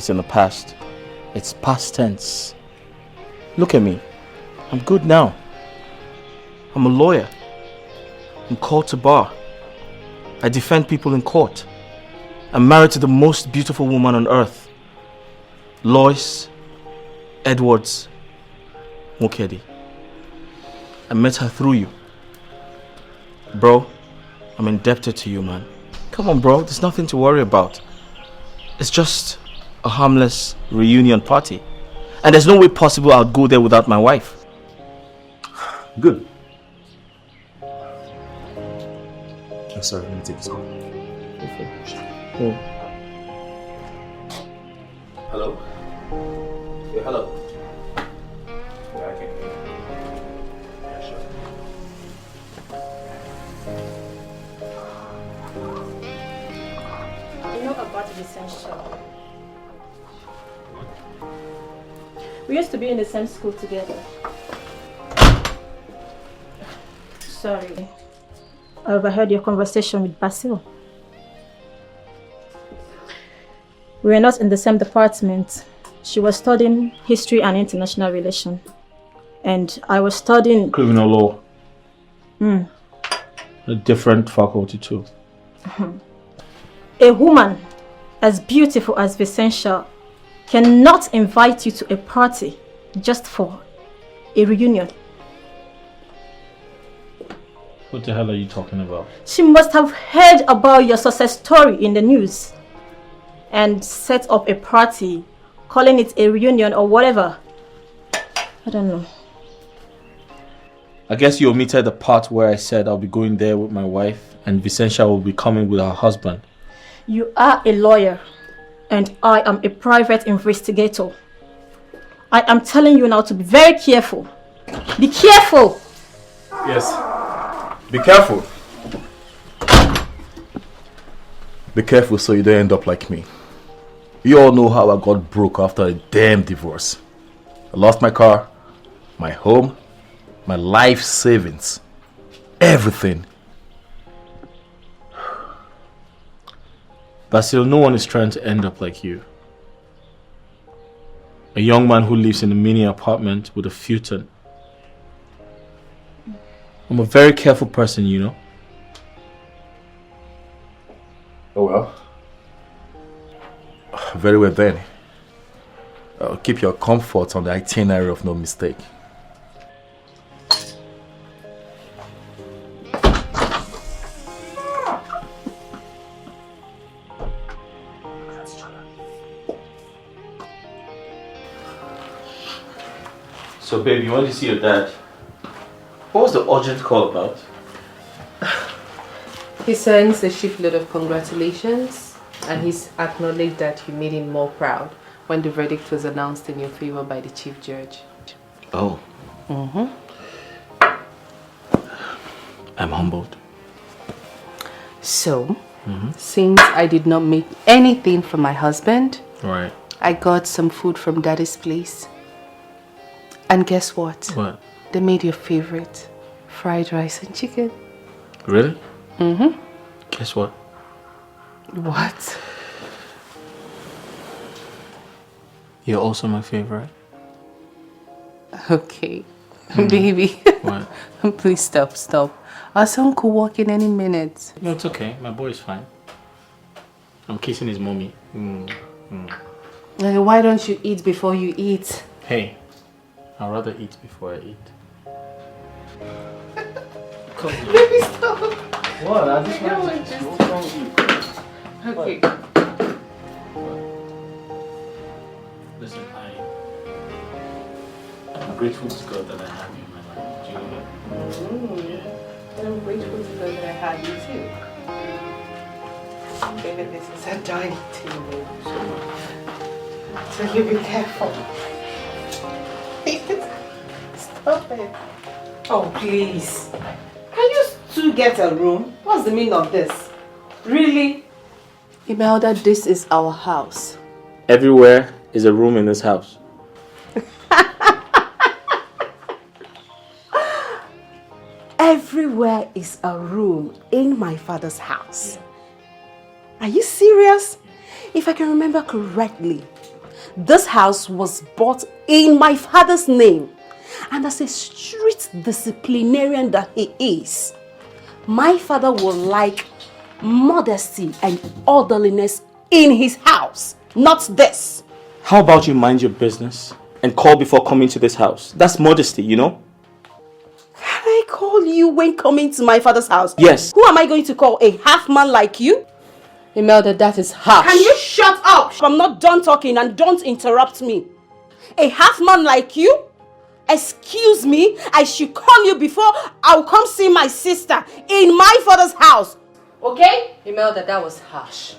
It's in the past. It's past tense. Look at me. I'm good now. I'm a lawyer. I'm called to bar. I defend people in court. I'm married to the most beautiful woman on earth. Lois Edwards Mukedi. I met her through you. Bro, I'm indebted to you, man. Come on, bro. There's nothing to worry about. It's just a harmless reunion party. And there's no way possible I'll go there without my wife. Good. I'm sorry, let me take this call. Okay. Hello? Yeah, hello. Yeah, I can hear you. Yeah, sure. You know about the essential. We used to be in the same school together. Sorry. I overheard your conversation with Basil. We were not in the same department. She was studying history and international relations. And I was studying Criminal law. A different faculty too. A woman as beautiful as Vencia cannot invite you to a party just for a reunion. What the hell are you talking about? She must have heard about your success story in the news and set up a party, calling it a reunion or whatever. I don't know. I guess you omitted the part where I said I'll be going there with my wife and Vicentia will be coming with her husband. You are a lawyer and I am a private investigator. I am telling you now to be very careful. Be careful! Yes. Be careful. Be careful so you don't end up like me. You all know how I got broke after a damn divorce. I lost my car, my home, my life savings, everything. Basil, no one is trying to end up like you. A young man who lives in a mini apartment with a futon. I'm a very careful person, you know. Oh well. Very well then. Keep your comfort on the itinerary of no mistake. So babe, you want to see your dad? What was the urgent call about? He sends a shipload of congratulations and he's acknowledged that you made him more proud when the verdict was announced in your favor by the chief judge. Oh. I'm humbled. So, since I did not make anything for my husband, Right. I got some food from Daddy's place. And guess what? What? They made your favorite, fried rice and chicken. Really? Guess what? What? You're also my favorite. Okay, baby. What? Please stop. Our son could walk in any minute. No, it's okay. My boy is fine. I'm kissing his mommy. Why don't you eat before you eat? Hey, I'd rather eat before I eat. Come on. Baby, stop. What? I just No, want just- to... What's wrong with you? Okay. Listen, I'm grateful to God that I have you in my life. Do you know that? Yeah. And I'm grateful to God that I had you too. Baby, this is a dining table. So you be careful. Stop it. Oh, please. Can you two get a room? What's the meaning of this? Really? Imelda, this is our house. Everywhere is a room in this house. Everywhere is a room in my father's house. Are you serious? If I can remember correctly, This house was bought in my father's name. And as a strict disciplinarian that he is, my father will like modesty and orderliness in his house, not this. How about you mind your business and call before coming to this house? That's modesty, you know? Can I call you when coming to my father's house? Yes. Who am I going to call? A half man like you? Imelda, that is harsh. Can you shut up? I'm not done talking and don't interrupt me. A half man like you? Excuse me, I should call you before I'll come see my sister in my father's house. Okay? Imelda, that was harsh.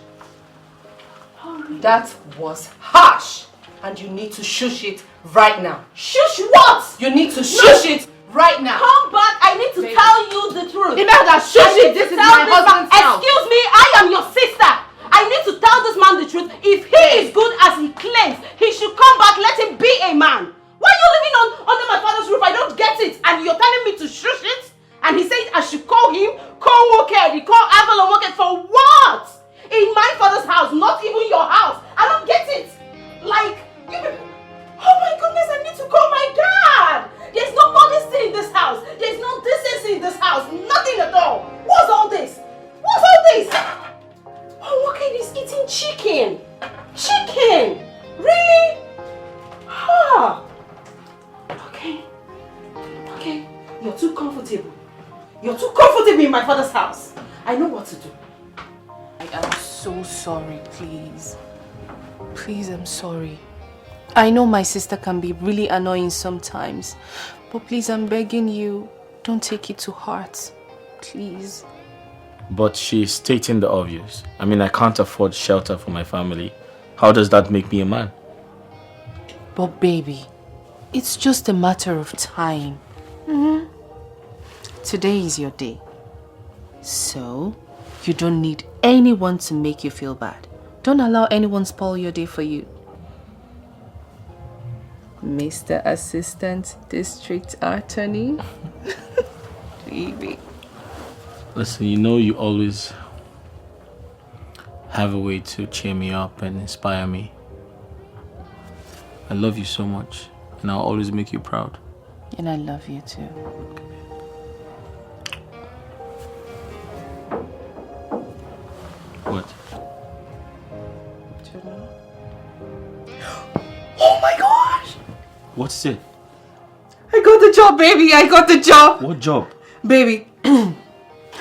That was harsh. And you need to shush it right now. Shush what? You need to shush it right now. Come back, I need to tell you the truth. Imelda, shush it. This is my husband's house. Excuse me, I am your sister. I need to tell this man the truth. If he is good as he claims, he should come back, let him be a man. Why are you living under my father's roof? I don't get it. And you're telling me to shush it? And he said I should call him CHUKWUKA. Call Avalon for what? In my father's house, not even your house. I don't get it. Like, you people. Oh my goodness, I need to call my dad. There's no modesty in this house. There's no decency in this house. Nothing at all. What's all this? What's all this? CHUKWUKA is eating chicken. Chicken? Really? Huh. Okay. You're too comfortable. You're too comfortable in my father's house. I know what to do. I am so sorry, please. Please, I'm sorry. I know my sister can be really annoying sometimes, but please, I'm begging you, don't take it to heart. Please. But she's stating the obvious. I mean, I can't afford shelter for my family. How does that make me a man? But baby, it's just a matter of time. Today is your day. So, you don't need anyone to make you feel bad. Don't allow anyone spoil your day for you. Mr. Assistant District Attorney. Baby. Listen, you know you always have a way to cheer me up and inspire me. I love you so much, and I'll always make you proud. And I love you too. What? Oh my gosh! What's it? I got the job, baby! I got the job! What job? Baby, I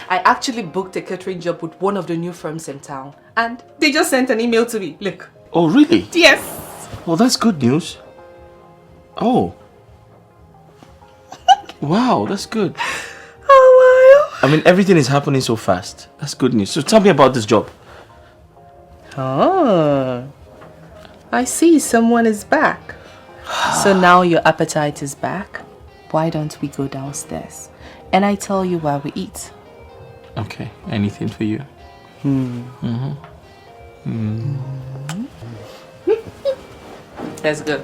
actually booked a catering job with one of the new firms in town. And they just sent an email to me. Look. Oh, really? Yes! Well, that's good news. Oh. Wow, that's good. Oh, I mean, everything is happening so fast. That's good news. So tell me about this job. wow. Oh. I see someone is back. So now your appetite is back. Why don't we go downstairs? And I tell you while we eat. Okay, anything for you. Let's go.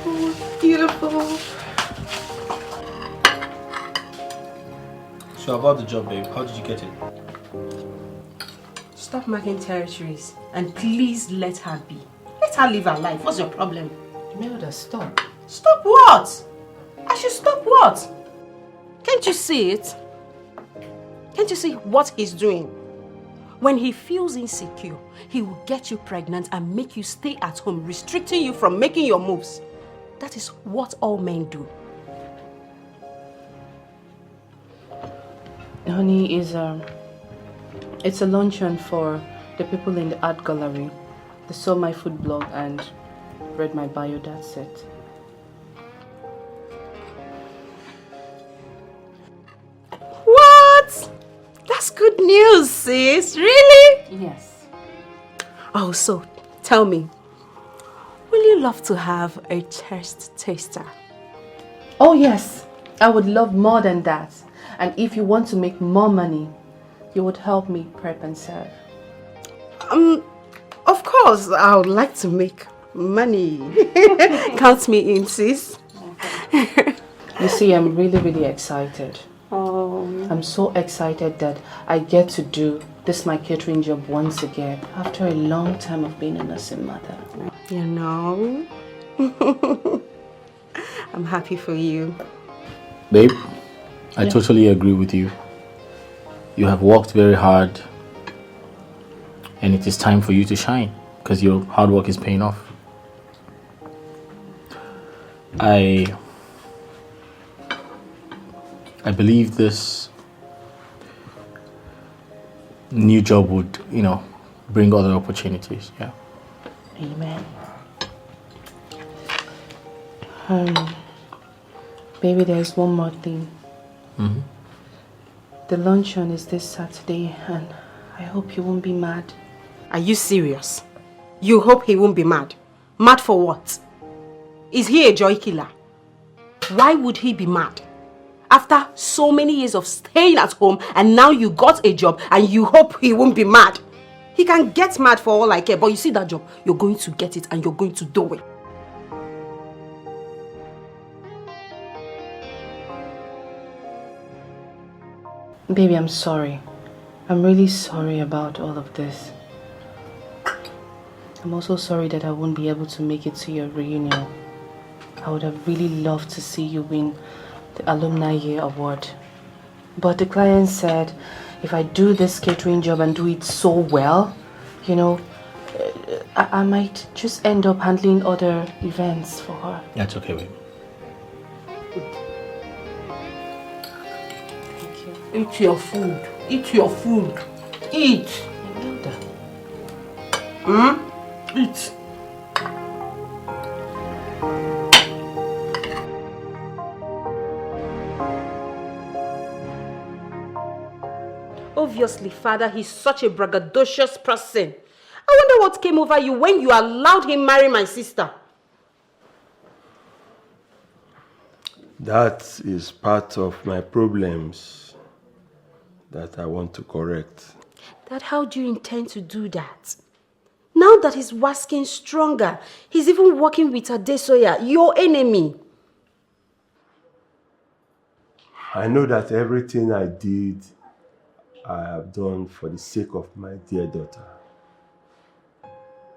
Oh, beautiful. So about the job, babe, how did you get it? Stop marking territories and please let her be. Let her live her life. What's your problem? Imelda, stop. Stop what? I should stop what? Can't you see it? Can't you see what he's doing? When he feels insecure, he will get you pregnant and make you stay at home, restricting you from making your moves. That is what all men do. Honey, it's a luncheon for the people in the art gallery. They saw my food blog and read my bio, that's it. What? That's good news, sis. Really? Yes. Oh, so tell me, will you love to have a taste taster? Oh yes, I would love more than that. And if you want to make more money, you would help me prep and serve. Of course, I would like to make money. Count me in, sis. You see, I'm really, really excited. Oh. I'm so excited that I get to do this my catering job once again after a long time of being a nursing mother. You know, I'm happy for you. Babe, I totally agree with you. You have worked very hard and it is time for you to shine because your hard work is paying off. I believe this new job would, bring other opportunities. Yeah. Amen. Baby, there's one more thing. The luncheon is this Saturday and I hope you won't be mad. Are you serious? You hope he won't be mad? Mad for what? Is he a joy killer? Why would he be mad? After so many years of staying at home and now you got a job and you hope he won't be mad. He can get mad for all I care, but you see that job, you're going to get it and you're going to do it. Baby, I'm sorry. I'm really sorry about all of this. I'm also sorry that I won't be able to make it to your reunion. I would have really loved to see you win the Alumni Year Award. But the client said if I do this catering job and do it so well, I might just end up handling other events for her. That's okay, babe. Eat your food. Eat your food. Eat. Eat. Obviously, Father, he's such a braggadocious person. I wonder what came over you when you allowed him marry my sister. That is part of my problems that I want to correct. Dad, how do you intend to do that? Now that he's wasking stronger, he's even working with Adesoya, your enemy. I know that everything I did, I have done for the sake of my dear daughter.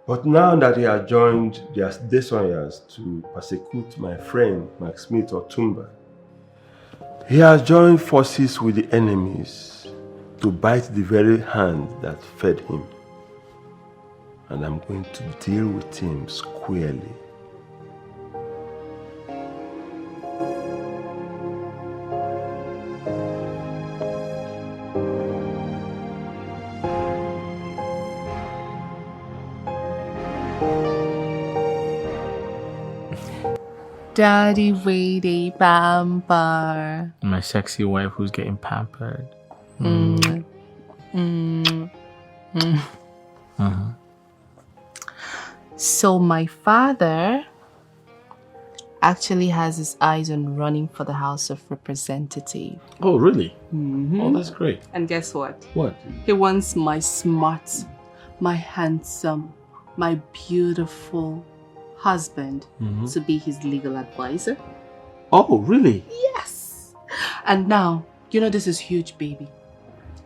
But now that he has joined the Adesoyas to persecute my friend, Mark Smith Otumba, he has joined forces with the enemies to bite the very hand that fed him. And I'm going to deal with him squarely. Daddy Lady Pamper. My sexy wife who's getting pampered. So my father actually has his eyes on running for the House of Representatives. Oh, really? Oh, that's great. And guess what? What? He wants my smart, my handsome, my beautiful husband to be his legal advisor. Oh, really? Yes. And now, this is huge, baby.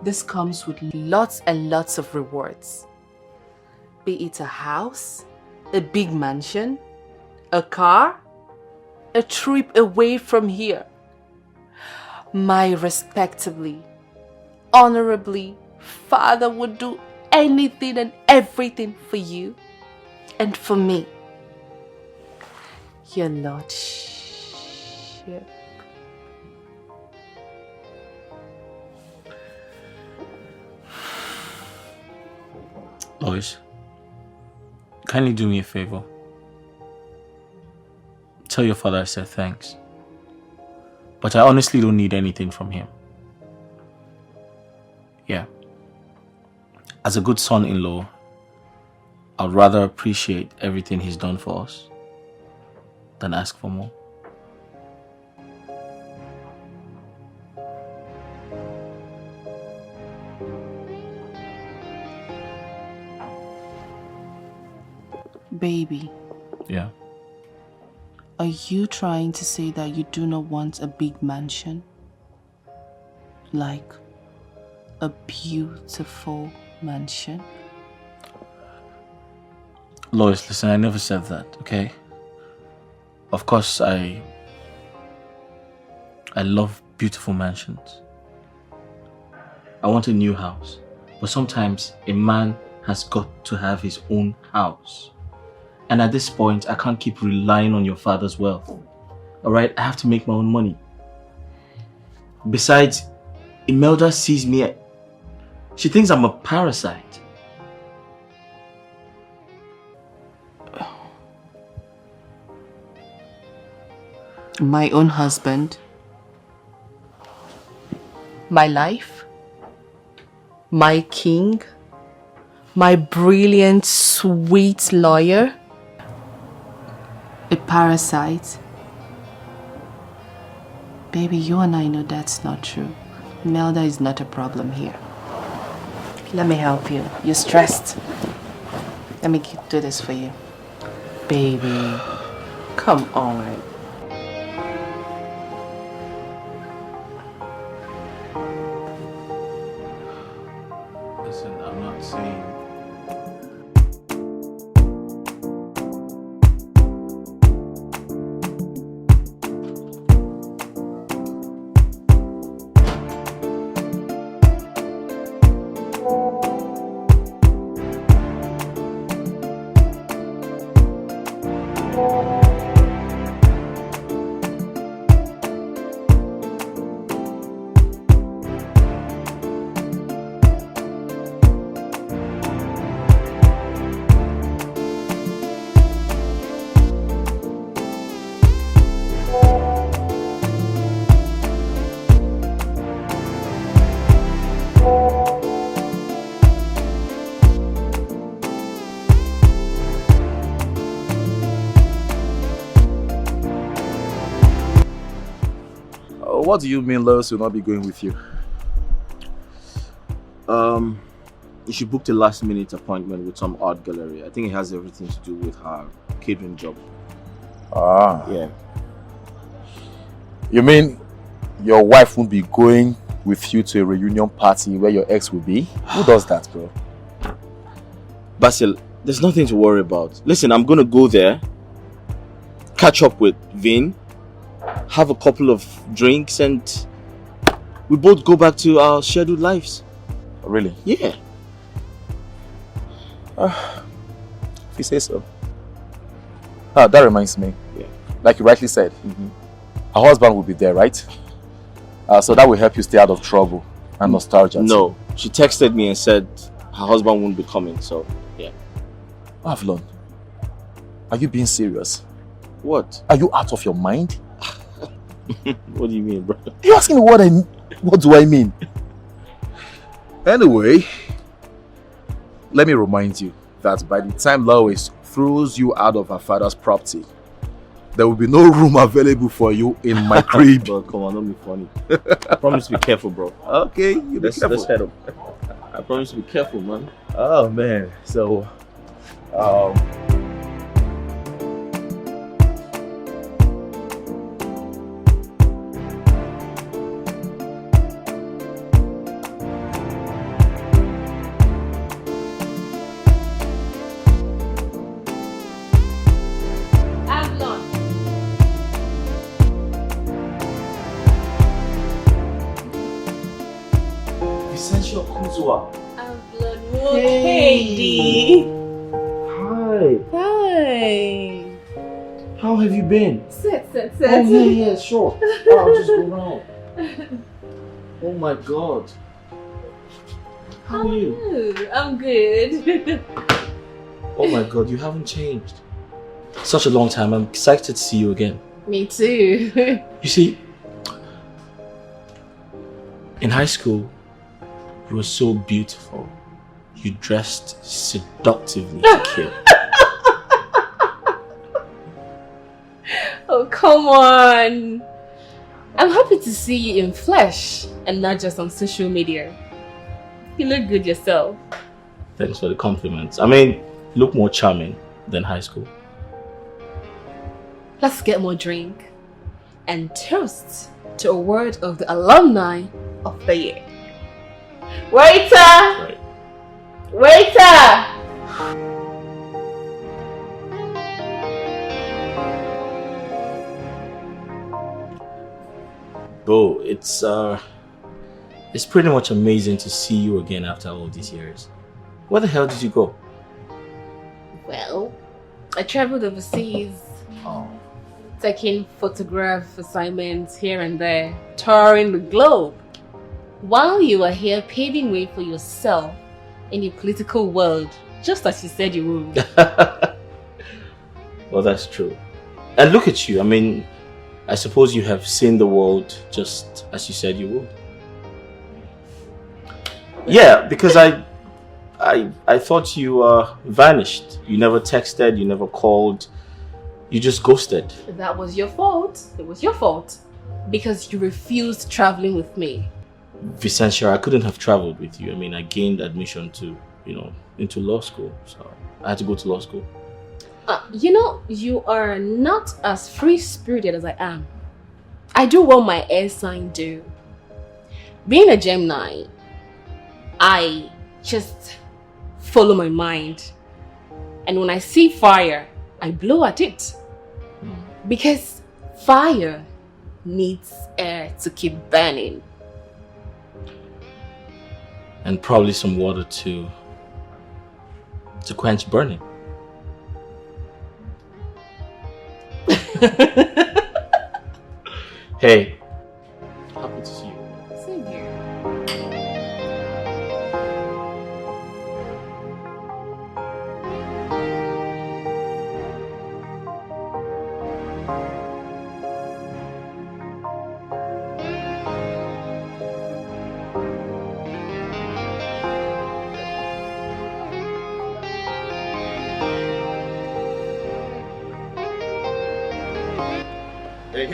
This comes with lots and lots of rewards. Be it a house, a big mansion, a car, a trip away from here. My respectably, honorably father would do anything and everything for you and for me. Your Lordship. Lois, kindly do me a favor. Tell your father I said thanks. But I honestly don't need anything from him. Yeah. As a good son-in-law, I'd rather appreciate everything he's done for us than ask for more. Baby. Yeah. Are you trying to say that you do not want a big mansion? like a beautiful mansion? Lois, listen, I never said that, okay? Of course, I love beautiful mansions. I want a new house. But sometimes a man has got to have his own house. And at this point, I can't keep relying on your father's wealth. Alright, I have to make my own money. Besides, Imelda sees me, she thinks I'm a parasite. My own husband, my life, my king, my brilliant, sweet lawyer, a parasite. Baby, you and I know that's not true. Imelda is not a problem here. Let me help you. You're stressed. Let me do this for you. Baby, come on. Listen, I'm not saying... What do you mean Lois will not be going with you? She booked a last-minute appointment with some art gallery. I think it has everything to do with her catering job. Ah. Yeah. You mean your wife won't be going with you to a reunion party where your ex will be? Who does that, bro? Basil, there's nothing to worry about. Listen, I'm gonna go there, catch up with Vin, have a couple of drinks, and we both go back to our scheduled lives. Really? Yeah. If you say so. Ah, that reminds me. Yeah. Like you rightly said, her husband will be there, right? So that will help you stay out of trouble and nostalgia. No, she texted me and said her husband won't be coming, so yeah. Avlon, are you being serious? What? Are you out of your mind? What do you mean, bro? You're asking me what do I mean? Anyway, let me remind you that by the time Lois throws you out of her father's property, there will be no room available for you in my crib. Bro, come on, don't be funny. I promise to be careful, bro. Okay, you be careful. Let's head up. I promise to be careful, man. Oh man, so Hey. Hi. Hi. How have you been? Sit. Oh, yeah, sure. I'll just go round. Oh my God. How are you? I'm good. Oh my God, you haven't changed. Such a long time. I'm excited to see you again. Me too. You see, in high school, you were so beautiful. You dressed seductively to kill. Oh, come on. I'm happy to see you in flesh and not just on social media. You look good yourself. Thanks for the compliments. I mean, you look more charming than high school. Let's get more drink and toast to a word of the alumni of the year. Waiter! Right. Waiter! Bo, it's pretty much amazing to see you again after all these years. Where the hell did you go? Well, I traveled overseas, taking photograph assignments here and there, touring the globe. While you were here paving way for yourself in the political world, just as you said you would. Well, that's true. And look at you. I mean, I suppose you have seen the world just as you said you would. Yeah, because I thought you vanished. You never texted, you never called, you just ghosted. That was your fault. It was your fault. Because you refused traveling with me. Vencia, I couldn't have traveled with you. I mean, I gained admission to, into law school. So I had to go to law school. You are not as free-spirited as I am. I do what my air sign do. Being a Gemini, I just follow my mind. And when I see fire, I blow at it. Because fire needs air to keep burning. And probably some water to quench burning. Hey, happy to see you. Same here.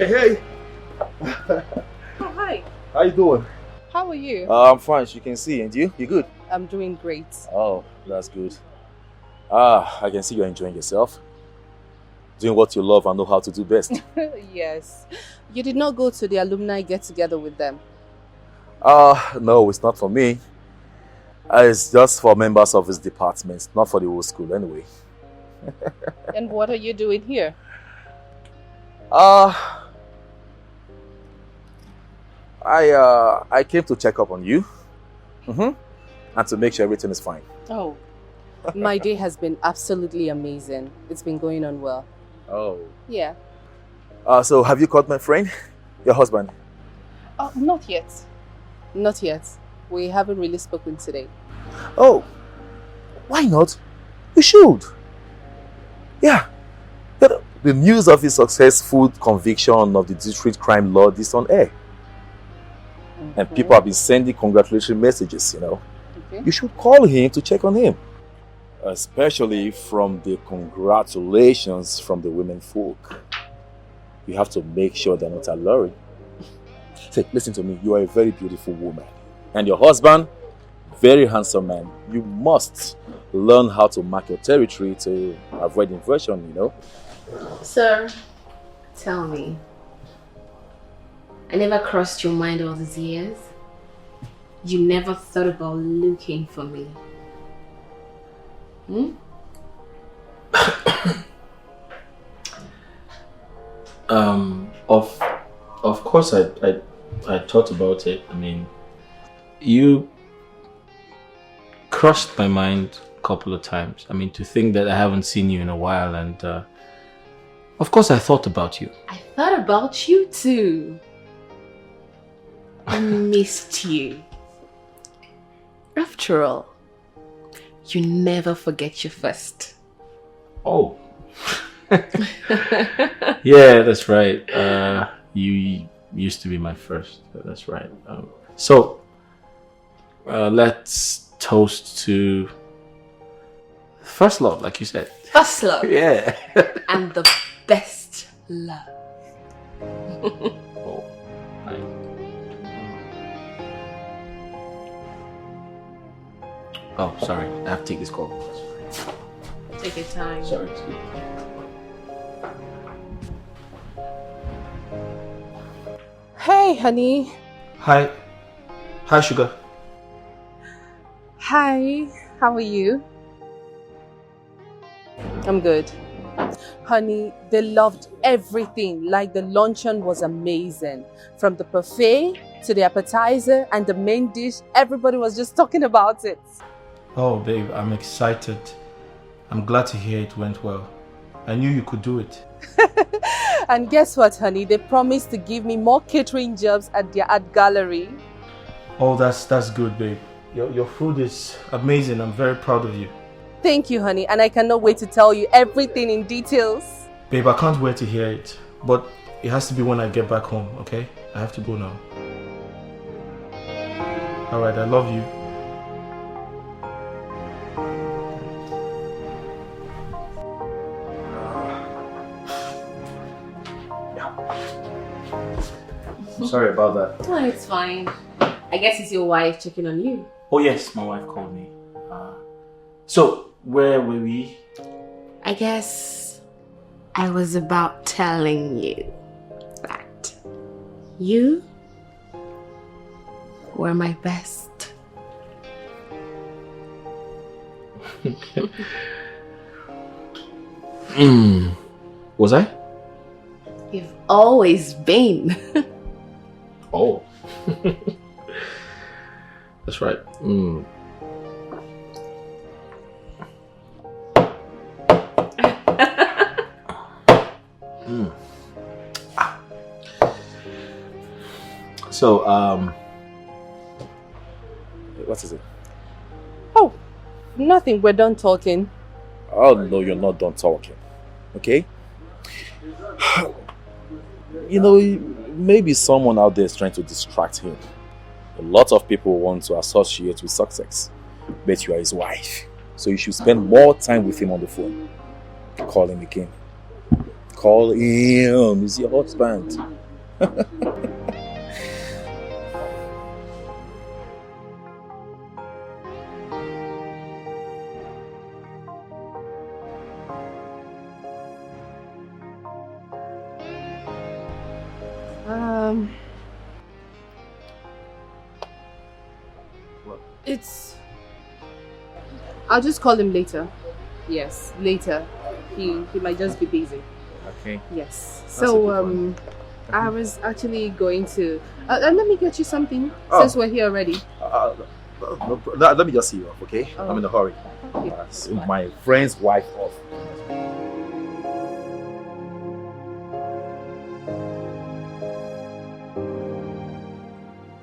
Hey. Oh, hi. How you doing? How are you? I'm fine, as you can see. And you? You good? I'm doing great. Oh, that's good. I can see you're enjoying yourself. Doing what you love and know how to do best. Yes. You did not go to the alumni get-together with them? No, it's not for me. It's just for members of his department, not for the whole school anyway. And what are you doing here? I came to check up on you. And to make sure everything is fine. Oh, my day has been absolutely amazing. It's been going on well. Oh. Yeah. So have you called my friend? Your husband? Oh, not yet. Not yet. We haven't really spoken today. Oh. Why not? We should. Yeah. The news of his successful conviction of the district crime lord is on air. And people have been sending congratulatory messages, Okay. You should call him to check on him. Especially from the congratulations from the women folk. You have to make sure they're not alluring. Say, listen to me, you are a very beautiful woman. And your husband, very handsome man. You must learn how to mark your territory to avoid inversion, Sir, tell me. I never crossed your mind all these years. You never thought about looking for me. Of course I thought about it. I mean, you crossed my mind a couple of times. I mean, to think that I haven't seen you in a while, and of course I thought about you. I thought about you too. I missed you. After all, you never forget your first. Oh. Yeah, that's right. You used to be my first. That's right. So, let's toast to first love, like you said. First love. Yeah. And the best love. Oh, oh, sorry. I have to take this call. Take your time. Sorry. Hey, honey. Hi. Hi, Sugar. Hi, how are you? I'm good. Honey, they loved everything. Like the luncheon was amazing. From the buffet to the appetizer and the main dish, everybody was just talking about it. Oh, babe, I'm excited. I'm glad to hear it went well. I knew you could do it. And guess what, honey? They promised to give me more catering jobs at their art gallery. Oh, that's good, babe. Your food is amazing. I'm very proud of you. Thank you, honey, and I cannot wait to tell you everything in details. Babe, I can't wait to hear it. But it has to be when I get back home, okay? I have to go now. Alright, I love you. Sorry about that. Oh, it's fine. I guess it's your wife checking on you. Oh yes, my wife called me. So, where were we? I guess I was about telling you that you were my best. Was I? You've always been. Oh. That's right. So, what is it? Oh, nothing. We're done talking. Oh no, you're not done talking. Okay? You know, maybe someone out there is trying to distract him. A lot of people want to associate with success, but you are his wife. So you should spend more time with him on the phone. Call him again. Call him. He's your husband. I'll just call him later. Yes, later. He might just be busy. Okay. Yes. So I was actually going to let me get you something since we're here already. Let me just see you off, okay? Oh. I'm in a hurry. Okay. My friend's wife off.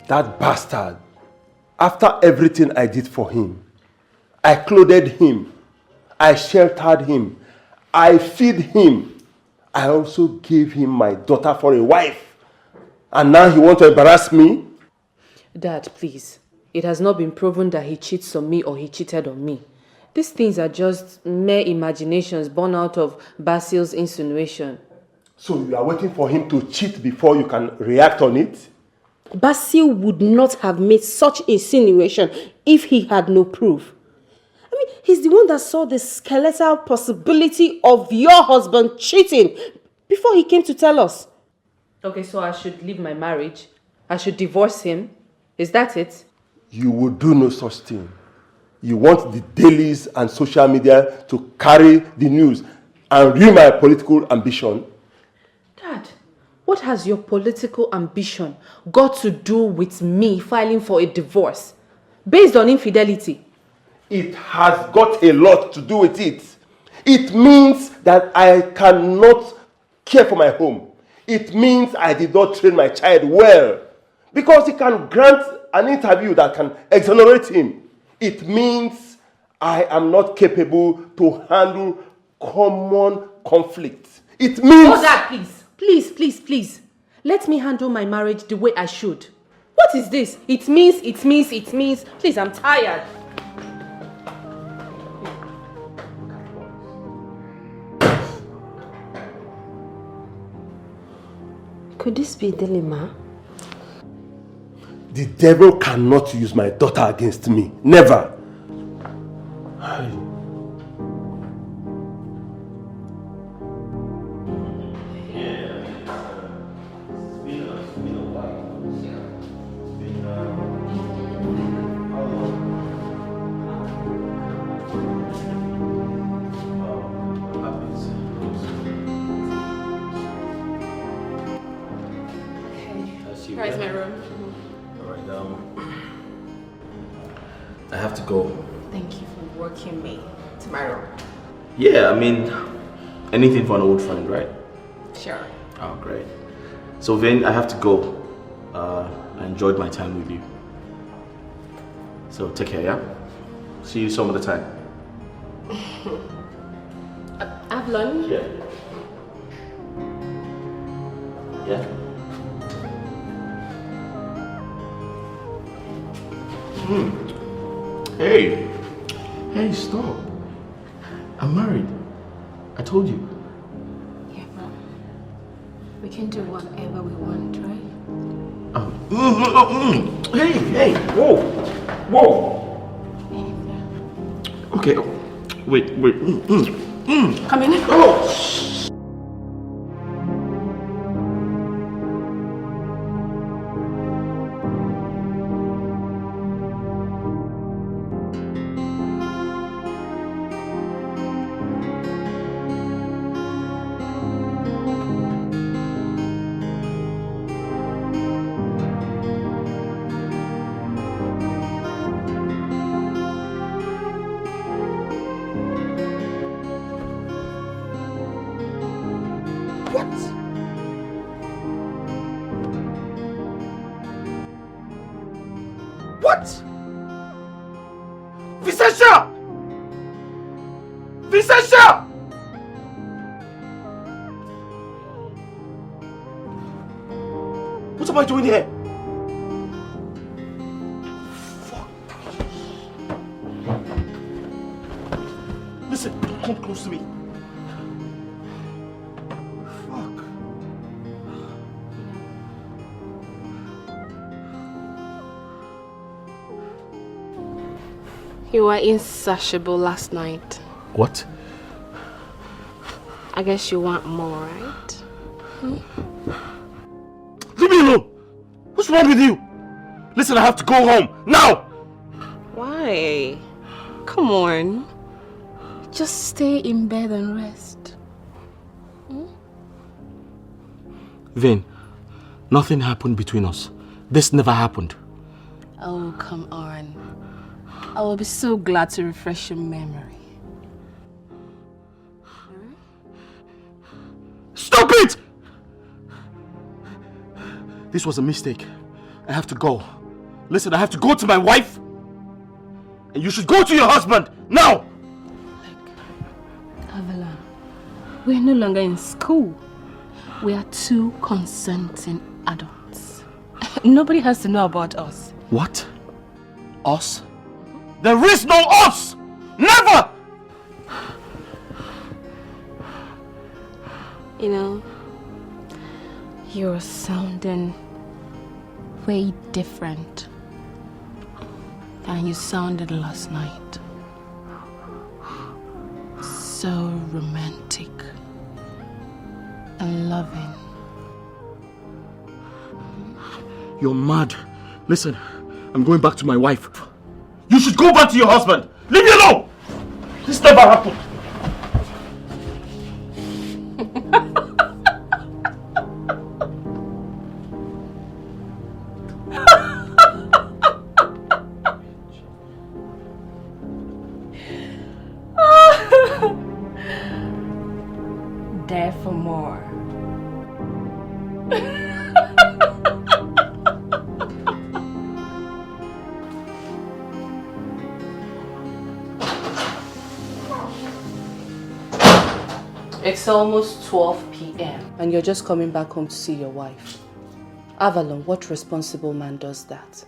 That bastard. After everything I did for him, I clothed him, I sheltered him, I feed him. I also gave him my daughter for a wife. And now he wants to embarrass me? Dad, please. It has not been proven that he cheats on me or he cheated on me. These things are just mere imaginations born out of Basil's insinuation. So you are waiting for him to cheat before you can react on it? Basil would not have made such insinuation if he had no proof. I mean, he's the one that saw the skeletal possibility of your husband cheating before he came to tell us. Okay, so I should leave my marriage? I should divorce him? Is that it? You will do no such thing. You want the dailies and social media to carry the news and ruin my political ambition? Dad, what has your political ambition got to do with me filing for a divorce based on infidelity? It has got a lot to do with it. It means that I cannot care for my home. It means I did not train my child well. Because he can grant an interview that can exonerate him. It means I am not capable to handle common conflict. It means... Oh, Dad, please. Please. Let me handle my marriage the way I should. What is this? It means. Please, I'm tired. Could this be Delima? The devil cannot use my daughter against me. Never. Here's my room. Alright, I have to go. Thank you for working me to my room. Yeah, I mean, anything for an old friend, right? Sure. Oh, great. So, Vin, I have to go. I enjoyed my time with you. So, take care, yeah? See you some other time. Have lunch? Yeah. Yeah? Hey! Hey, stop. I'm married. I told you. Yeah, but we can do whatever we want, right? Hey! Whoa! Whoa! Okay, wait. Come in. Oh! What? Vicentia! Vicentia! What am I doing here? Fuck. Listen, don't come close to me. Fuck. You were insatiable last night. What? I guess you want more, right? Leave me alone! What's wrong with you? Listen, I have to go home, now! Why? Come on. Just stay in bed and rest. Vin, nothing happened between us. This never happened. Oh, come on. I will be so glad to refresh your memory. Stop it! This was a mistake. I have to go. Listen, I have to go to my wife. And you should go to your husband, now! Avalon, we're no longer in school. We are two consenting adults. Nobody has to know about us. What? Us? There is no us! Never! You know, you're sounding way different than you sounded last night. So romantic and loving. You're mad. Listen, I'm going back to my wife. You should go back to your husband. Leave me alone! This never happened. There for more. It's almost 12 p.m. And you're just coming back home to see your wife. Avalon, what responsible man does that?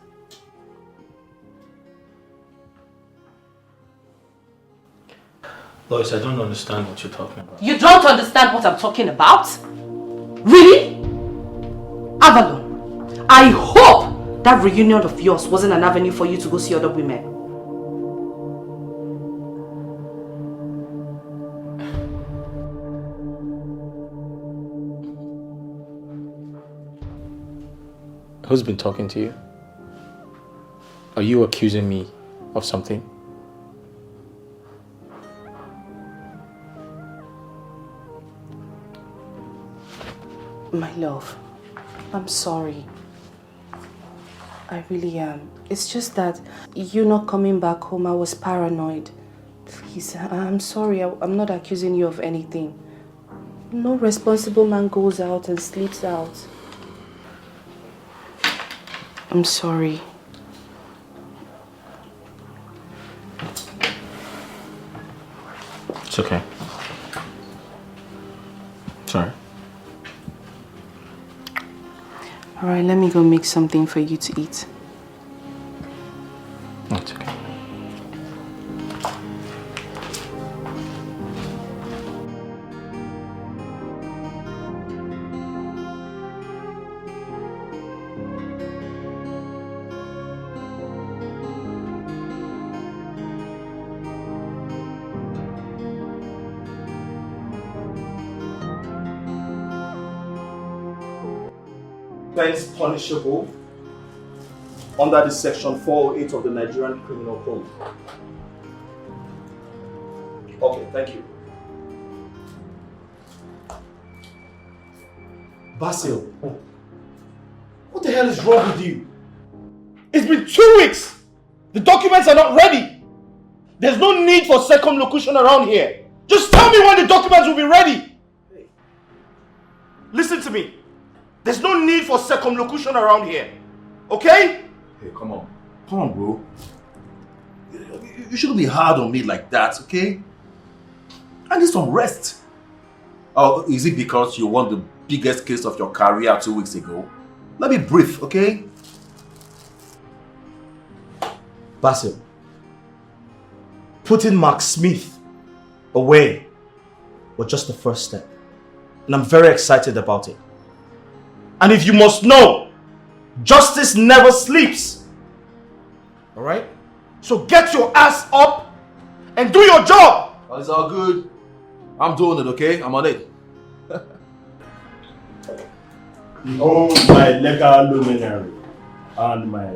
Lois, I don't understand what you're talking about. You don't understand what I'm talking about? Really? Avalon, I hope that reunion of yours wasn't an avenue for you to go see other women. Who's been talking to you? Are you accusing me of something? My love, I'm sorry. I really am. It's just that you not coming back home, I was paranoid. Please, I'm sorry. I'm not accusing you of anything. No responsible man goes out and sleeps out. I'm sorry. It's okay. Sorry. Alright, let me go make something for you to eat. That's okay. Offense punishable under the section 408 of the Nigerian Criminal Code. Okay, thank you. Basil, what the hell is wrong with you? It's been 2 weeks! The documents are not ready! There's no need for circumlocution around here. Just tell me when the documents will be ready! Hey. Listen to me. There's no need for circumlocution around here. Okay? Hey, come on. Come on, bro. You shouldn't be hard on me like that, okay? I need some rest. Oh, is it because you won the biggest case of your career 2 weeks ago? Let me breathe, okay? Basil, putting Mark Smith away was just the first step. And I'm very excited about it. And if you must know, justice never sleeps. Alright? So get your ass up and do your job! Oh, it's all good. I'm doing it, okay? I'm on it. Oh, my legal luminary and my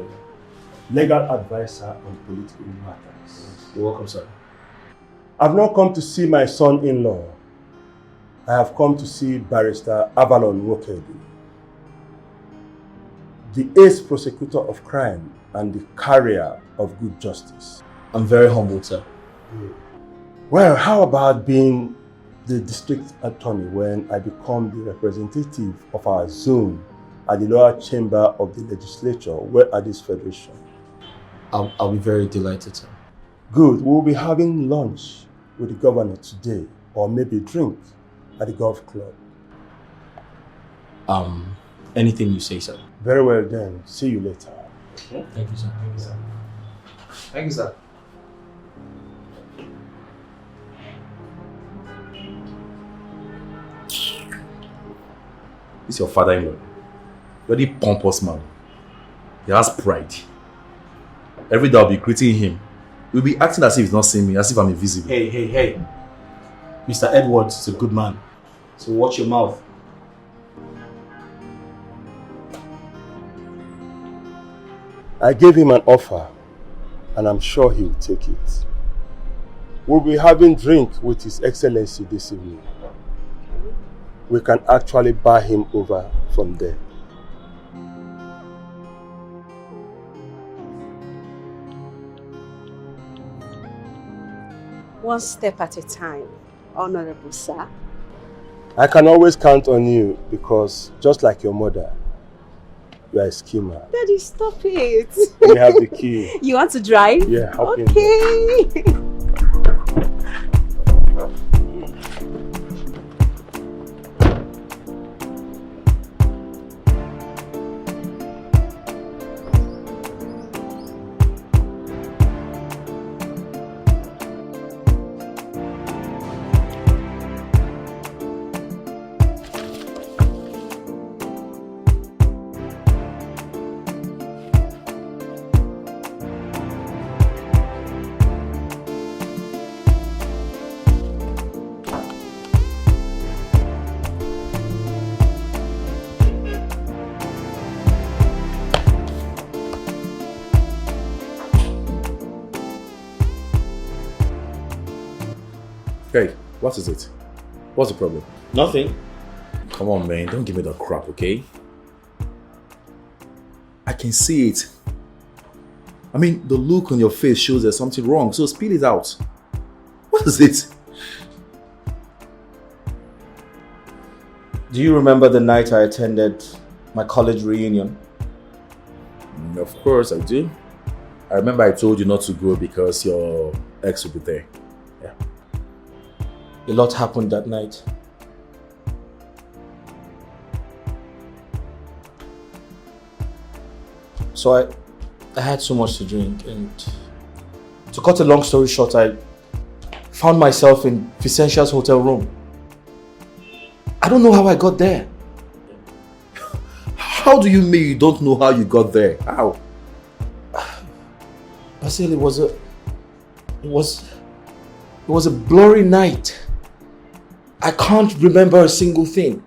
legal advisor on political matters. You're welcome, sir. I've not come to see my son-in-law. I have come to see Barrister Avalon Nwokedi, the ace prosecutor of crime and the carrier of good justice. I'm very humbled, sir. Well, how about being the district attorney when I become the representative of our zone at the lower chamber of the legislature where at this federation? I'll be very delighted, sir. Good. We'll be having lunch with the governor today, or maybe drink at the golf club. Anything you say, sir. Very well then. See you later. Thank you, sir. Thank you, sir. Thank you, sir. This is your father-in-law. Very pompous man. He has pride. Every day I'll be greeting him. He'll be acting as if he's not seeing me, as if I'm invisible. Hey. Mr. Edwards is a good man. So watch your mouth. I gave him an offer, and I'm sure he'll take it. We'll be having drink with His Excellency this evening. We can actually buy him over from there. One step at a time, Honorable Sir. I can always count on you because, just like your mother, you are a schemer. Daddy, stop it. We have the key. You want to drive? Yeah, hop in. Okay. Hey, what is it? What's the problem? Nothing. Come on, man. Don't give me that crap, okay? I can see it. I mean, the look on your face shows there's something wrong, so spill it out. What is it? Do you remember the night I attended my college reunion? Of course I do. I remember I told you not to go because your ex would be there. Yeah. A lot happened that night. So I had so much to drink, and to cut a long story short, I found myself in Vencia's hotel room. I don't know how I got there. How do you mean you don't know how you got there? How? Basil, it was a blurry night. I can't remember a single thing.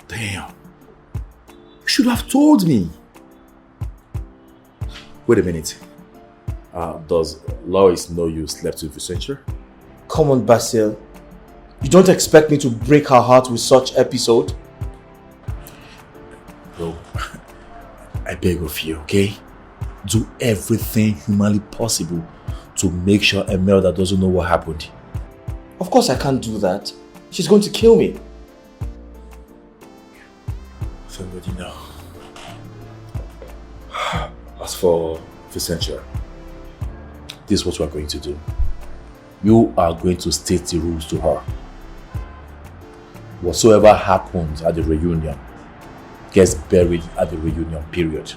Damn. You should have told me. Wait a minute. Does Lois know you slept with Vencia? Come on, Basil. You don't expect me to break her heart with such episode? Bro, I beg of you, okay? Do everything humanly possible to make sure Imelda doesn't know what happened. Of course I can't do that. She's going to kill me. Somebody know. As for Vencia, this is what we are going to do. You are going to state the rules to her. Whatsoever happens at the reunion gets buried at the reunion, period.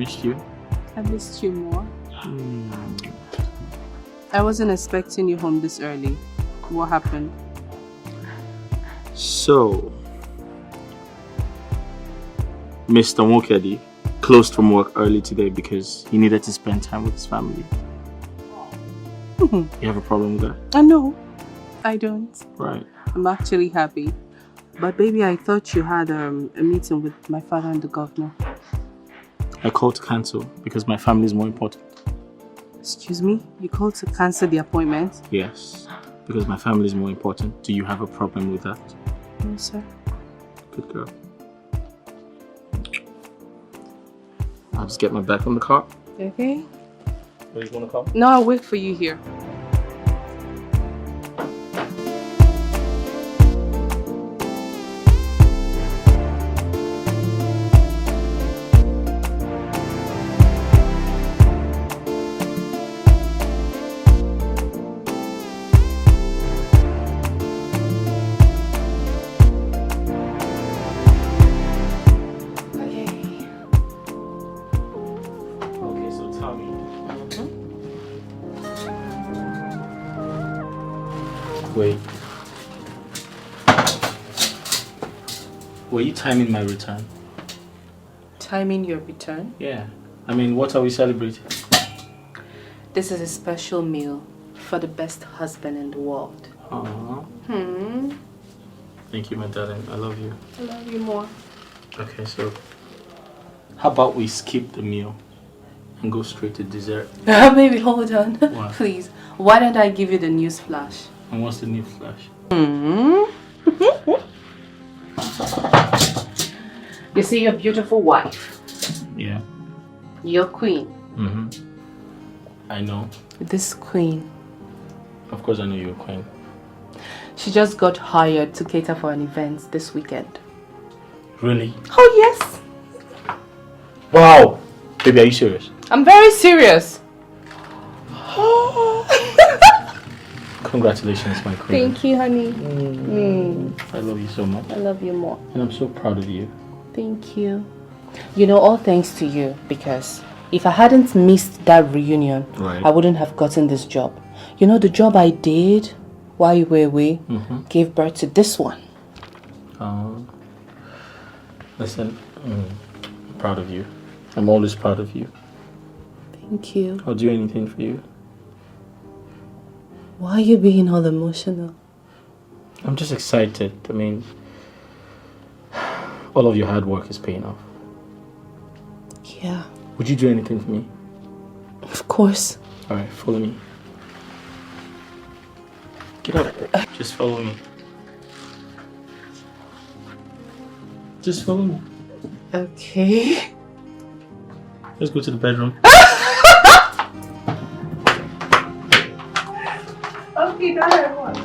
missed you. I missed you more. I wasn't expecting you home this early. What happened? So, Mr. Nwokedi closed from work early today because he needed to spend time with his family. You have a problem with that? No, I don't. Right. I'm actually happy. But baby, I thought you had a meeting with my father and the governor. I called to cancel because my family is more important. Excuse me? You called to cancel the appointment? Yes, because my family is more important. Do you have a problem with that? No, sir. Good girl. I'll just get my bag from the car. Okay. Where you want to come? No, I'll wait for you here. Wait. Were you timing my return? Timing your return? Yeah. I mean, what are we celebrating? This is a special meal for the best husband in the world. Aww. Thank you, my darling. I love you. I love you more. Okay, so how about we skip the meal and go straight to dessert? Baby, hold on. What? Please. Why don't I give you the news flash? And what's the news flash? You see your beautiful wife. Yeah. Your queen. I know. This queen. Of course I know you're a queen. She just got hired to cater for an event this weekend. Really? Oh yes. Wow! Baby, are you serious? I'm very serious. Congratulations, my queen. Thank you, honey. I love you so much. I love you more. And I'm so proud of you. Thank you. You know, all thanks to you, because if I hadn't missed that reunion, Right. I wouldn't have gotten this job. You know, the job I did while you were away gave birth to this one. Listen, I'm proud of you. I'm always proud of you. Thank you. I'll do anything for you. Why are you being all emotional? I'm just excited. I mean, all of your hard work is paying off. Yeah. Would you do anything for me? Of course. Alright, follow me. Get up. Just follow me. Just follow me. Okay. Let's go to the bedroom. Okay, not at once.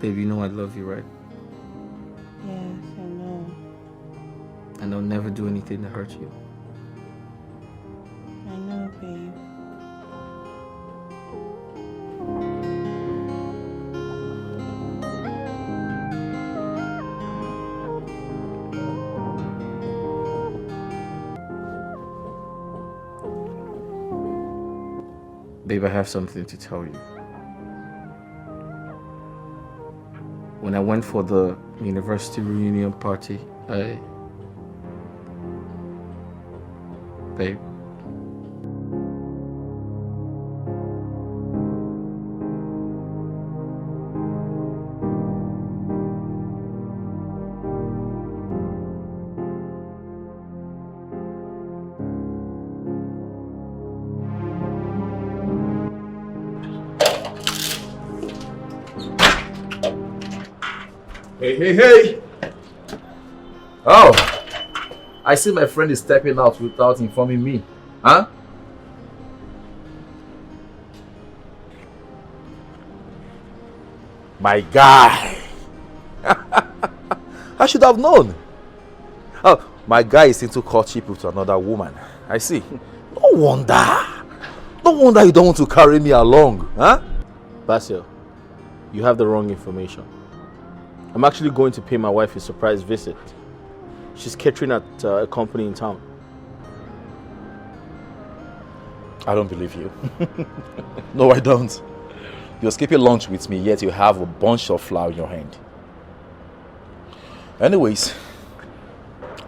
Baby, you know I love you, right? Yes, I know. And I'll never do anything to hurt you. I know, babe. Babe, I have something to tell you. When I went for the university reunion party, Babe. Hey, hey, hey! Oh! I see my friend is stepping out without informing me. Huh? My guy! I should have known. Oh, my guy is into courtship with another woman. I see. No wonder. No wonder you don't want to carry me along, huh? Basil, you have the wrong information. I'm actually going to pay my wife a surprise visit. She's catering at a company in town. I don't believe you. No, I don't. You're skipping lunch with me, yet you have a bunch of flour in your hand. Anyways,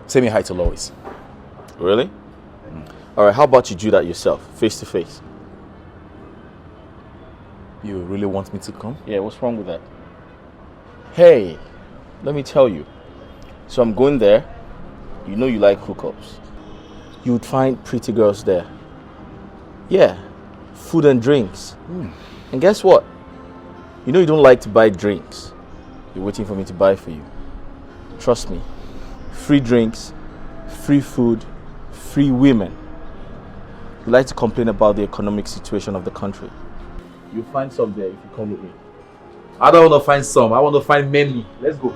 say me hi to Lois. Really? Alright, how about you do that yourself, face to face? You really want me to come? Yeah, what's wrong with that? Hey, let me tell you. So I'm going there. You know you like hookups. You would find pretty girls there. Yeah, food and drinks. And guess what? You know you don't like to buy drinks. You're waiting for me to buy for you. Trust me. Free drinks, free food, free women. You like to complain about the economic situation of the country. You'll find some there if you come with me. I don't want to find some. I want to find many. Let's go.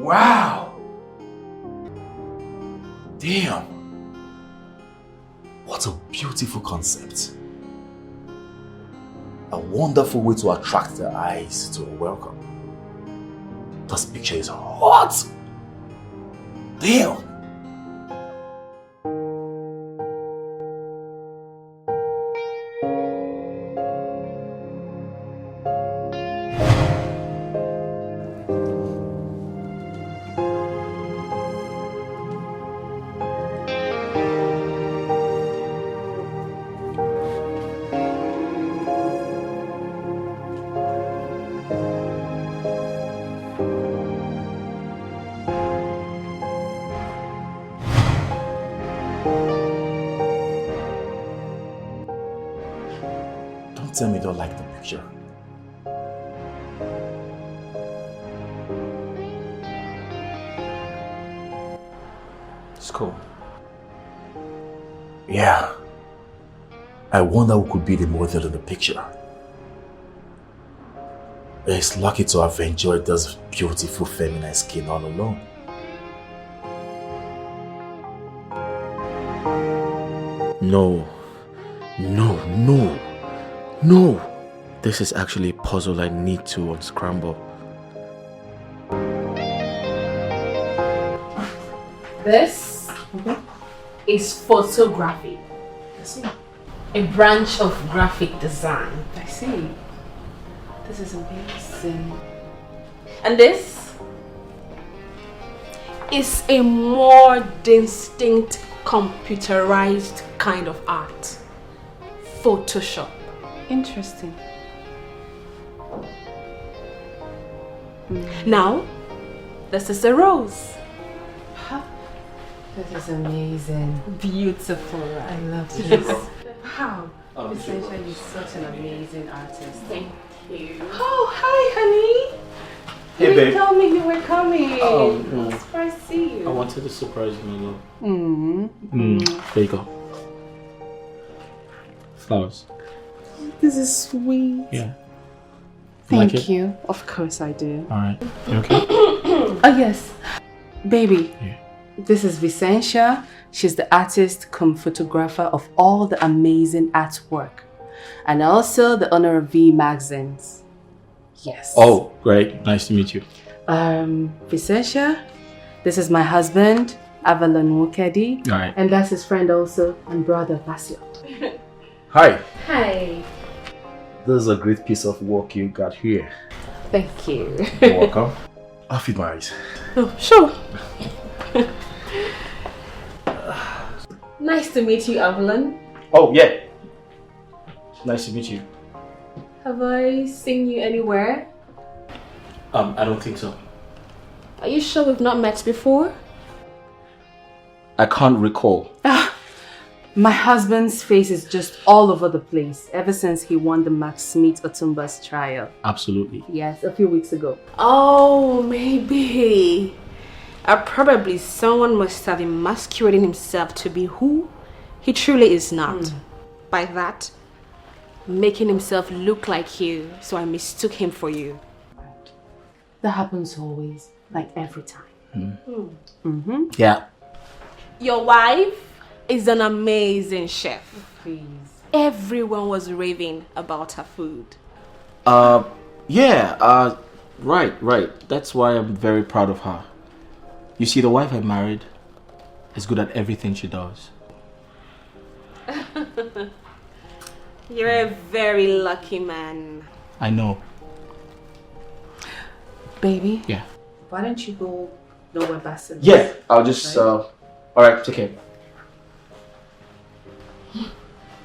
Wow! Damn! What a beautiful concept. A wonderful way to attract the eyes to a welcome. This picture is hot! Damn! Tell me you don't like the picture. It's cool. Yeah. I wonder who could be the model in the picture. It's lucky to have enjoyed this beautiful feminine skin all alone. No. No! This is actually a puzzle I need to unscramble. This is photography. I see. A branch of graphic design. I see. This is amazing. And this is a more distinct computerized kind of art. Photoshop. Interesting. Now, this is a rose. That is amazing. Beautiful, right? I love this. Wow. Essentially, such an amazing artist. Thank you. Oh, hi, honey. Hey, You babe. didn't tell me you were coming. Oh, no. I'm surprised to see you. I wanted to surprise you, my love. Mm-hmm. There you go. Flowers. This is sweet. Yeah. Thank you. Of course I do. Alright. You okay? Oh, yes. Baby. Yeah. This is Vencia. She's the artist cum photographer of all the amazing artwork. And also the owner of V magazines. Yes. Oh, great. Nice to meet you. Vencia, this is my husband, Avalon Wokedi. Alright. And that's his friend also and brother, Basil. Hi. Hi. This is a great piece of work you got here. Thank you. You're welcome. I'll feed my eyes. Oh, sure. Nice to meet you, Avalon. Oh, yeah. Nice to meet you. Have I seen you anywhere? I don't think so. Are you sure we've not met before? I can't recall. My husband's face is just all over the place ever since he won the Max Smith Otumba's trial. Absolutely. Yes, a few weeks ago. Oh, maybe. Probably someone must have emasculated himself to be who he truly is not. By that, making himself look like you, so I mistook him for you. That happens always, like every time. Yeah. Your wife is an amazing chef. Please. Everyone was raving about her food. Yeah, right. That's why I'm very proud of her. You see, the wife I married is good at everything she does. You're a very lucky man. I know. Baby? Yeah. Why don't you go lower basin? Yeah, I'll just, alright, take care.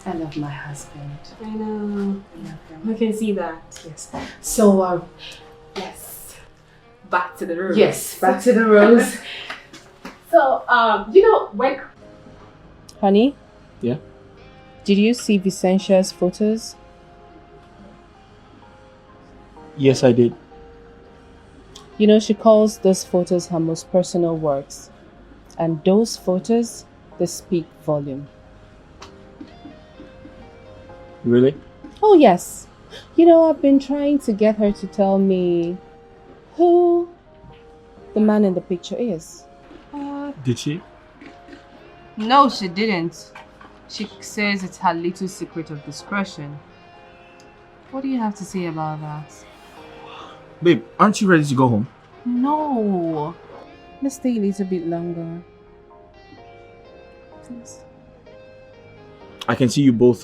I love my husband. I know. I love him. I can see that. Yes. So, Yes. Back to the room. yes, back to the rose. So, you know, when... Honey? Yeah? Did you see Vicencia's photos? Yes, I did. You know, she calls those photos her most personal works. And those photos, they speak volume. Really? Oh, yes. You know, I've been trying to get her to tell me who the man in the picture is. Did she? No, she didn't. She says it's her little secret of discretion. What do you have to say about that? Babe, aren't you ready to go home? No. Let's stay a little bit longer. Please. I can see you both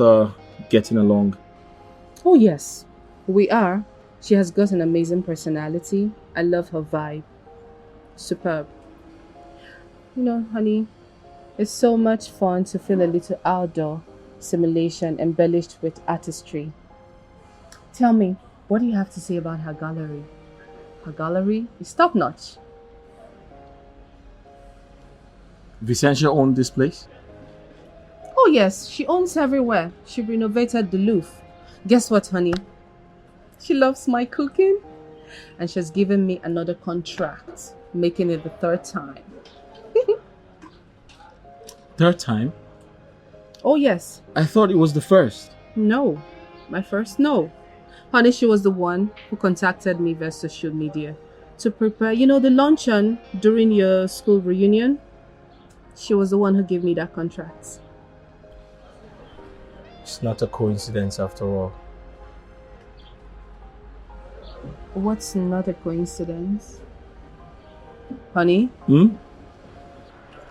getting along. Oh, yes. We are. She has got an amazing personality. I love her vibe. Superb. You know, honey, it's so much fun to feel a little outdoor simulation embellished with artistry. Tell me, what do you have to say about her gallery? Her gallery is top-notch. Vicencia owned this place? Oh yes, she owns everywhere. She renovated the Louvre. Guess what, honey? She loves my cooking. And she's given me another contract, making it the third time. Third time? Oh yes. I thought it was the first. No. My first no. Honey, she was the one who contacted me via social media to prepare, you know, the luncheon during your school reunion. She was the one who gave me that contract. It's not a coincidence after all. What's not a coincidence? Honey? Hmm?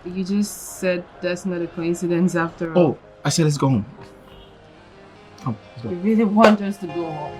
You just said that's not a coincidence after all. Oh, I said let's go home. Come, let's go. You really want us to go home?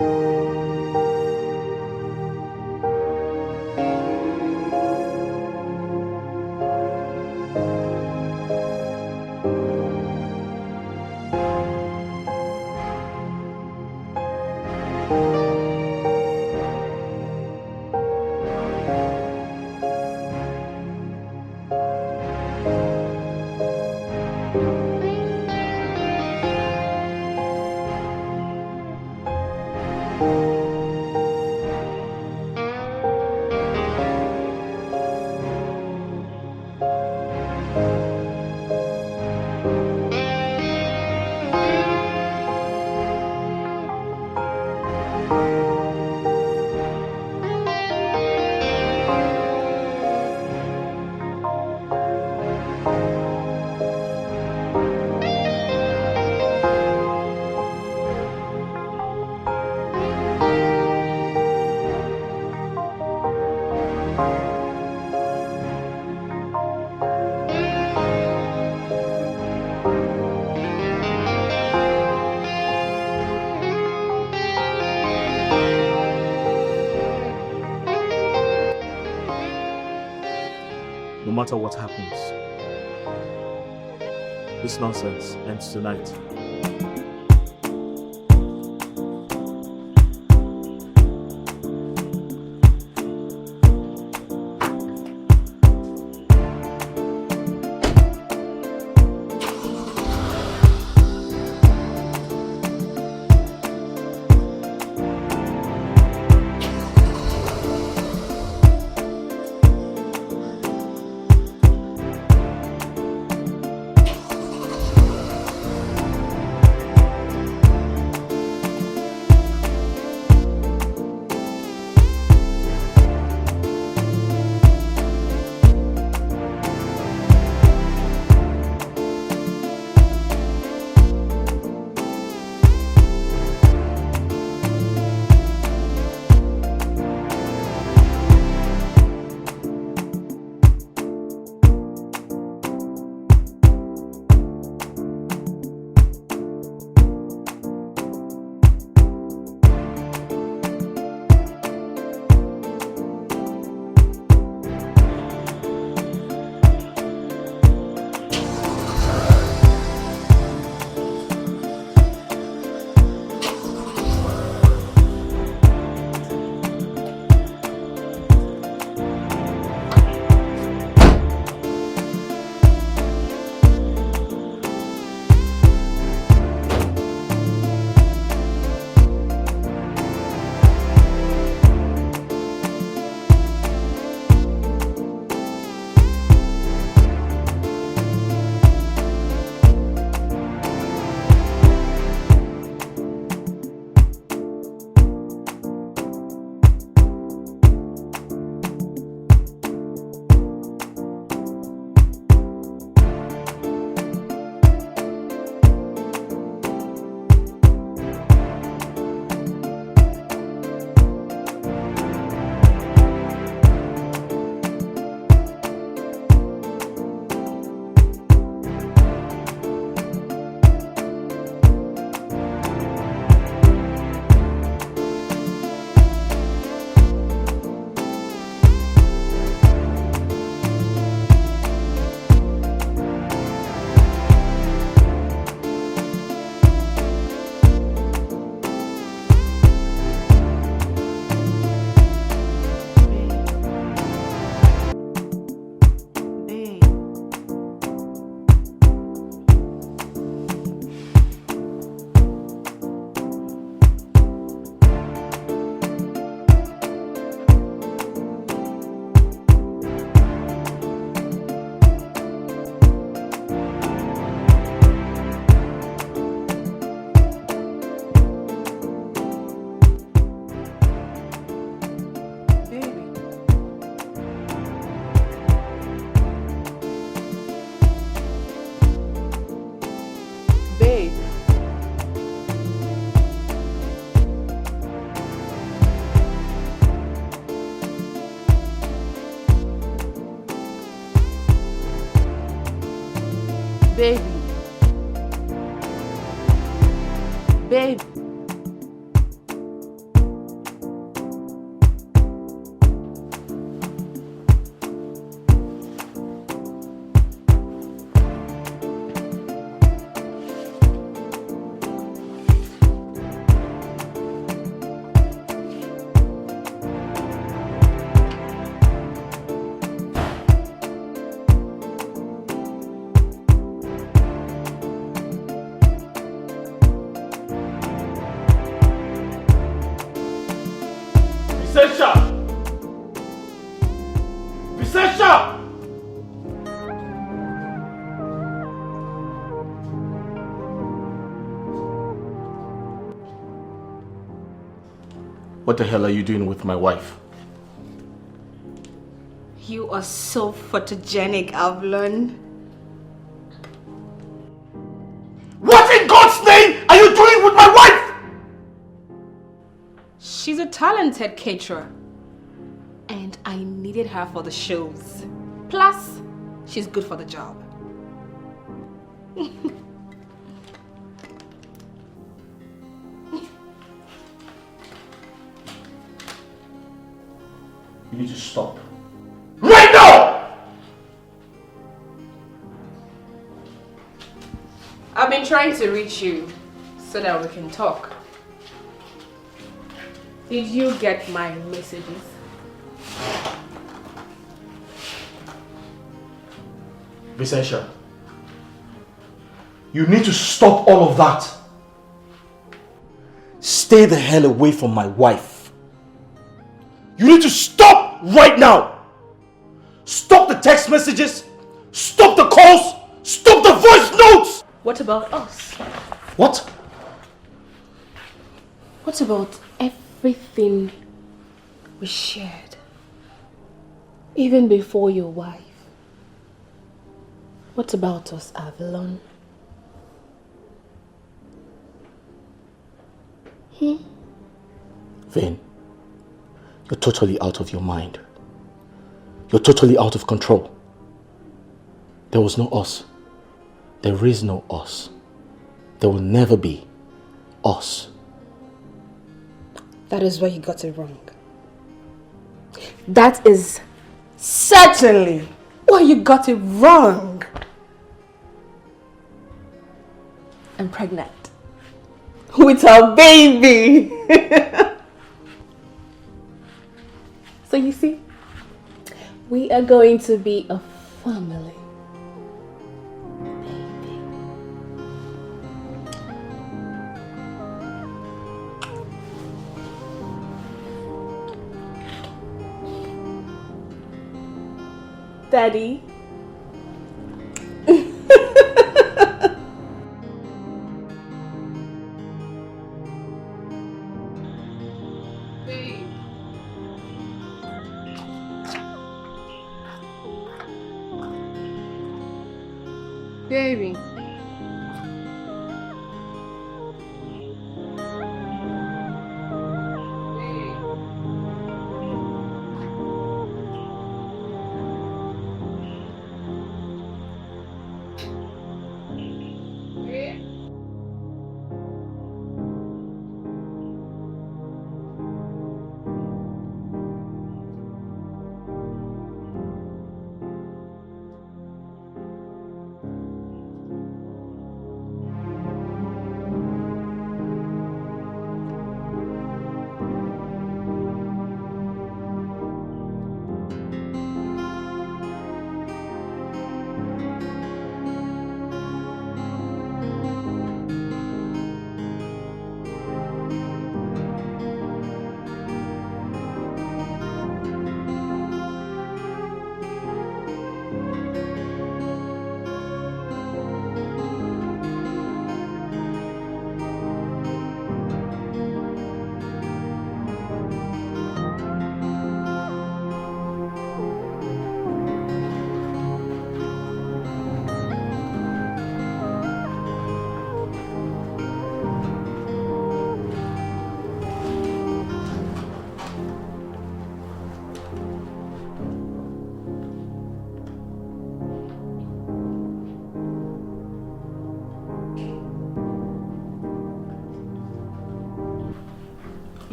No matter what happens, this nonsense ends tonight. Baby. Babe. Vicentia! Vicentia! What the hell are you doing with my wife? You are so photogenic, Avlon. What in God's name are you doing with my wife? She's a talented caterer. And I needed her for the shows. Plus, she's good for the job. You need to stop. Right now! I've been trying to reach you so that we can talk. Did you get my messages? Vicentia, you need to stop all of that. Stay the hell away from my wife. You need to stop right now. Stop the text messages. Stop the calls. Stop the voice notes. What about us? What? What about everything we shared? Even before your wife. What about us, Avalon? Vin, you're totally out of your mind. You're totally out of control. There was no us. There is no us. There will never be us. That is where you got it wrong. That is certainly where you got it wrong. I'm pregnant with our baby. So you see, we are going to be a family. Daddy. Baby.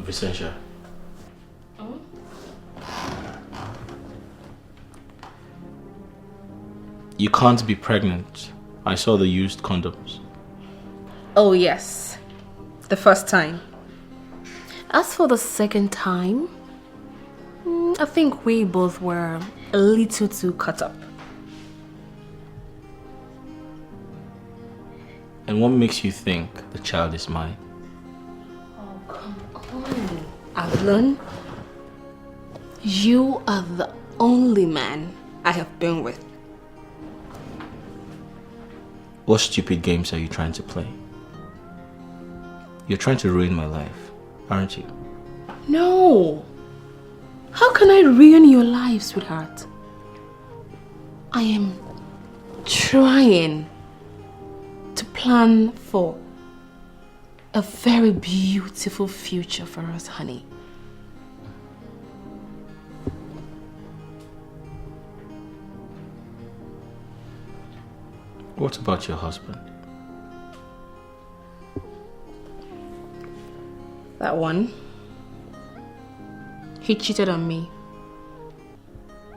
Vicentia. You can't be pregnant. I saw the used condoms. Oh yes, the first time. As for the second time, I think we both were a little too cut up. And what makes you think the child is mine? Oh, come on, Avalon. You are the only man I have been with. What stupid games are you trying to play? You're trying to ruin my life, aren't you? No. How can I ruin your life, sweetheart? I am trying to plan for a very beautiful future for us, honey. What about your husband? That one, he cheated on me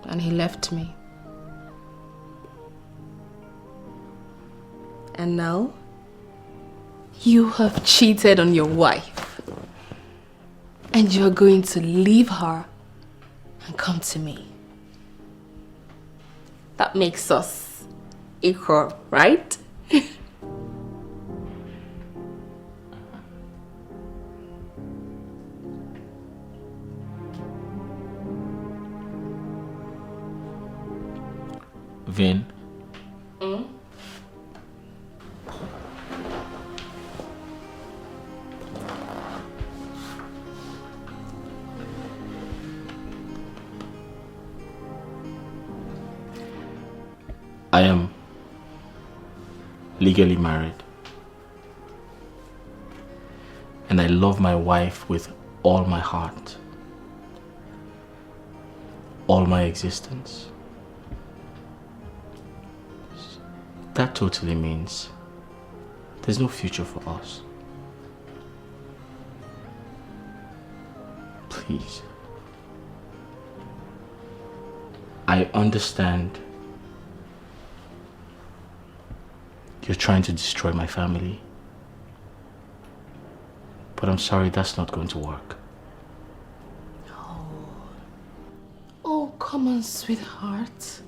and he left me. And now, you have cheated on your wife and you're going to leave her and come to me. That makes us equal, right? Vin? I am legally married. And I love my wife with all my heart. All my existence. That totally means there's no future for us. Please. I understand you're trying to destroy my family. But I'm sorry, that's not going to work. Oh, come on, sweetheart.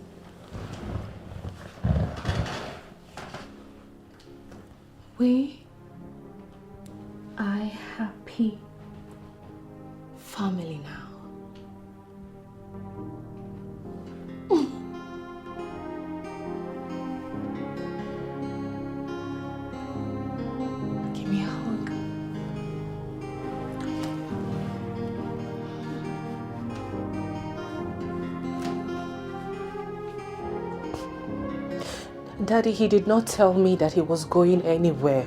We are a happy family now. Give me a hug. Daddy, he did not tell me that he was going anywhere.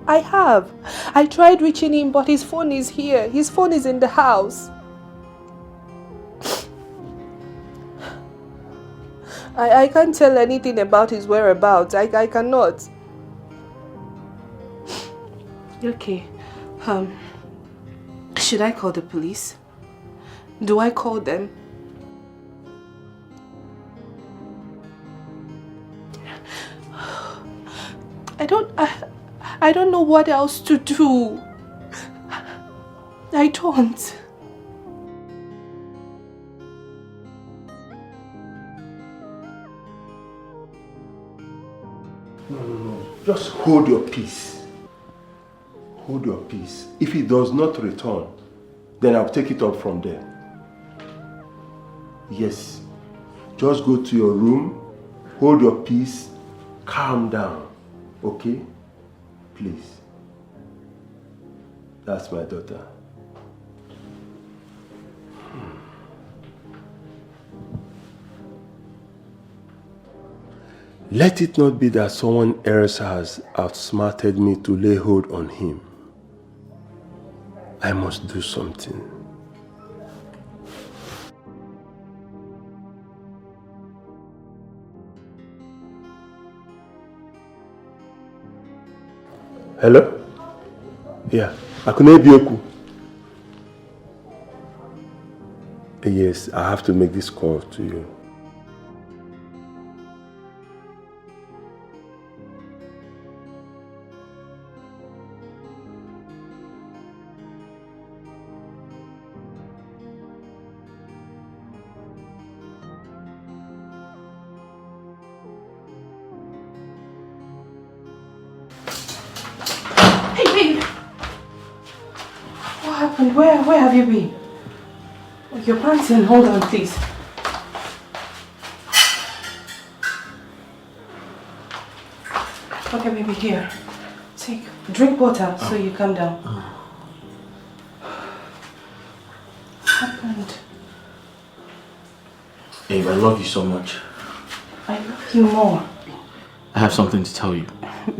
I have. I tried reaching him, but his phone is here. His phone is in the house. I can't tell anything about his whereabouts. I cannot. Okay. Should I call the police? Do I call them? I don't know what else to do. I don't. No. Just hold your peace. Hold your peace. If he does not return, then I'll take it up from there. Yes. Just go to your room, hold your peace, calm down. Okay? Please. That's my daughter. Let it not be that someone else has outsmarted me to lay hold on him. I must do something. Hello? Yeah, Akunebioku. Yes, I have to make this call to you. happened? Where have you been? Oh, your pants in. Hold on, please. Okay, baby, here. Drink water so you calm down. What happened? Babe, I love you so much. I love you more. I have something to tell you.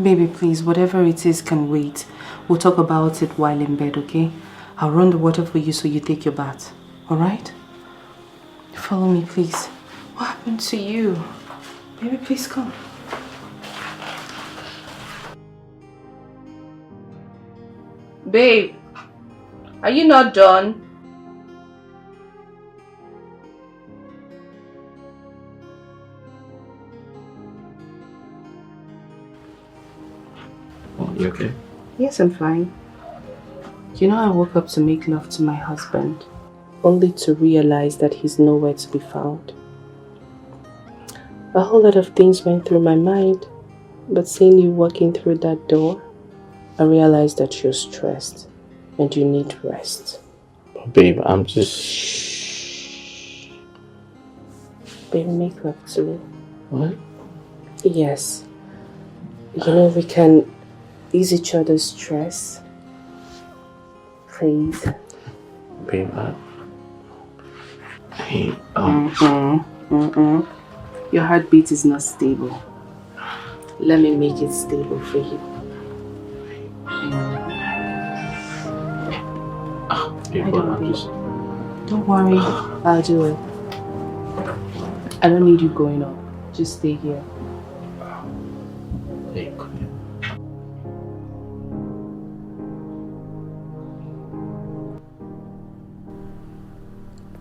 Baby, please, whatever it is can wait. We'll talk about it while in bed, okay? I'll run the water for you so you take your bath. Alright? Follow me, please. What happened to you? Baby, please come. Babe, are you not done? Oh, you okay? Yes, I'm fine. You know, I woke up to make love to my husband, only to realize that he's nowhere to be found. A whole lot of things went through my mind, but seeing you walking through that door, I realized that you're stressed and you need rest. Babe, I'm just... Shh. Babe, make love to me. What? Yes. You know, we can ease each other's stress. Please. Babe, hey, Your heartbeat is not stable. Let me make it stable for you. Babe, Don't worry, I'll do it. I don't need you going up. Just stay here. Hey, come here.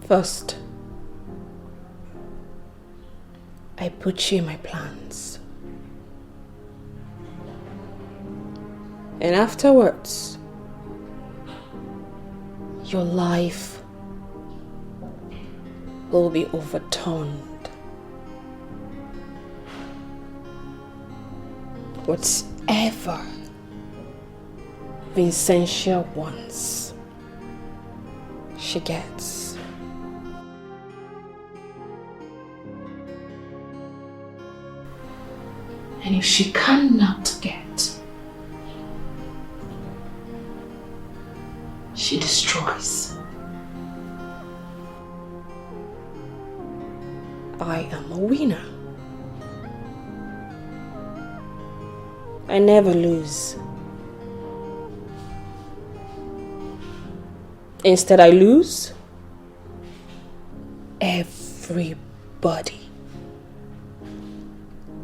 First, I put you in my plans. And afterwards, your life will be overturned. Whatever Vincential wants, she gets. And if she cannot get, she destroys. I am a winner. I never lose. Instead, I lose. Everybody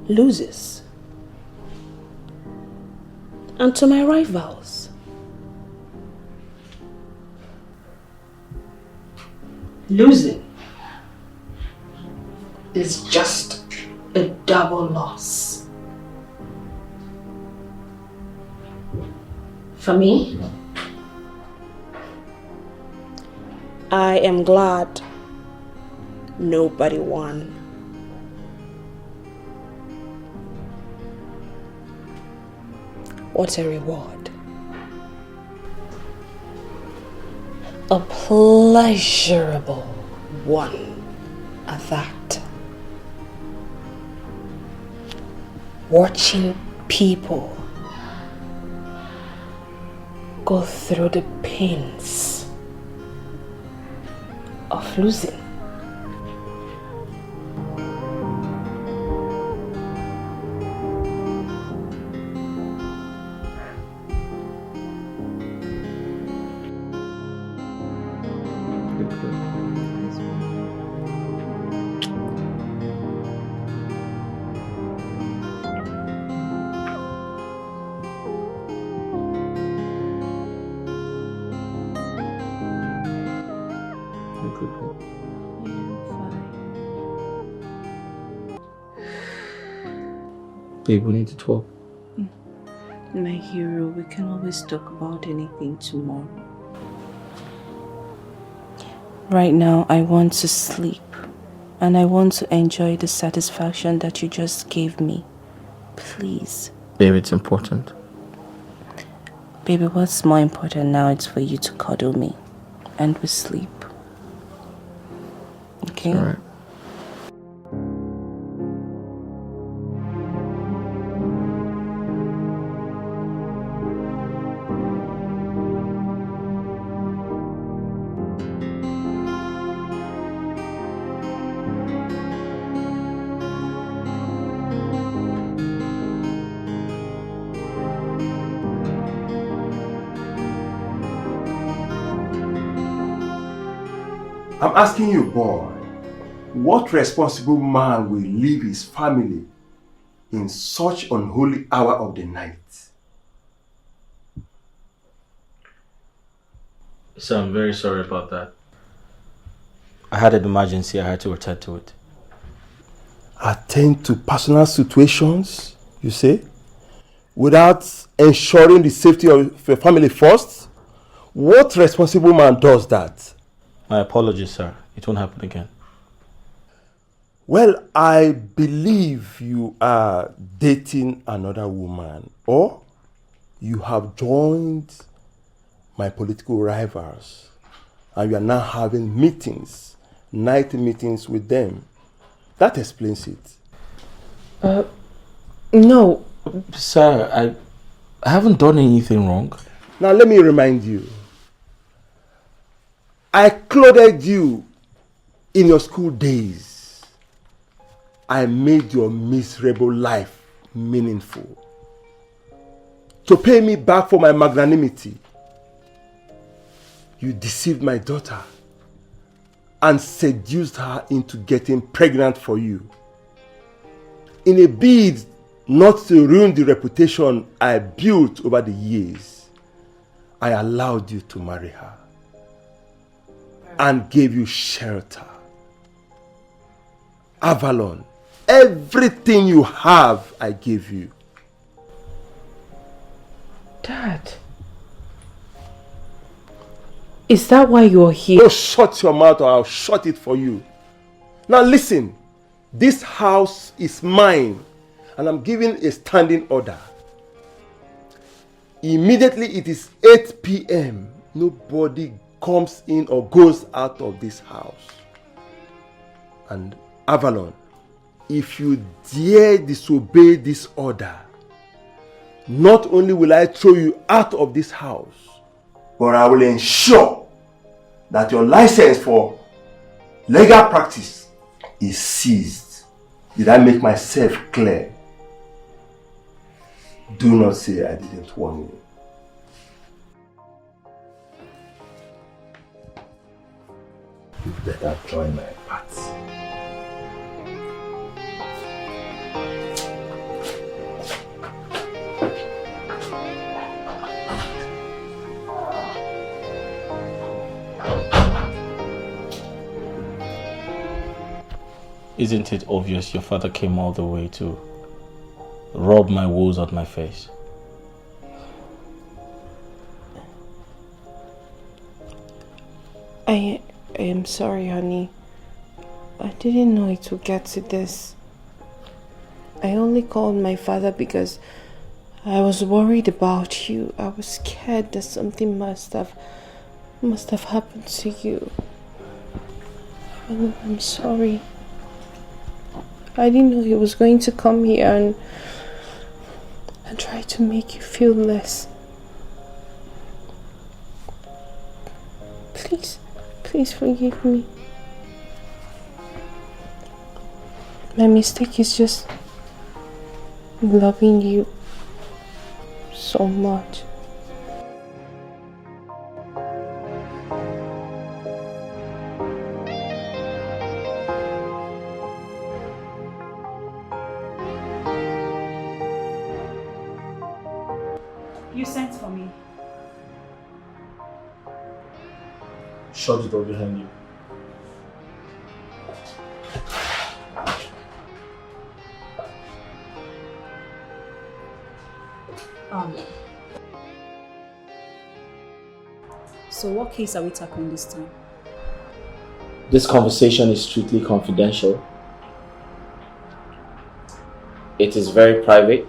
loses. And to my rivals, losing is just a double loss. For me, I am glad nobody won. What a reward. A pleasurable one at that. Watching people go through the pains of losing. Babe, we need to talk. My hero, we can always talk about anything tomorrow. Right now, I want to sleep. And I want to enjoy the satisfaction that you just gave me. Please. Babe, it's important. Baby, what's more important now is for you to cuddle me. and we sleep. Okay? All right. I'm asking you, boy, what responsible man will leave his family in such unholy hour of the night? So I'm very sorry about that. I had an emergency, I had to attend to it. Attend to personal situations, you say? Without ensuring the safety of your family first? What responsible man does that? My apologies, sir. It won't happen again. Well, I believe you are dating another woman, or you have joined my political rivals and you are now having meetings, night meetings with them. That explains it. No. Sir, I haven't done anything wrong. Now let me remind you. I clothed you in your school days. I made your miserable life meaningful. To pay me back for my magnanimity, you deceived my daughter and seduced her into getting pregnant for you. In a bid not to ruin the reputation I built over the years, I allowed you to marry her and gave you shelter. Avalon, everything you have, I gave you. Dad, is that why you're here? Oh, shut your mouth or I'll shut it for you. Now listen, this house is mine and I'm giving a standing order. Immediately it is 8 p.m. Nobody comes in or goes out of this house. And Avalon, if you dare disobey this order, not only will I throw you out of this house, but I will ensure that your license for legal practice is seized. Did I make myself clear? Do not say I didn't warn you. You better join my party. Isn't it obvious your father came all the way to rub my woes on my face? I am sorry, honey. I didn't know it would get to this. I only called my father because I was worried about you. I was scared that something must have happened to you. I'm sorry. I didn't know he was going to come here and try to make you feel less. Please forgive me. My mistake is just loving you so much. You sent for me. Shut the door behind you. So what case are we tackling this time? This conversation is strictly confidential. It is very private.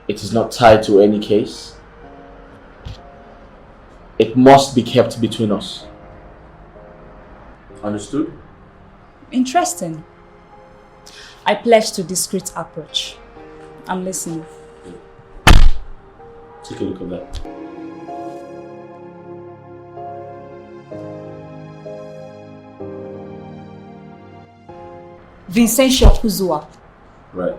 It is not tied to any case. it must be kept between us. Understood? Interesting. I pledge to discreet approach. I'm listening. Take a look at that. Vincentio Kuzua. Right.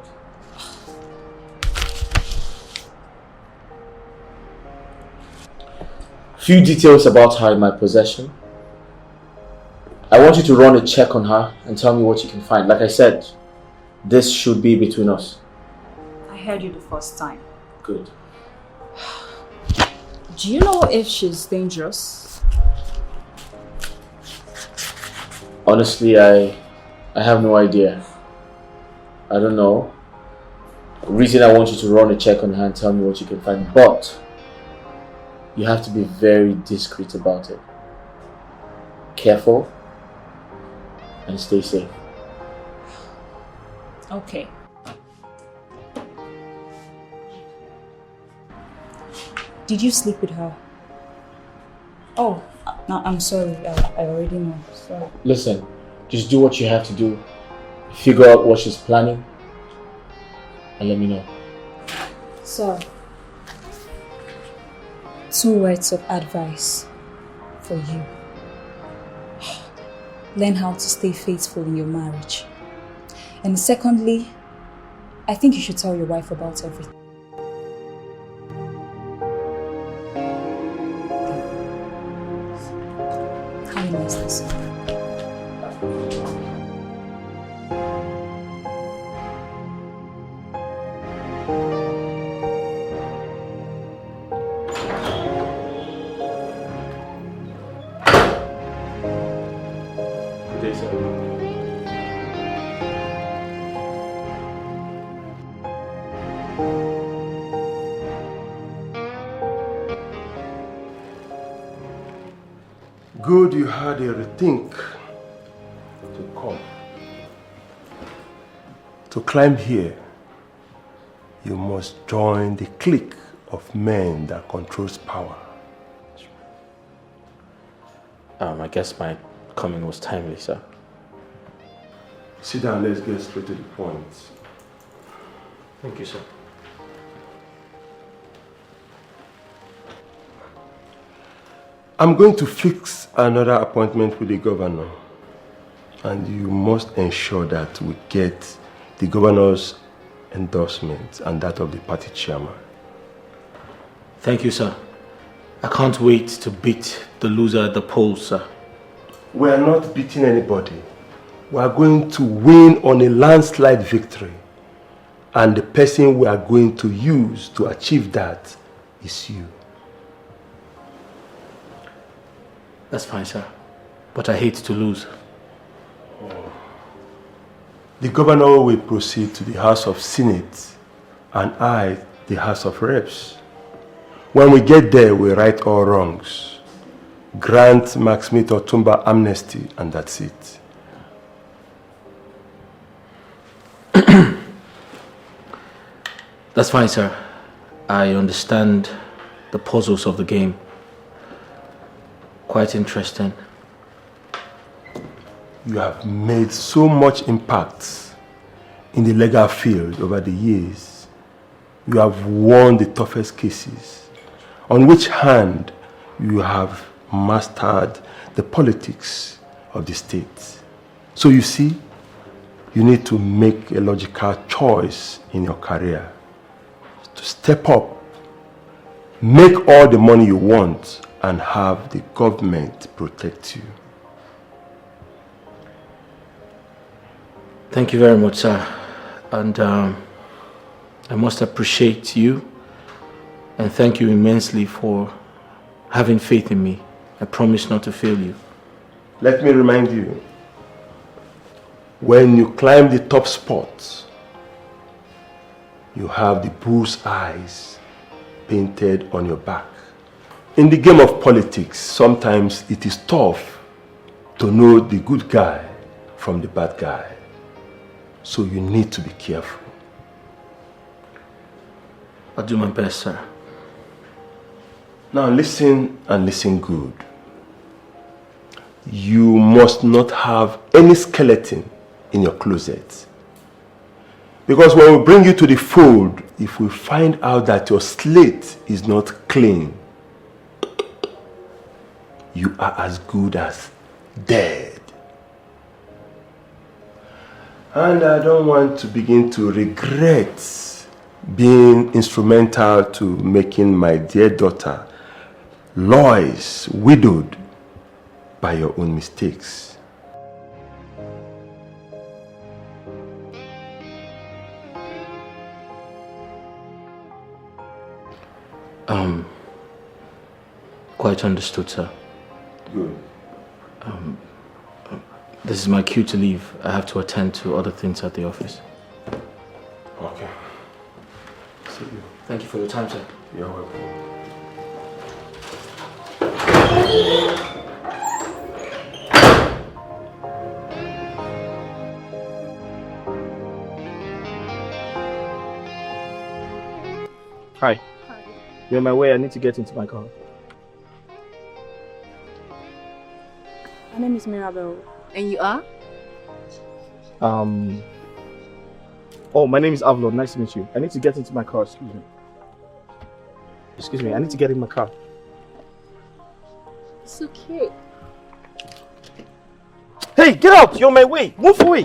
Few details about her in my possession. I want you to run a check on her and tell me what you can find. Like I said, this should be between us. I heard you the first time. Good. Do you know if she's dangerous? Honestly, I have no idea. I don't know. The reason I want you to run a check on her and tell me what you can find, but you have to be very discreet about it. Careful and stay safe. Okay. Did you sleep with her? Oh, no, I'm sorry. I already know. Sorry. Listen, just do what you have to do. Figure out what she's planning and let me know. So, 2 words of advice for you. Learn how to stay faithful in your marriage. And secondly, I think you should tell your wife about everything. How nice this is. Good you had a rethink to come. To climb here, you must join the clique of men that controls power. I guess my coming was timely, sir. Sit down, let's get straight to the point. Thank you, sir. I'm going to fix another appointment with the governor, and you must ensure that we get the governor's endorsement and that of the party chairman. Thank you, sir. I can't wait to beat the loser at the polls, sir. We are not beating anybody. We are going to win on a landslide victory, and the person we are going to use to achieve that is you. That's fine, sir. But I hate to lose. The governor will proceed to the House of Senate and I, the House of Reps. When we get there, we right all wrongs. Grant Max Smith Otumba amnesty, and that's it. That's fine, sir. I understand the puzzles of the game. Quite interesting. You have made so much impact in the legal field over the years. You have won the toughest cases, on which hand you have mastered the politics of the state. So you see, you need to make a logical choice in your career. To step up, make all the money you want, and have the government protect you. Thank you very much, sir. And I must appreciate you and thank you immensely for having faith in me. I promise not to fail you. Let me remind you, when you climb the top spot, you have the bull's eyes painted on your back. In the game of politics, sometimes it is tough to know the good guy from the bad guy. So you need to be careful. I'll do my best, sir. Now listen and listen good. You must not have any skeleton in your closet. Because when we bring you to the fold, if we find out that your slate is not clean, you are as good as dead. And I don't want to begin to regret being instrumental to making my dear daughter Lois widowed by your own mistakes. Quite understood, sir. Good. This is my cue to leave. I have to attend to other things at the office. Okay. See you. Thank you for your time, sir. You're welcome. Hi. You're on my way. I need to get into my car. My name is Mirabel. And you are? Oh, my name is Avalon. Nice to meet you. I need to get into my car. Excuse me. Excuse me. I need to get in my car. It's okay. Hey, get out! You're on my way. Move away.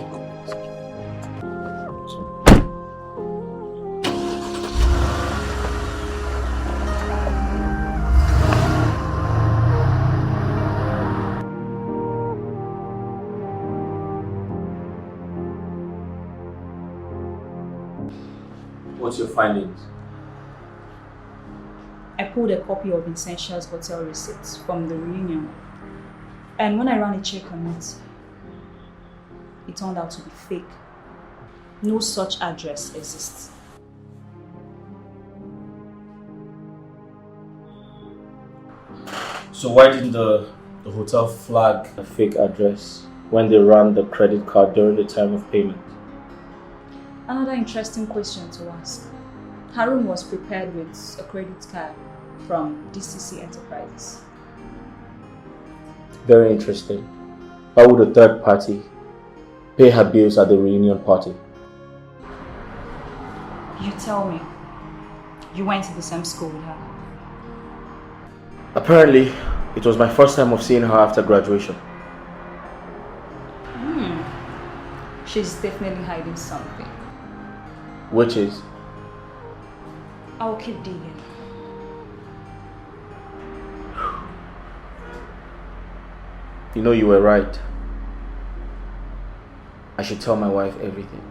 What's your findings? I pulled a copy of Vincentia's hotel receipts from the reunion. And when I ran a check on it, it turned out to be fake. No such address exists. So why didn't the hotel flag a fake address when they ran the credit card during the time of payment? Another interesting question to ask. Harun was prepared with a credit card from DCC Enterprises. Very interesting. Why would a third party pay her bills at the reunion party? You tell me. You went to the same school with her. Apparently, it was my first time of seeing her after graduation. She's definitely hiding something. Which is? I'll keep digging. You know, you were right. I should tell my wife everything.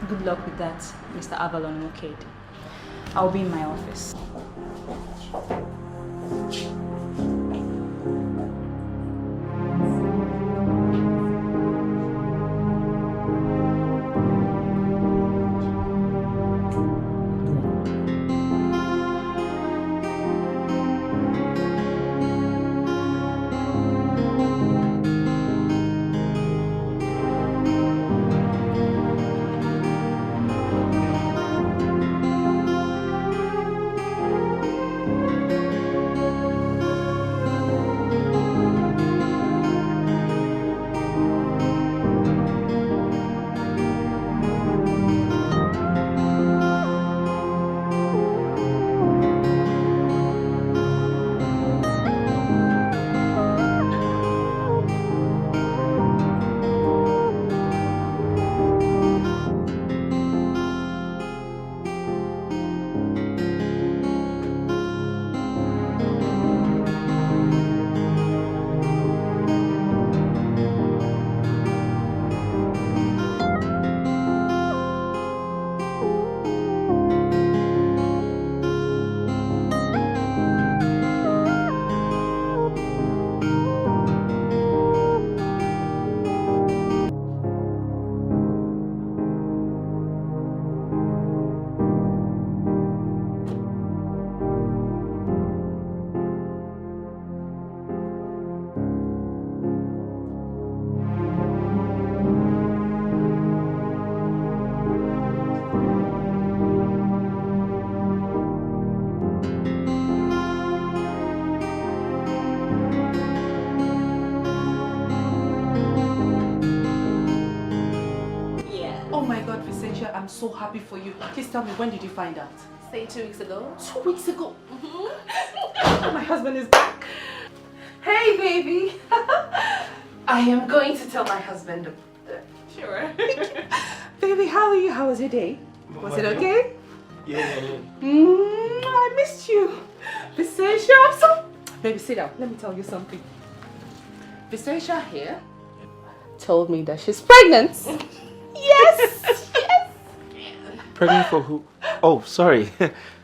Good luck with that, Mr. Avalon Mokade. I'll be in my office. so happy for you. Please tell me, when did you find out? Say 2 weeks ago. 2 weeks ago? My husband is back. Hey, baby. I am going to tell my husband. Sure. Baby, how are you? How was your day? Was it okay? Yeah. I missed you. Vencia, Baby, sit down. Let me tell you something. Vencia here told me that she's pregnant. Yes! Pregnant for who? Oh, sorry.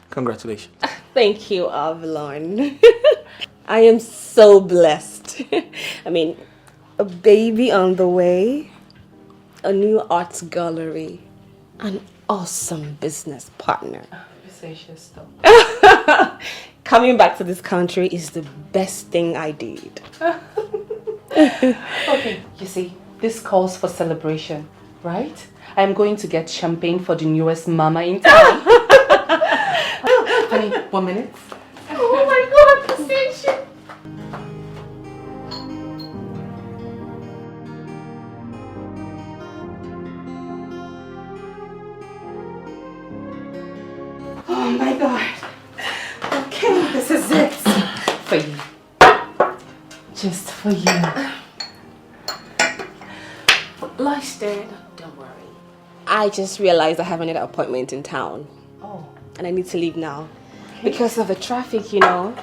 Congratulations. Thank you, Avalon. I am so blessed. I mean, a baby on the way, a new art gallery, an awesome business partner. Vencia, stop. Coming back to this country is the best thing I did. Okay, you see, this calls for celebration, right? I'm going to get champagne for the newest mama in town. Honey, 1 minute. Oh my God, Vencia. Oh my God. Okay, this is it. For you. Just for you. Life's dead. Don't worry. I just realized I have another appointment in town. Oh. And I need to leave now. Okay. Because of the traffic, you know.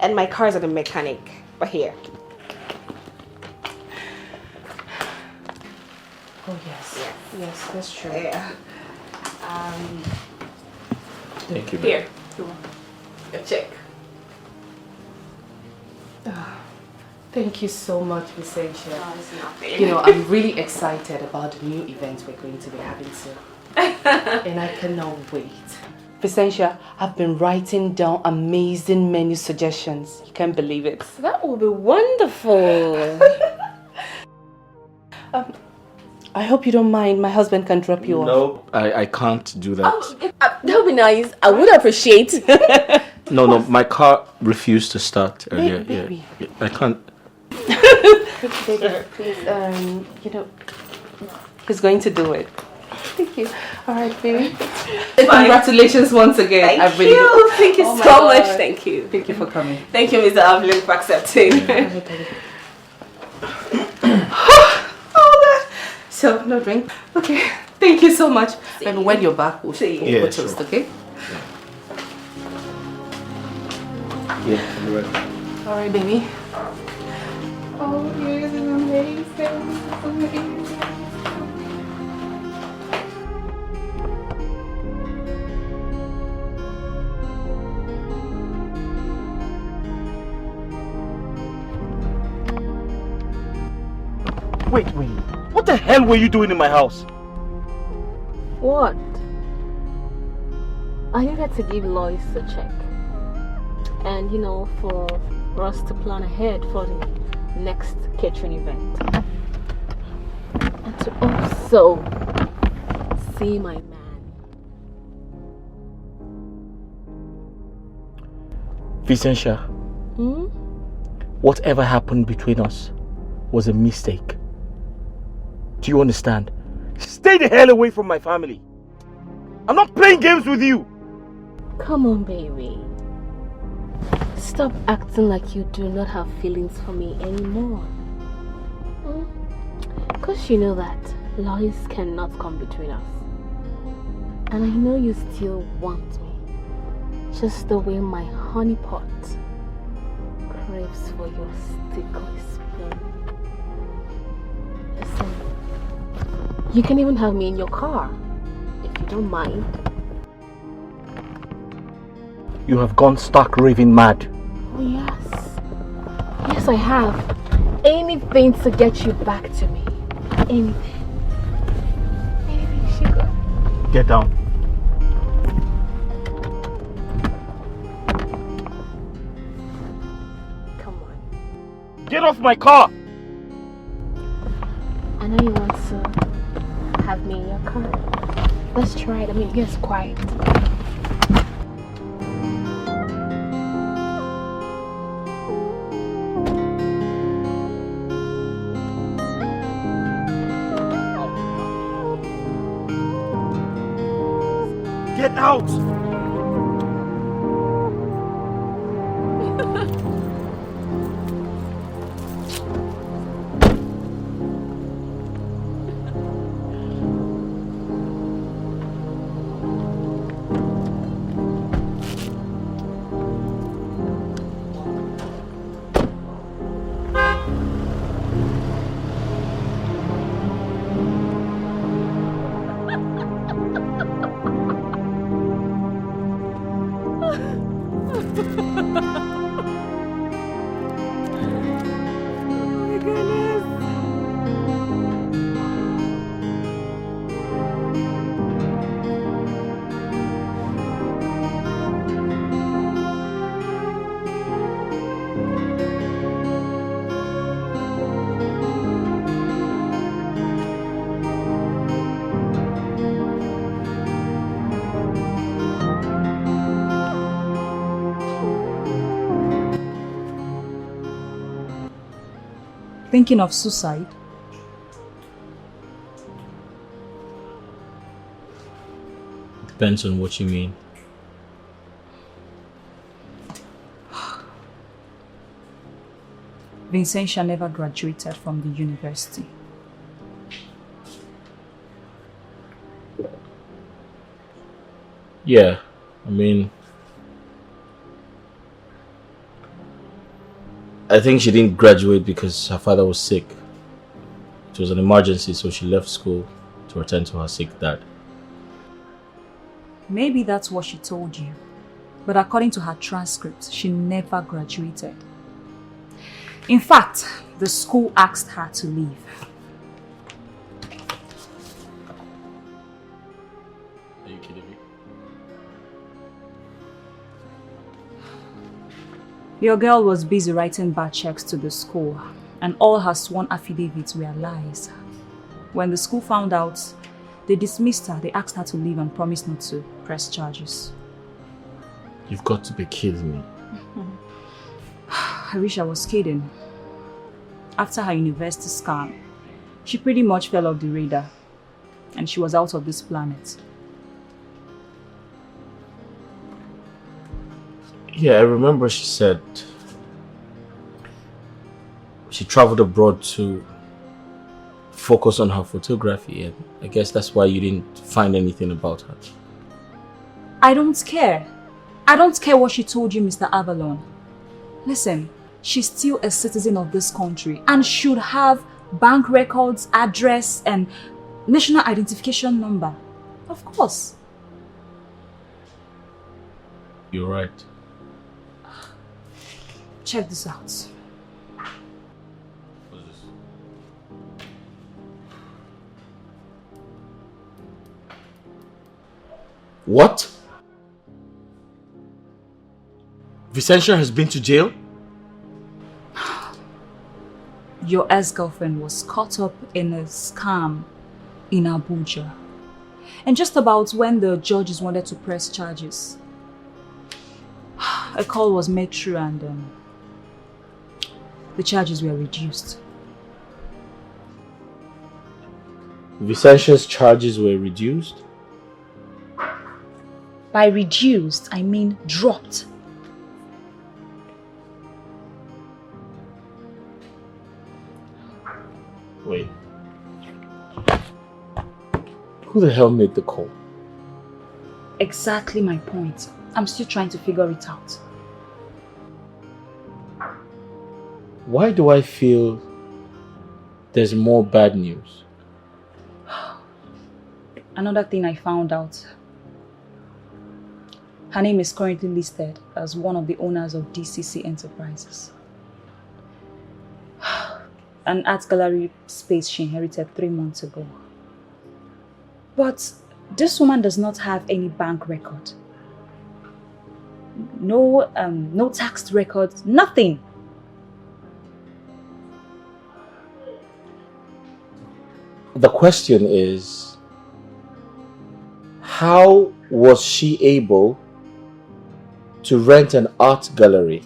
And my car's at the mechanic. But here. Oh, yes. Yes, that's true. Yeah. Thank you. Here. Your check. Thank you so much, Vencia. No, it's nothing. You know, I'm really excited about the new event we're going to be having soon. And I cannot wait. Vencia, I've been writing down amazing menu suggestions. You can't believe it. That will be wonderful. I hope you don't mind. My husband can drop you off. No, I can't do that. Oh, that would be nice. I would appreciate. No, my car refused to start earlier. Baby. Yeah, I can't. Baby, please, you know, he's going to do it. Thank you. All right, baby. Congratulations once again. Thank you. Thank you so much. Thank you. Thank you for coming. Thank you, Mr. Avalon, for accepting. Oh, God. So, no drink? Okay. Thank you so much. And when you're back, we'll see you. Yeah, We'll sure. toast, okay? Yeah, you're right. All right, baby. Oh, this is amazing. This is amazing. Wait. What the hell were you doing in my house? What? I needed to give Lois a check. And, you know, for us to plan ahead for the next catering event. And to also see my man. Vencia, whatever happened between us was a mistake. Do you understand? Stay the hell away from my family. I'm not playing games with you. Come on, baby. Stop acting like you do not have feelings for me anymore. Because you know that Lois cannot come between us. And I know you still want me. Just the way my honey pot craves for your sticky spoon. Listen, you can even have me in your car, if you don't mind. You have gone stark raving mad. Oh yes. Yes, I have. Anything to get you back to me. Anything. Anything, sugar. Get down. Come on. Get off my car. I know you want to have me in your car. Let's try it. I mean, here's quiet. out! Thinking of suicide? Depends on what you mean. Vencia never graduated from the university. Yeah, I mean, I think she didn't graduate because her father was sick. It was an emergency, so she left school to attend to her sick dad. Maybe that's what she told you. But according to her transcript, she never graduated. In fact, the school asked her to leave. Are you kidding me? Your girl was busy writing bad checks to the school, and all her sworn affidavits were lies. When the school found out, they dismissed her. They asked her to leave and promised not to press charges. You've got to be kidding me. I wish I was kidding. After her university scam, she pretty much fell off the radar, and she was out of this planet. Yeah, I remember she said she traveled abroad to focus on her photography, and I guess that's why you didn't find anything about her. I don't care. I don't care what she told you, Mr. Avalon. Listen, she's still a citizen of this country and should have bank records, address, and national identification number. Of course. You're right. Check this out. What's this? What? Vencia has been to jail? Your ex-girlfriend was caught up in a scam in Abuja. And just about when the judges wanted to press charges, a call was made through and the charges were reduced. Vencia's charges were reduced? By reduced, I mean dropped. Wait. Who the hell made the call? Exactly my point. I'm still trying to figure it out. Why do I feel there's more bad news? Another thing I found out. Her name is currently listed as one of the owners of DCC Enterprises. An art gallery space she inherited 3 months ago. But this woman does not have any bank record. No tax records, nothing. The question is, how was she able to rent an art gallery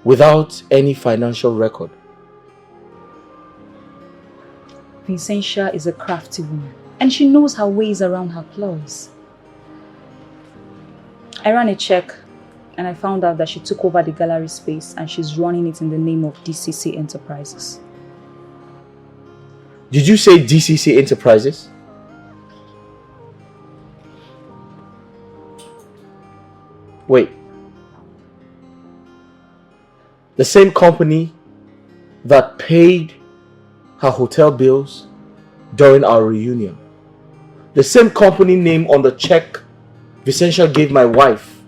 without any financial record? Vencia is a crafty woman and she knows her ways around her ploys. I ran a check and I found out that she took over the gallery space and she's running it in the name of DCC Enterprises. Did you say DCC Enterprises? Wait. The same company that paid her hotel bills during our reunion. The same company name on the check Vencia gave my wife.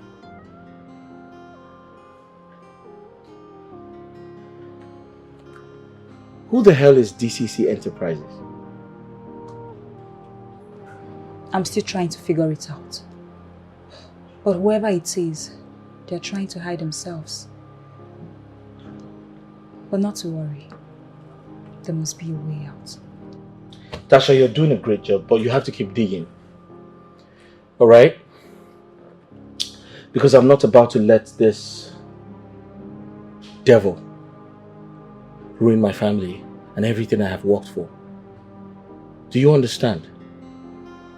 Who the hell is DCC Enterprises? I'm still trying to figure it out. But whoever it is, they're trying to hide themselves. But not to worry. There must be a way out. Tasha, you're doing a great job, but you have to keep digging. Alright? Because I'm not about to let this devil ruin my family and everything I have worked for. Do you understand?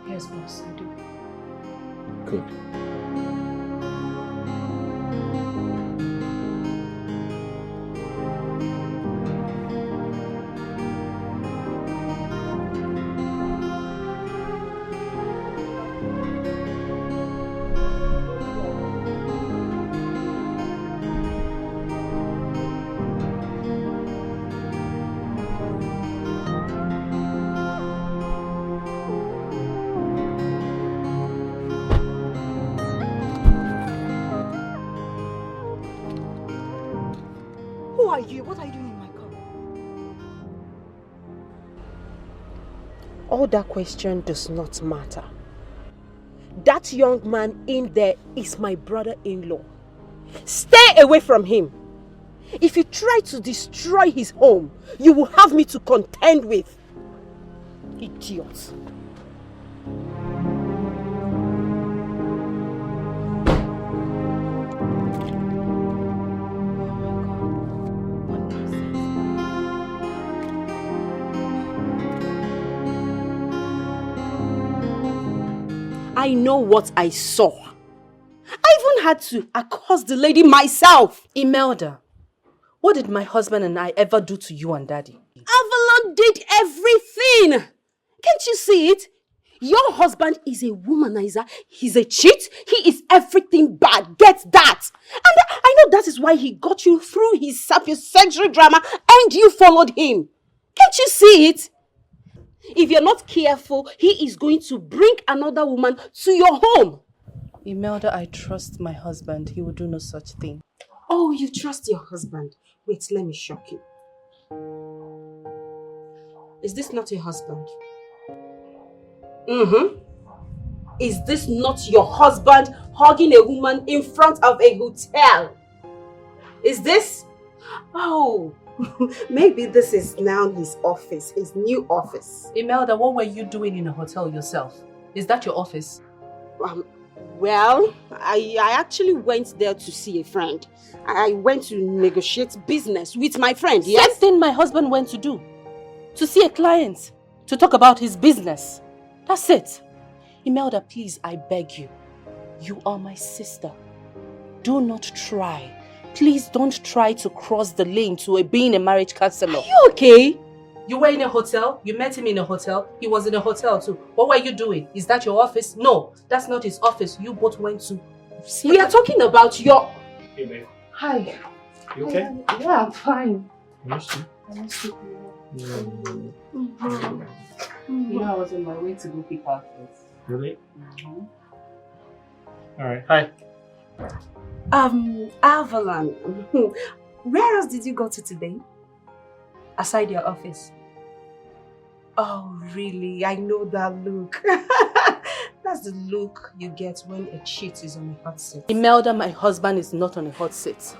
Yes, boss, I do. Good. Who are you? What are you doing in my car? All that question does not matter. That young man in there is my brother-in-law. Stay away from him. If you try to destroy his home, you will have me to contend with. Idiot. I know what I saw. I even had to accost the lady myself. Imelda, what did my husband and I ever do to you and Daddy? Avalon did everything. Can't you see it? Your husband is a womanizer. He's a cheat. He is everything bad. Get that. And I know that is why he got you through his sapiosexual drama and you followed him. Can't you see it? If you're not careful, he is going to bring another woman to your home. Imelda, I trust my husband. He will do no such thing. Oh, you trust your husband. Wait, let me shock you. Is this not your husband? Is this not your husband hugging a woman in front of a hotel? Is this? Oh, maybe this is now his office, his new office. Imelda, what were you doing in a hotel yourself? Is that your office? Well, I actually went there to see a friend. I went to negotiate business with my friend, yes? Same thing my husband went to do. To see a client. To talk about his business. That's it. Imelda, please, I beg you. You are my sister. Do not try. Please don't try to cross the lane to being a marriage counselor. Are you okay? You were in a hotel. You met him in a hotel. He was in a hotel too. What were you doing? Is that your office? No, that's not his office. You both went to see. We are talking about your... Hey, babe. Hi. You okay? Yeah, I'm fine. I miss you. You know, I was on my way to go pick our kids. Really? Alright, hi. Avalon, where else did you go to today? Aside your office. Oh, really? I know that look. That's the look you get when a cheat is on a hot seat. Imelda, my husband is not on a hot seat.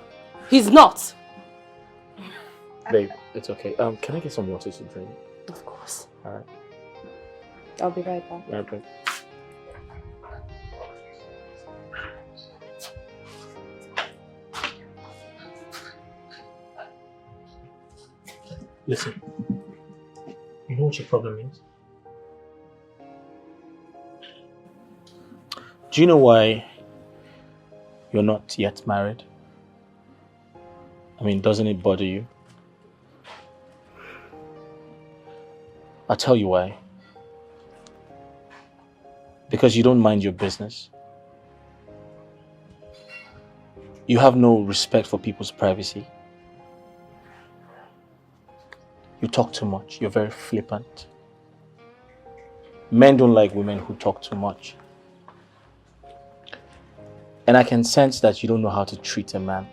He's not. Babe, it's okay. Can I get some water to drink? Of course. Alright. I'll be right back. Alright, babe. Listen, you know what your problem is? Do you know why you're not yet married? I mean, doesn't it bother you? I'll tell you why. Because you don't mind your business. You have no respect for people's privacy. You talk too much. You're very flippant. Men don't like women who talk too much. And I can sense that you don't know how to treat a man.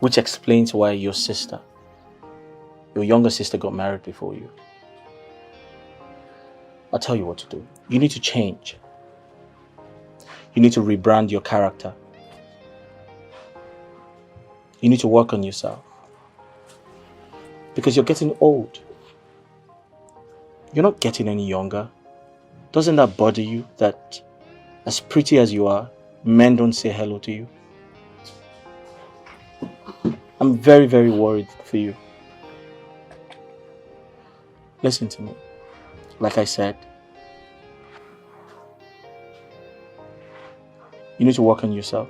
Which explains why your younger sister got married before you. I'll tell you what to do. You need to change. You need to rebrand your character. You need to work on yourself. Because you're getting old. You're not getting any younger. Doesn't that bother you that as pretty as you are, men don't say hello to you? I'm very, very worried for you. Listen to me. Like I said, you need to work on yourself.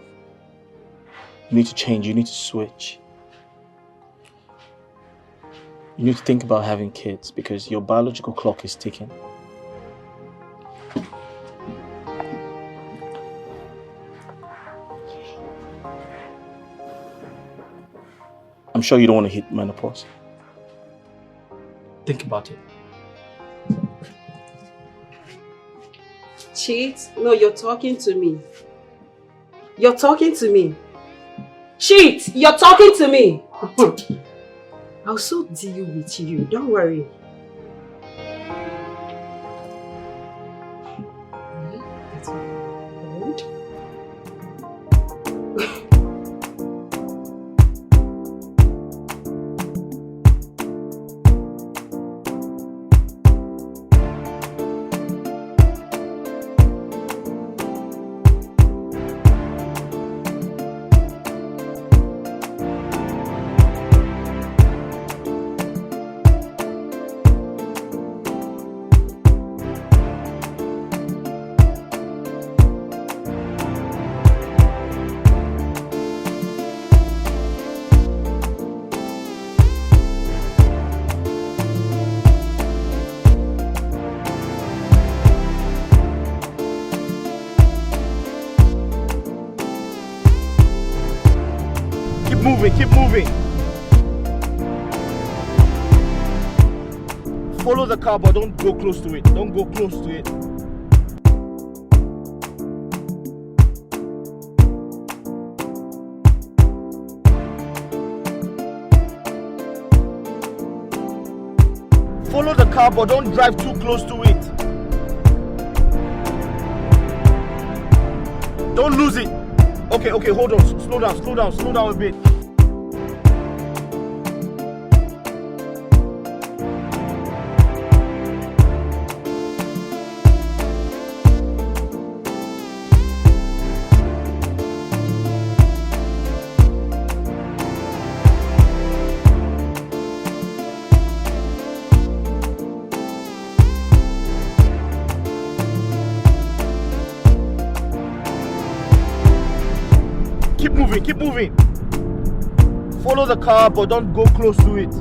You need to change. You need to switch. You need to think about having kids because your biological clock is ticking. I'm sure you don't want to hit menopause. Think about it. Cheat? No, you're talking to me. You're talking to me. Cheat! You're talking to me. I'll so deal with you. Don't worry. That's good. Keep moving. Follow the car, but don't go close to it. Don't go close to it. Follow the car, but don't drive too close to it. Don't lose it. Okay, hold on. Slow down a bit. Keep moving. Follow the car, but don't go close to it.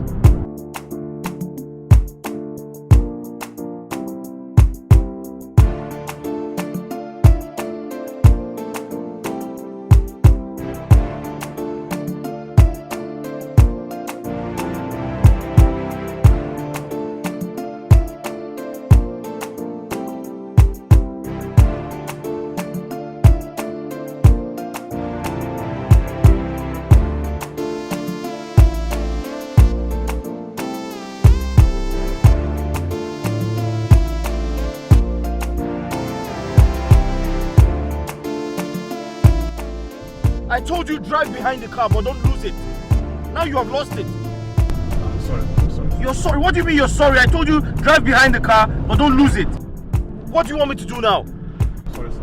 I told you drive behind the car, but don't lose it. Now you have lost it. I'm sorry. You're sorry? What do you mean you're sorry? I told you drive behind the car, but don't lose it. What do you want me to do now? Sorry, sir.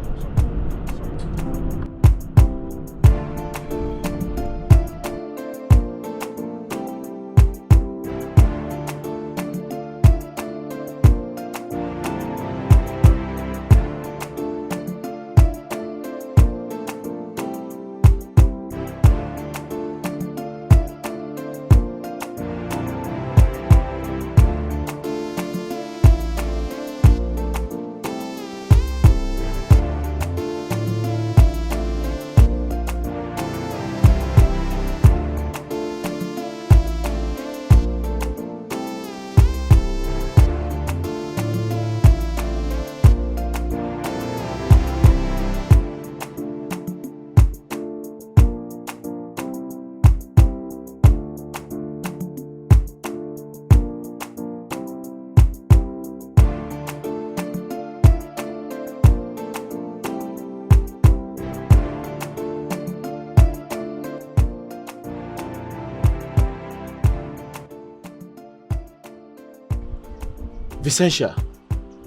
Vencia,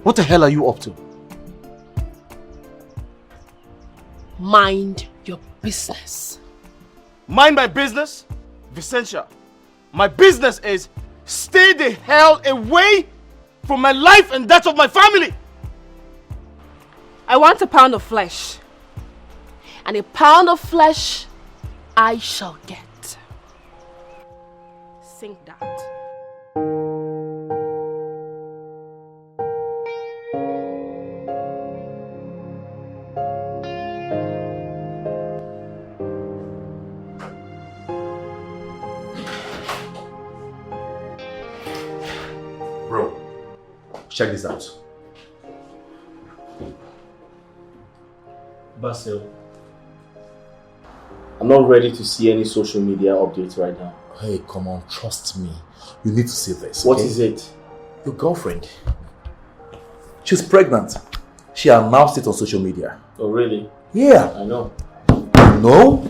what the hell are you up to? Mind your business. Mind my business? Vencia, my business is stay the hell away from my life and that of my family. I want a pound of flesh. And a pound of flesh I shall get. Sink that. Bro, check this out. Basil, I'm not ready to see any social media updates right now. Hey, come on, trust me. You need to see this. What okay? is it? Your girlfriend. She's pregnant. She announced it on social media. Oh, really? Yeah. I know. No?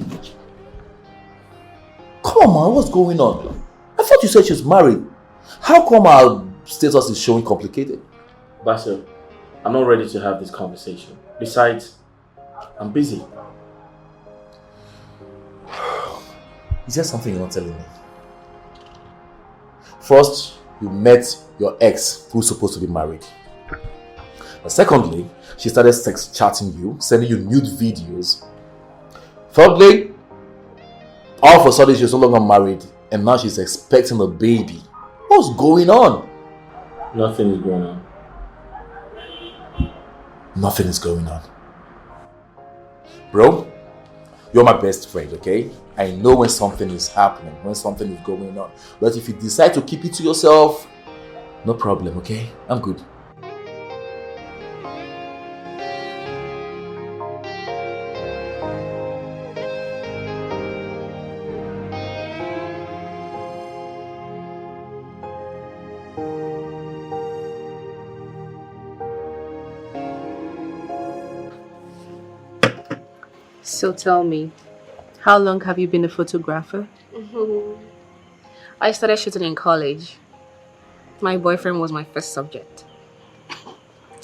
Come on, what's going on? I thought you said she's married. How come our status is showing complicated? Basil, I'm not ready to have this conversation. Besides, I'm busy. Is there something you're not telling me? First, you met your ex who's supposed to be married. And secondly, she started sex chatting you, sending you nude videos. Thirdly, all of a sudden she's no longer married and now she's expecting a baby. What's going on? Nothing is going on. Nothing is going on. Bro, you're my best friend, okay? I know when something is happening, when something is going on. But if you decide to keep it to yourself, no problem, okay? I'm good. So tell me, how long have you been a photographer? I started shooting in college. My boyfriend was my first subject.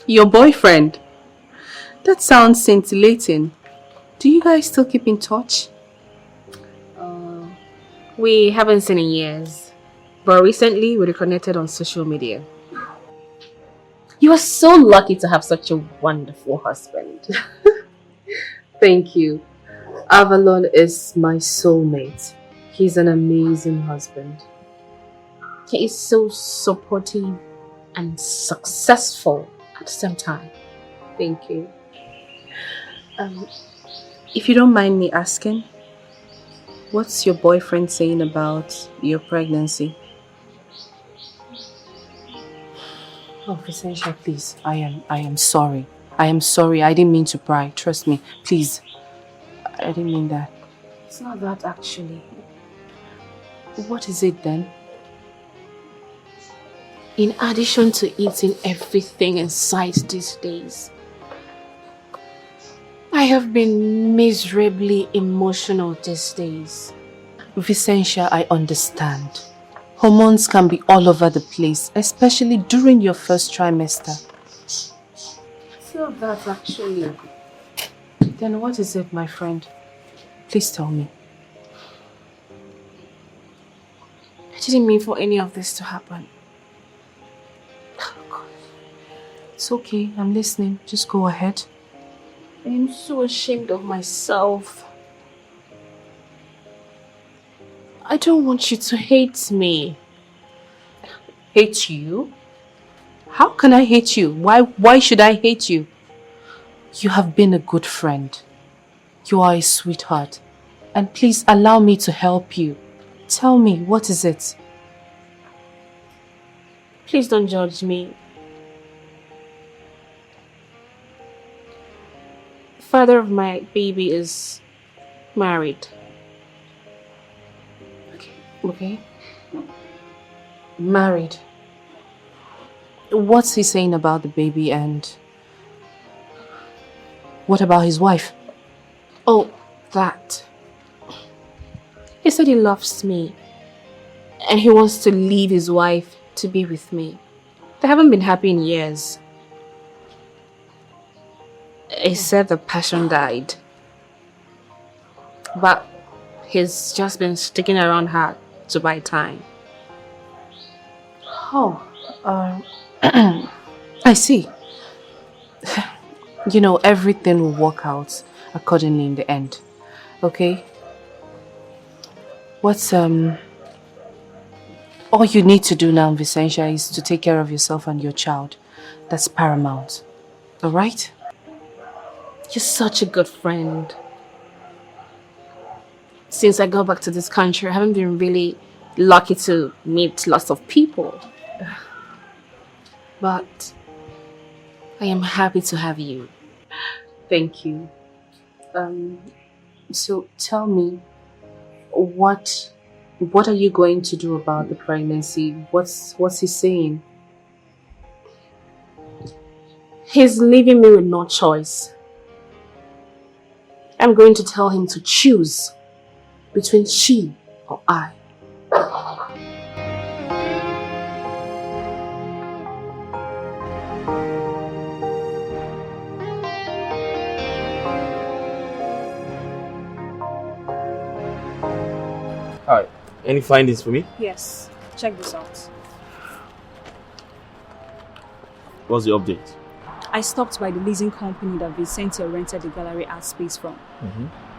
Your boyfriend? That sounds scintillating. Do you guys still keep in touch? We haven't seen in years, but recently we reconnected on social media. You are so lucky to have such a wonderful husband. Thank you. Avalon is my soulmate. He's an amazing husband. He is so supportive and successful at the same time. Thank you. If you don't mind me asking, what's your boyfriend saying about your pregnancy? Oh, Vencia, please. I am sorry. I am sorry. I didn't mean to pry. Trust me. Please. I didn't mean that. It's not that actually. What is it then? In addition to eating everything in sight these days, I have been miserably emotional these days. Vencia, I understand. Hormones can be all over the place, especially during your first trimester. It's not that actually. Then what is it, my friend? Please tell me. I didn't mean for any of this to happen. Oh, God. It's okay, I'm listening. Just go ahead. I am so ashamed of myself. I don't want you to hate me. Hate you? How can I hate you? Why should I hate you? You have been a good friend. You are a sweetheart. And please allow me to help you. Tell me, what is it? Please don't judge me. The father of my baby is married. Okay. Married. What's he saying about the baby and what about his wife? Oh, that. He said he loves me and he wants to leave his wife to be with me. They haven't been happy in years. He said the passion died. But he's just been sticking around her to buy time. Oh, I see. You know, everything will work out accordingly in the end. Okay? What's, all you need to do now, Vencia, is to take care of yourself and your child. That's paramount. Alright? You're such a good friend. Since I got back to this country, I haven't been really lucky to meet lots of people. But I am happy to have you. Thank you. So tell me, what are you going to do about the pregnancy? What's he saying? He's leaving me with no choice. I'm going to tell him to choose between she or I. Alright, any findings for me? Yes, check this out. What's the update? I stopped by the leasing company that Vencia rented the gallery art space from.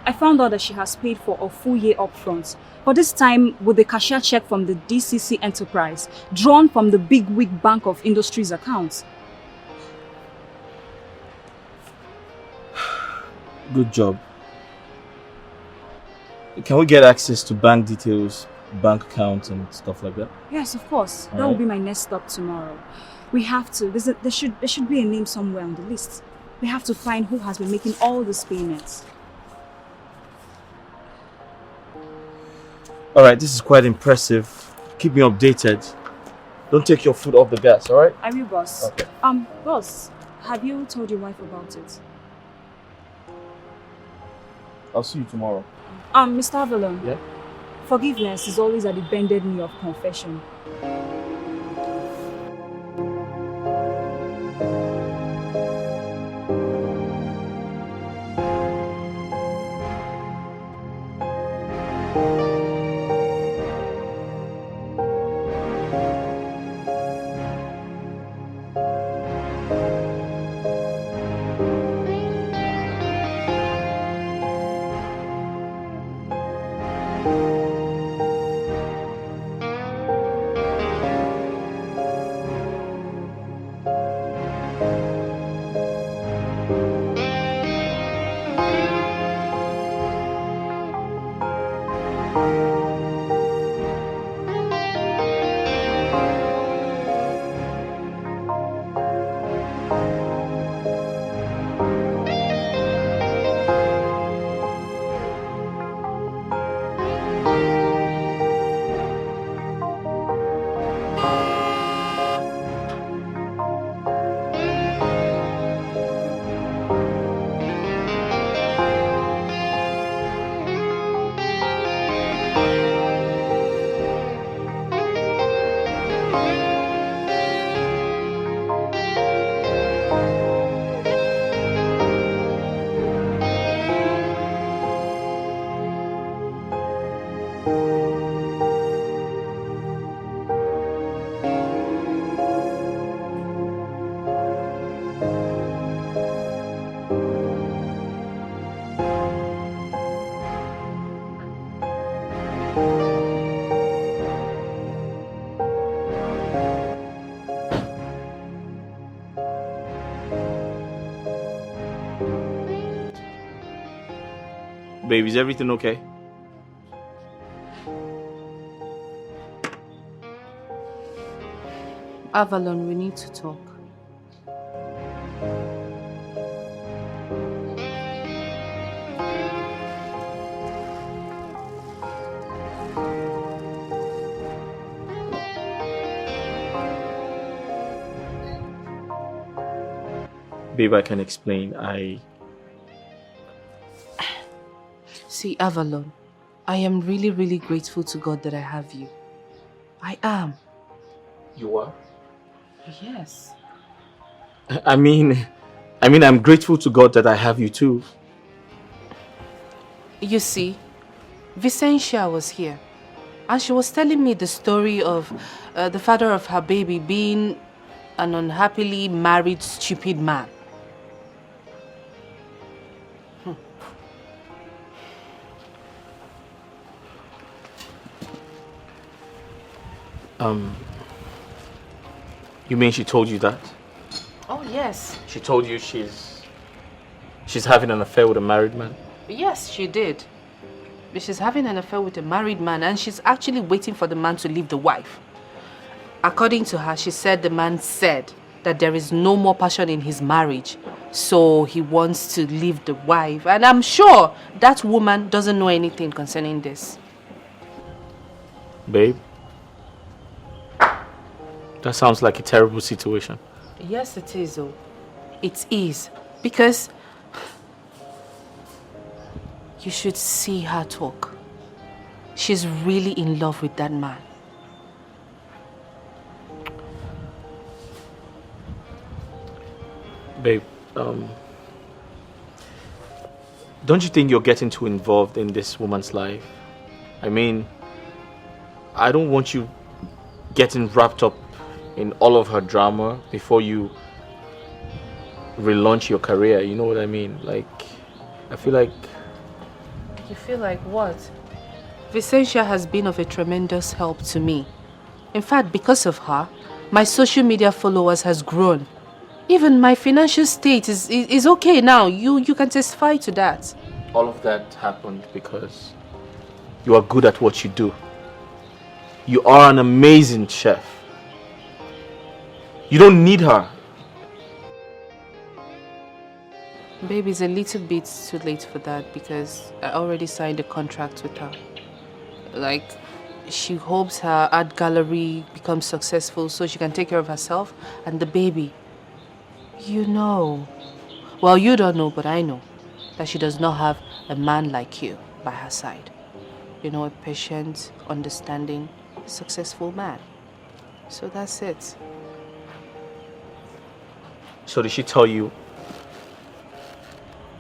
I found out that she has paid for a full year upfront, but this time with the cashier check from the DCC Enterprise, drawn from the Big Wig Bank of Industries account. Good job. Can we get access to bank details, bank accounts and stuff like that? Yes, of course. That will be my next stop tomorrow. We have to. There should be a name somewhere on the list. We have to find who has been making all these payments. Alright, this is quite impressive. Keep me updated. Don't take your foot off the gas, alright? I will, boss. Okay. Boss, have you told your wife about it? I'll see you tomorrow. Mr. Avalon. Yeah? Forgiveness is always at the bended knee of confession. Babe, is everything okay? Avalon, we need to talk. Babe, I can explain. See, Avalon, I am really, really grateful to God that I have you. I am. You are? Yes. I mean, I'm grateful to God that I have you too. You see, Vencia was here and she was telling me the story of the father of her baby being an unhappily married stupid man. You mean she told you that? Oh yes. She told you she's having an affair with a married man? Yes, she did. She's having an affair with a married man and she's actually waiting for the man to leave the wife. According to her, she said the man said that there is no more passion in his marriage, so he wants to leave the wife. And I'm sure that woman doesn't know anything concerning this. Babe, that sounds like a terrible situation. Yes, it is, though. It is. Because you should see her talk. She's really in love with that man. Babe, don't you think you're getting too involved in this woman's life? I mean, I don't want you getting wrapped up in all of her drama before you relaunch your career, you know what I mean? Like, I feel like... You feel like what? Vencia has been of a tremendous help to me. In fact, because of her, my social media followers has grown. Even my financial state is okay now. You can testify to that. All of that happened because you are good at what you do. You are an amazing chef. You don't need her. Baby, it's a little bit too late for that because I already signed a contract with her. Like, she hopes her art gallery becomes successful so she can take care of herself and the baby. You know. Well, you don't know, but I know that she does not have a man like you by her side. You know, a patient, understanding, successful man. So that's it. So did she tell you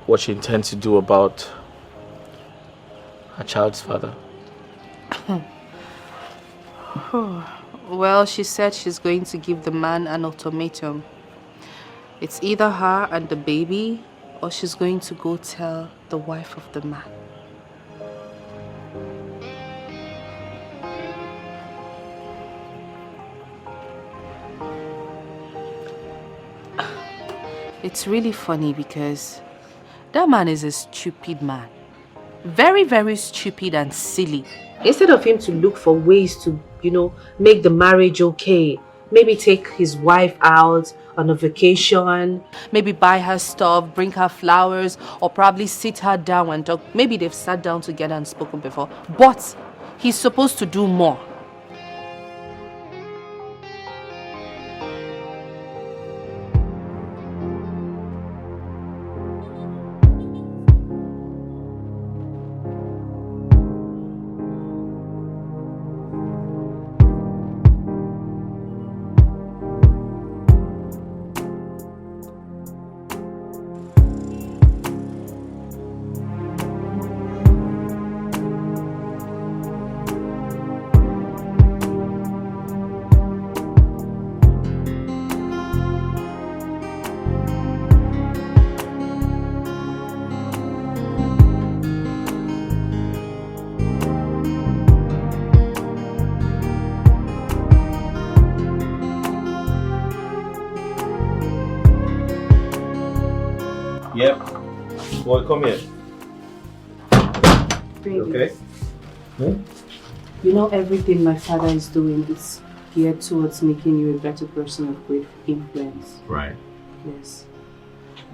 what she intends to do about her child's father? Well, she said she's going to give the man an ultimatum. It's either her and the baby, or she's going to go tell the wife of the man. It's really funny because that man is a stupid man. Very, very stupid and silly. Instead of him to look for ways to, make the marriage okay, maybe take his wife out on a vacation, maybe buy her stuff, bring her flowers, or probably sit her down and talk. Maybe they've sat down together and spoken before. But he's supposed to do more. Yep. Boy, come here. Baby. Okay? You know, everything my father is doing is geared towards making you a better person of great influence. Right. Yes.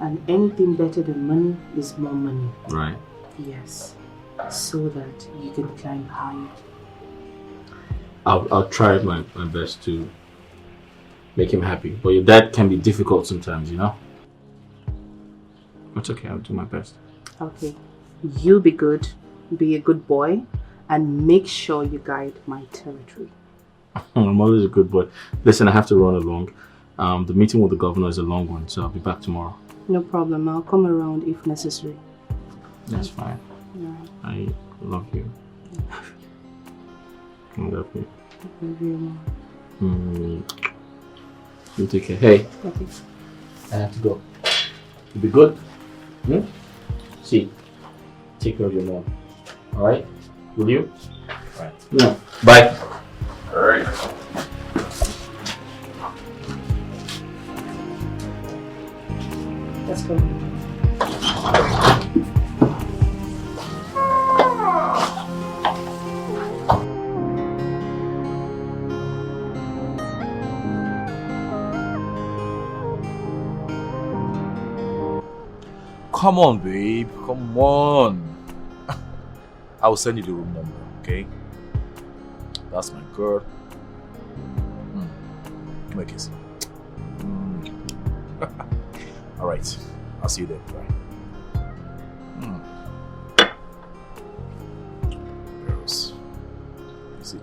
And anything better than money is more money. Right. Yes. So that you can climb higher. I'll try my best to make him happy. But your dad can be difficult sometimes, you know? It's okay, I'll do my best. Okay. You be good, be a good boy, and make sure you guide my territory. I'm always a good boy. Listen, I have to run along. The meeting with the governor is a long one, so I'll be back tomorrow. No problem. I'll come around if necessary. That's fine. Yeah. I love you. I love you. I love you more. You take care. Hey. Okay. I have to go. You be good? See, take care of your mom. Alright? Will you? Alright. Yeah. Bye. Alright. Let's go. Come on, babe. Come on. I will send you the room number, okay? That's my girl. Give me a kiss. Alright. I'll see you there. Bye. Girls. Easy.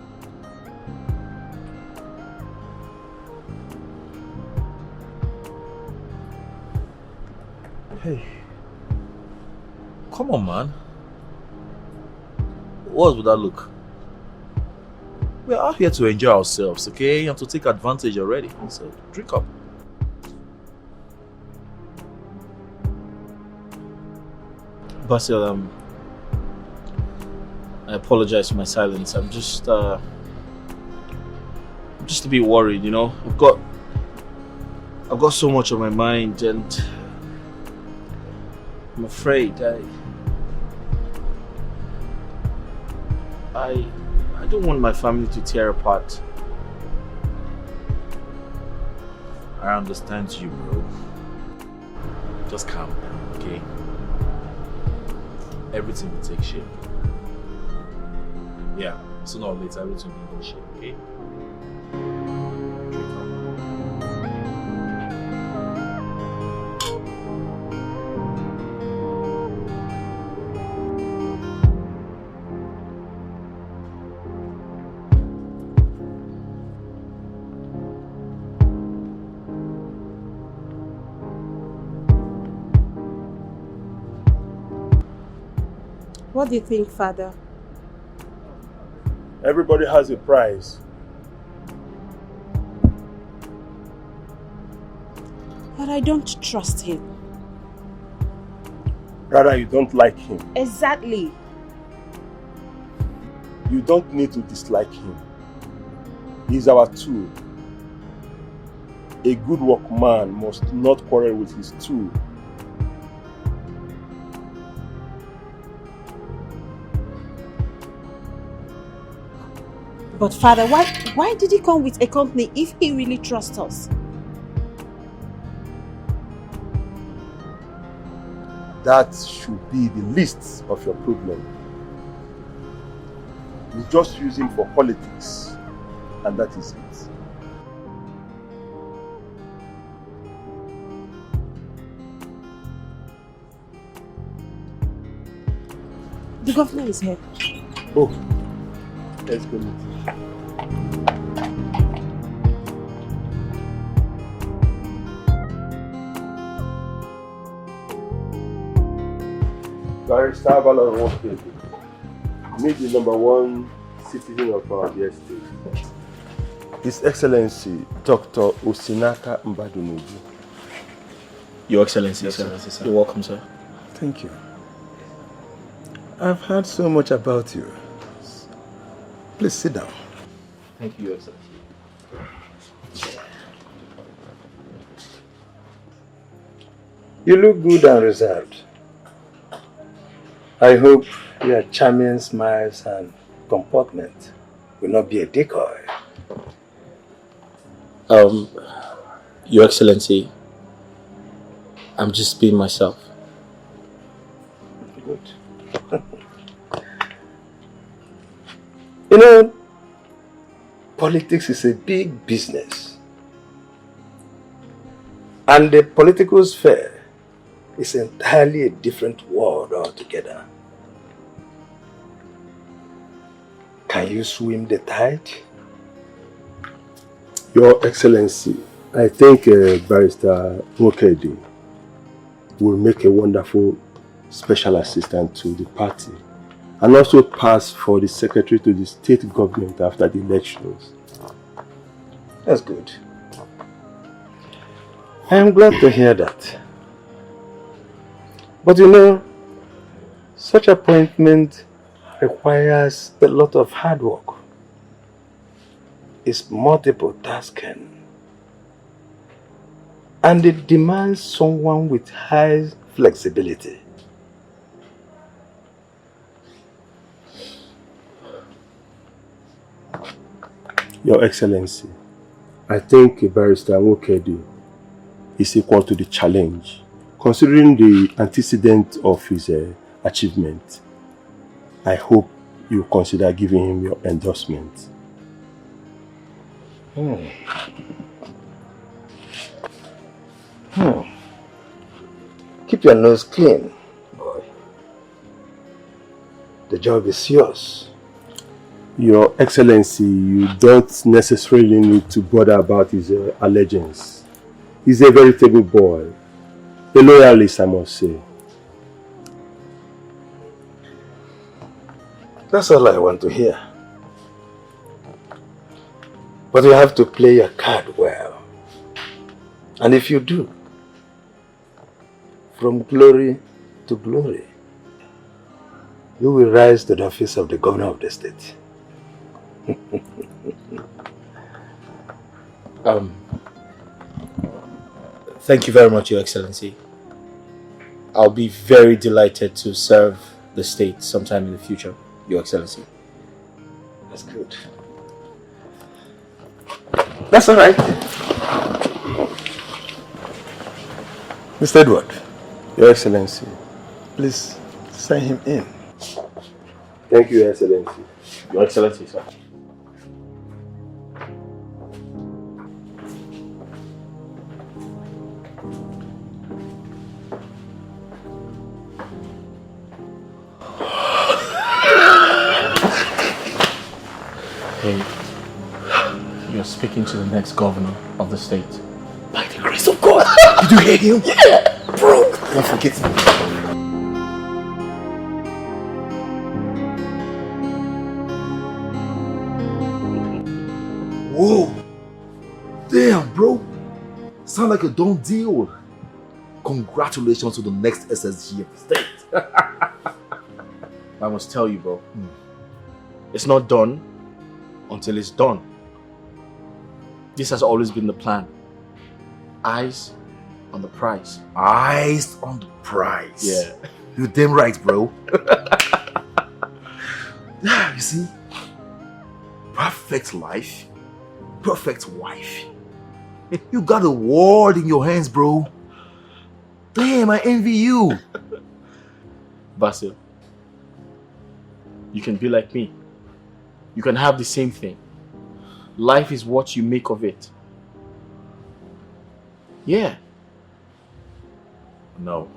Hey. Come on, man. What's with that look? We're out here to enjoy ourselves, okay? And to take advantage already. So, drink up. Basil, I apologize for my silence. I'm just a bit worried, you know. I've got so much on my mind, and I'm afraid I don't want my family to tear apart. I understand you, bro. Just calm down, okay? Everything will take shape. Yeah, sooner or later everything will take shape, okay? What do you think, Father? Everybody has a price. But I don't trust him. Rather, you don't like him. Exactly. You don't need to dislike him. He's our tool. A good workman must not quarrel with his tool. But Father, why did he come with a company if he really trusts us? That should be the least of your problem. You just use him for politics, and that is it. The governor is here. Oh, let's go meet him. Barrister Avalon wants to meet the #1 citizen of our dear state, His Excellency Dr. Osinaka Mbadunuju. Your Excellency, sir. You're welcome, sir. Thank you. I've heard so much about you. Please sit down. Thank you, Your Excellency. You look good and reserved. I hope your charming smiles and comportment will not be a decoy. Your Excellency, I'm just being myself. Good. You know, politics is a big business. And the political sphere is entirely a different world altogether. Can you swim the tide? Your Excellency, I think Barrister Okedi will make a wonderful special assistant to the party and also pass for the secretary to the state government after the elections. That's good. I am glad to hear that. But you know, such appointment requires a lot of hard work. It's multiple tasking. And it demands someone with high flexibility. Your Excellency, I think Barrister Okedi is equal to the challenge, considering the antecedent of his achievement. I hope you consider giving him your endorsement. Keep your nose clean, boy. The job is yours. Your Excellency, you don't necessarily need to bother about his allegiance. He's a veritable boy. A loyalist, I must say. That's all I want to hear. But you have to play your card well. And if you do, from glory to glory, you will rise to the office of the governor of the state. Thank you very much, Your Excellency. I'll be very delighted to serve the state sometime in the future, Your Excellency. That's good. That's all right. Mr. Edward, Your Excellency. please send him in. Thank you, Your Excellency. Your Excellency, sir. Hey, you're speaking to the next governor of the state. By the grace of God. Did you hear him? Yeah, bro. Don't forget me. Whoa! Damn, bro! Sound like a done deal. Congratulations to the next SSG of the state. I must tell you, bro. It's not done until it's done. This has always been the plan. Eyes on the prize. Eyes on the prize. Yeah. You're damn right, bro. Yeah, you see? Perfect life. Perfect wife. You got a world in your hands, bro. Damn, I envy you. Basil, you can be like me. You can have the same thing. Life is what you make of it. Yeah. No.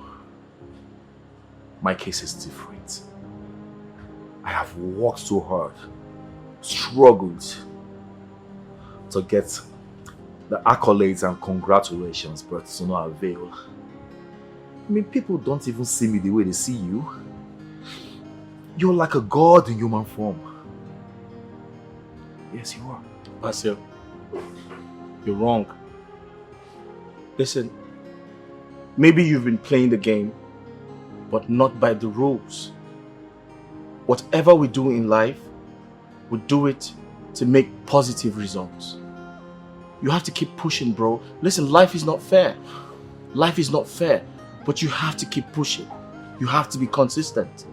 My case is different. I have worked so hard, struggled to get the accolades and congratulations, but to no avail. I mean, people don't even see me the way they see you. You're like a god in human form. Yes, you are. Basil, you're wrong. Listen, maybe you've been playing the game, but not by the rules. Whatever we do in life, we do it to make positive results. You have to keep pushing, bro. Listen, life is not fair. Life is not fair, but you have to keep pushing. You have to be consistent.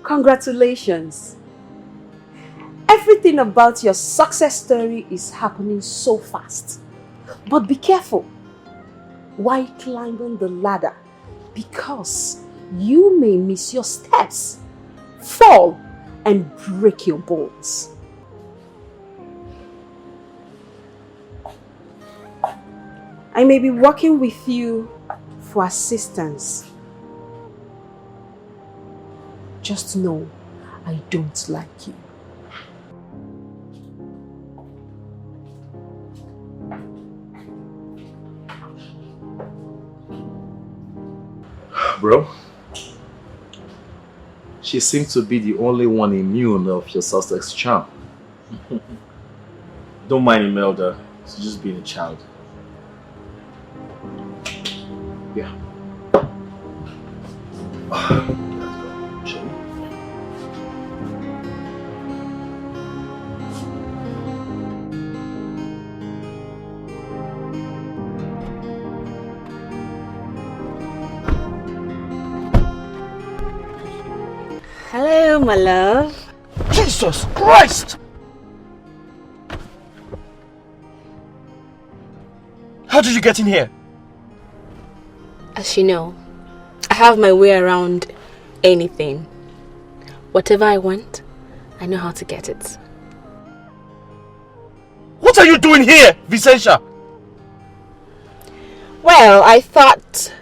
Congratulations. Everything about your success story is happening so fast. But be careful while climbing the ladder, because you may miss your steps, fall, and break your bones. I may be working with you for assistance, just know I don't like you. Bro, she seems to be the only one immune of your suspect's charm. Don't mind Imelda, she's just being a child. Yeah. Hello, my love. Jesus Christ! How did you get in here? As you know, I have my way around anything. Whatever I want, I know how to get it. What are you doing here, Vencia? Well, I thought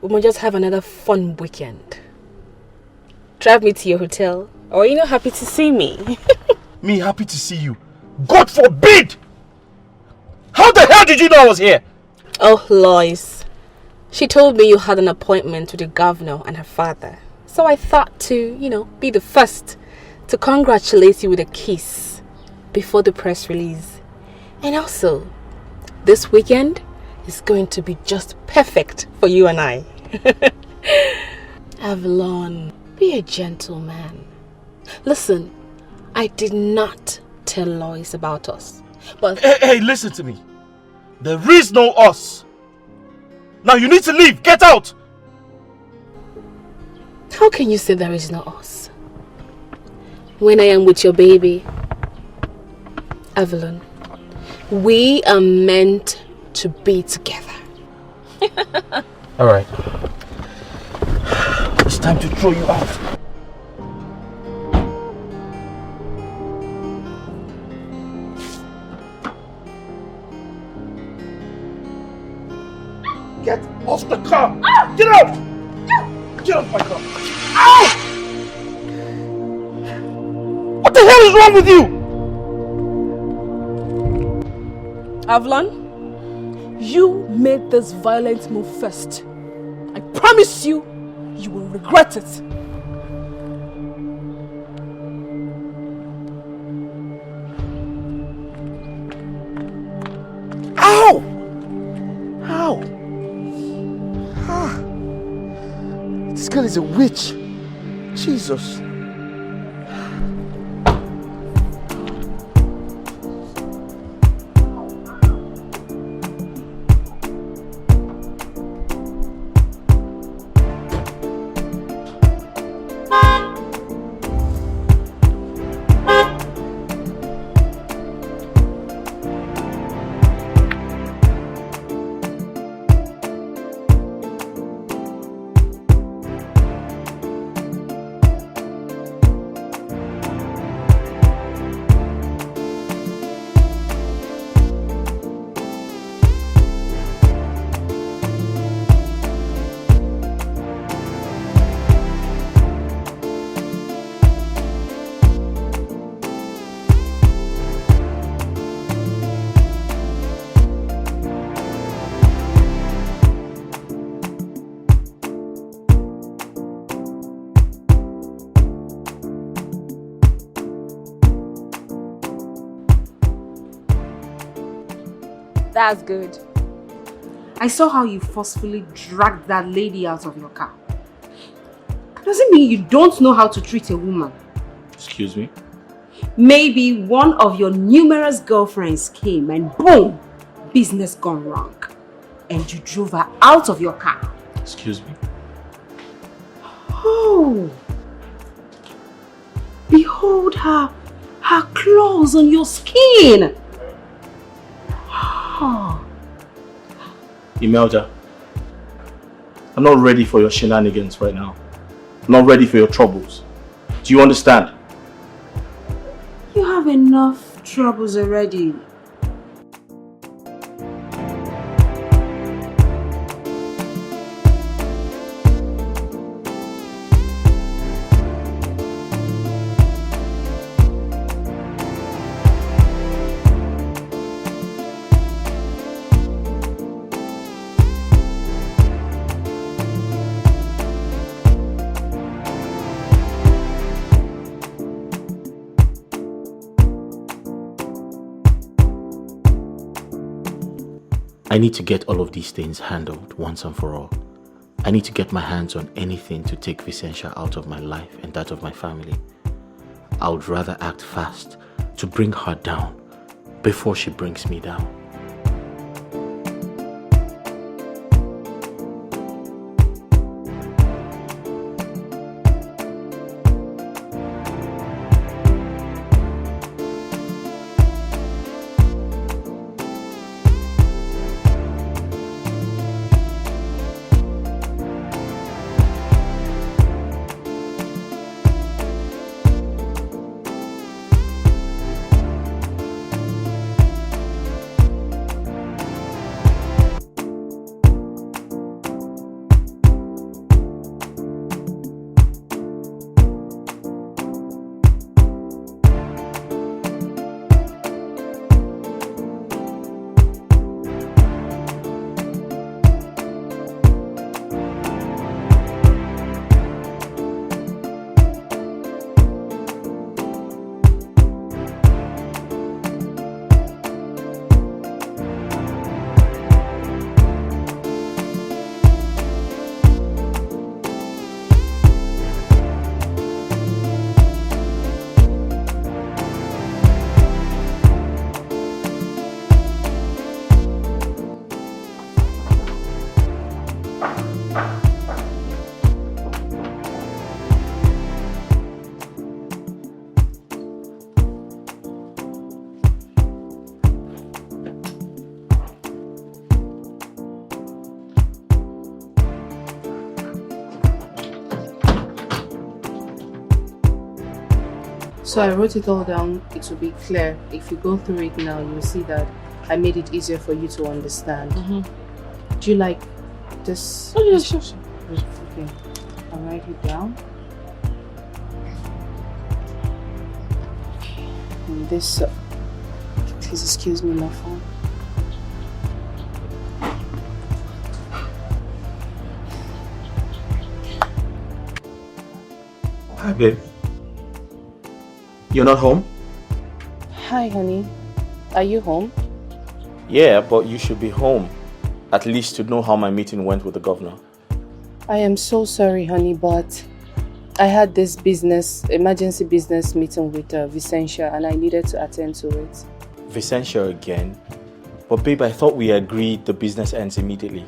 we might just have another fun weekend. Drive me to your hotel, or you're not happy to see me. Me happy to see you? God forbid! How the hell did you know I was here? Oh, Lois. She told me you had an appointment with the governor and her father. So I thought to, be the first to congratulate you with a kiss before the press release. And also, this weekend is going to be just perfect for you and I. Avalon, be a gentleman. Listen, I did not tell Lois about us. But hey, listen to me. There is no us. Now you need to leave. Get out. How can you say there is no us? When I am with your baby, Avalon, we are meant to be together. Alright. It's time to throw you out. Get off the car! Ah! Get out! Get off my car! Ow! What the hell is wrong with you? Avalon, you made this violent move first. I promise you, you will regret it. Ow! Ow! Ah. This girl is a witch. Jesus. That's good. I saw how you forcefully dragged that lady out of your car. Doesn't mean you don't know how to treat a woman. Excuse me? Maybe one of your numerous girlfriends came and boom, business gone wrong. And you drove her out of your car. Excuse me? Oh. Behold her claws on your skin. Oh. Imelda, I'm not ready for your shenanigans right now. I'm not ready for your troubles. Do you understand? You have enough troubles already. I need to get all of these things handled once and for all. I need to get my hands on anything to take Vencia out of my life and that of my family. I would rather act fast to bring her down before she brings me down. So I wrote it all down. It will be clear. If you go through it now, you'll see that I made it easier for you to understand. Do you like this? Oh, yeah, sure. Okay. I'll write it down. Okay. And this, please excuse me, my phone. Hi, babe. You're not home? Hi, honey. Are you home? Yeah, but you should be home. At least to know how my meeting went with the governor. I am so sorry, honey, but I had this emergency business meeting with Vencia, and I needed to attend to it. Vencia again? But babe, I thought we agreed the business ends immediately.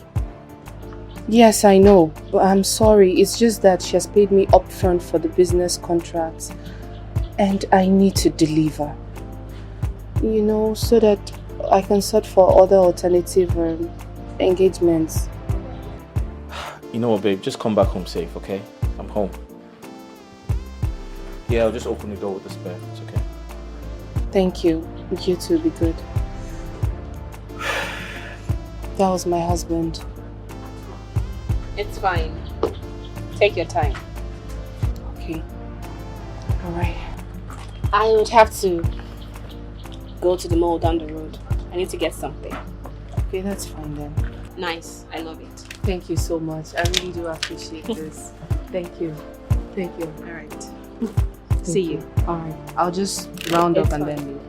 Yes, I know, but I'm sorry. It's just that she has paid me upfront for the business contracts, and I need to deliver. You know, so that I can search for other alternative engagements. You know what, babe? Just come back home safe, okay? I'm home. Yeah, I'll just open the door with the spare. It's okay. Thank you. You too, be good. That was my husband. It's fine. Take your time. Okay. Alright. I would have to go to the mall down the road. I need to get something. Okay, that's fine then. Nice. I love it. Thank you so much. I really do appreciate this. Thank you. Thank you. Alright. See you. Alright. I'll just round up and then leave.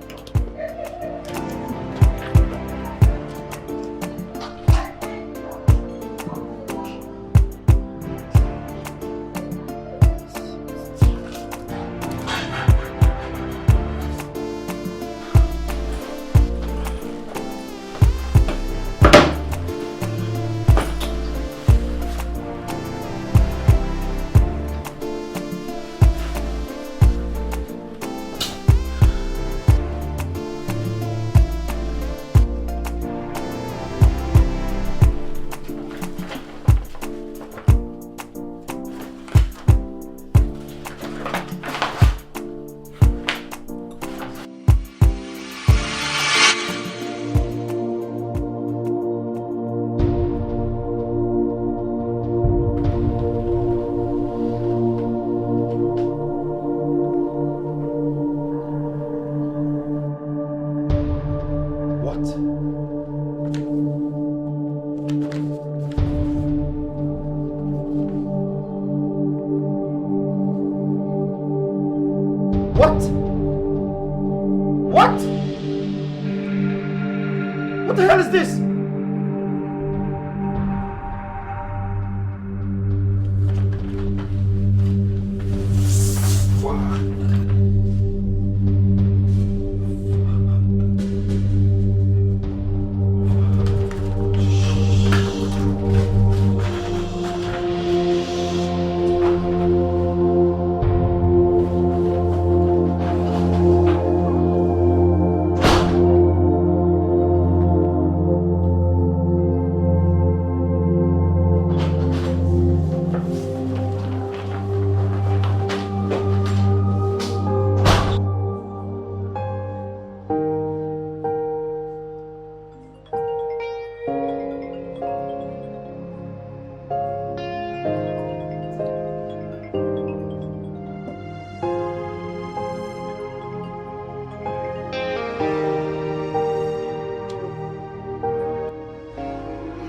What the hell is this?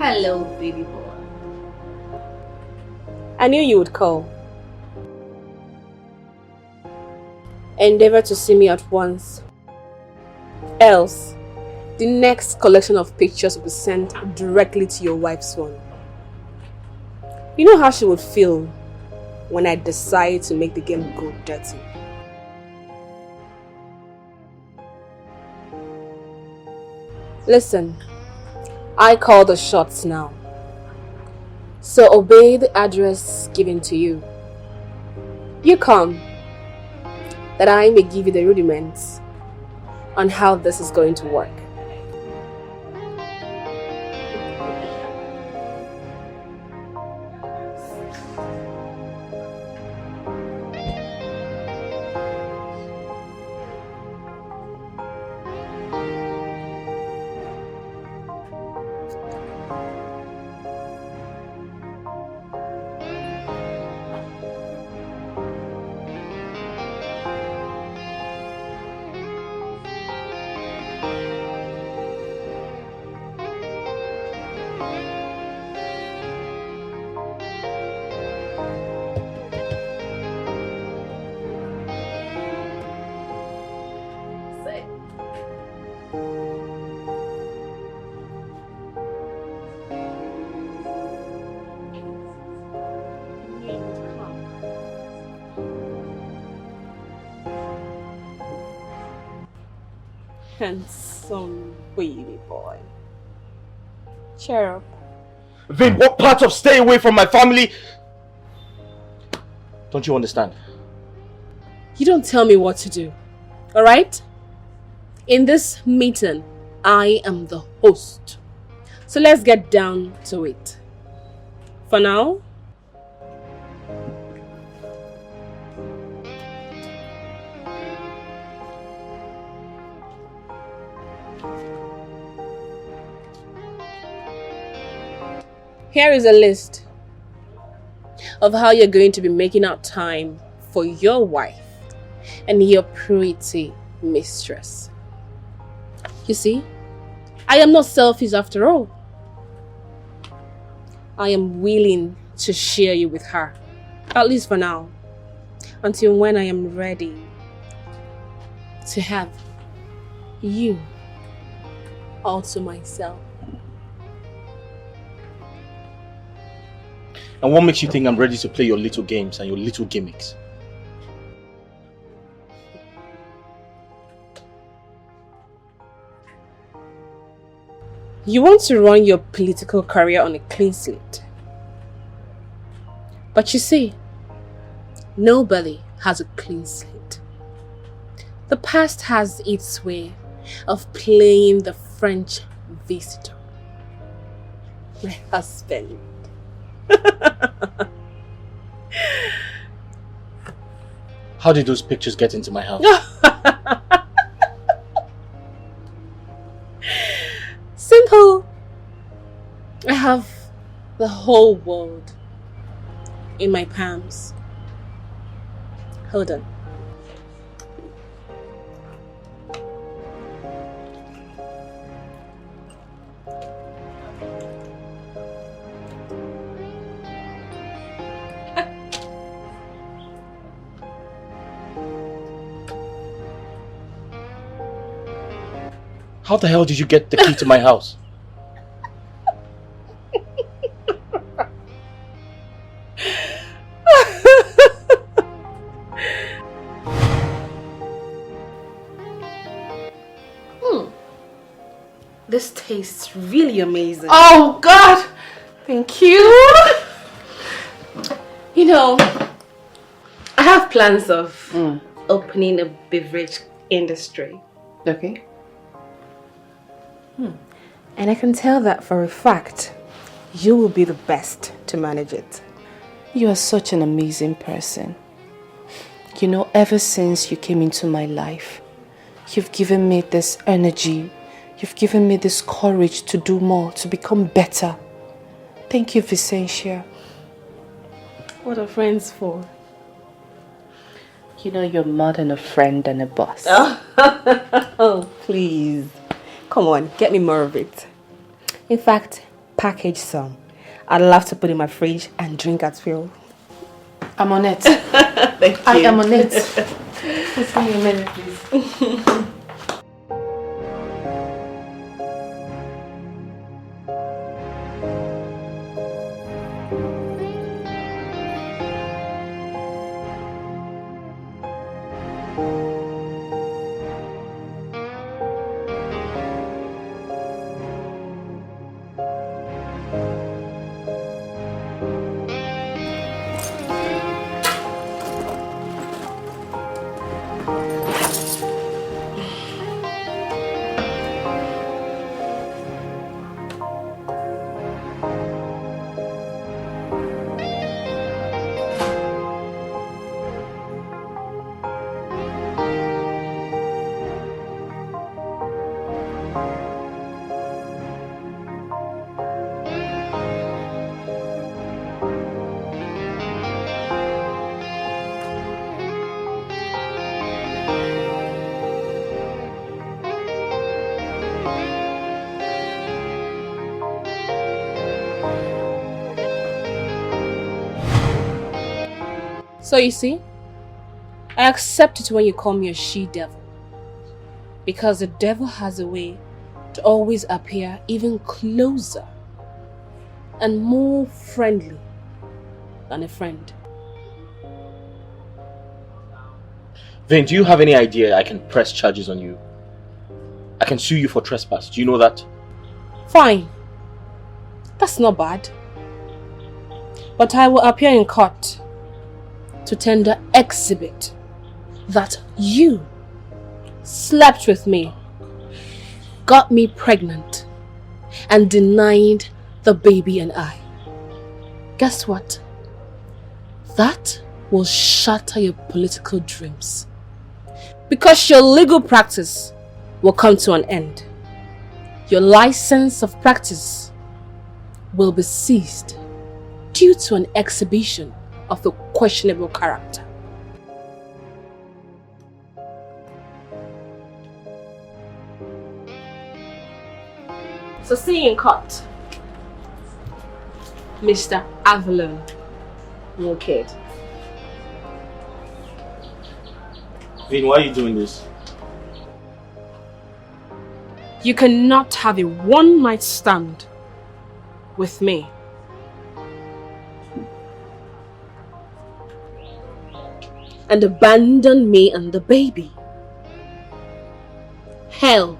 Hello, baby boy. I knew you would call. Endeavor to see me at once. Else, the next collection of pictures will be sent directly to your wife's phone. You know how she would feel when I decide to make the game go dirty. Listen, I call the shots now. So obey the address given to you. You come, that I may give you the rudiments on how this is going to work. Handsome baby boy. Cheer up. Vin, what part of stay away from my family? Don't you understand? You don't tell me what to do, alright? In this meeting, I am the host. So let's get down to it. For now, here is a list of how you're going to be making out time for your wife and your pretty mistress. You see, I am not selfish after all. I am willing to share you with her, at least for now, until when I am ready to have you all to myself. And what makes you think I'm ready to play your little games and your little gimmicks? You want to run your political career on a clean slate. But you see, nobody has a clean slate. The past has its way of playing the French visitor. My husband. How did those pictures get into my house? Simple. I have the whole world in my palms. Hold on. How the hell did you get the key to my house? This tastes really amazing. Oh God! Thank you. You know, I have plans of opening a beverage industry. Okay. And I can tell that for a fact, you will be the best to manage it. You are such an amazing person. You know, ever since you came into my life, you've given me this energy. You've given me this courage to do more, to become better. Thank you, Vencia. What are friends for? You know, you're more than a friend and a boss. Oh, please. Come on, get me more of it. In fact, package some. I'd love to put in my fridge and drink at will. I'm on it. Thank you. I am on it. Just give me a minute, please. So you see, I accept it when you call me a she-devil. Because the devil has a way to always appear even closer and more friendly than a friend. Vin, do you have any idea I can press charges on you? I can sue you for trespass. Do you know that? Fine. That's not bad. But I will appear in court to tender exhibit that you slept with me, got me pregnant, and denied the baby and I. Guess what? That will shatter your political dreams. Because your legal practice will come to an end. Your license of practice will be seized due to an exhibition of the questionable character. So see you in court, Mr. Avalon. Okay. Vin, why are you doing this? You cannot have a one-night stand with me. And abandon me and the baby. Hell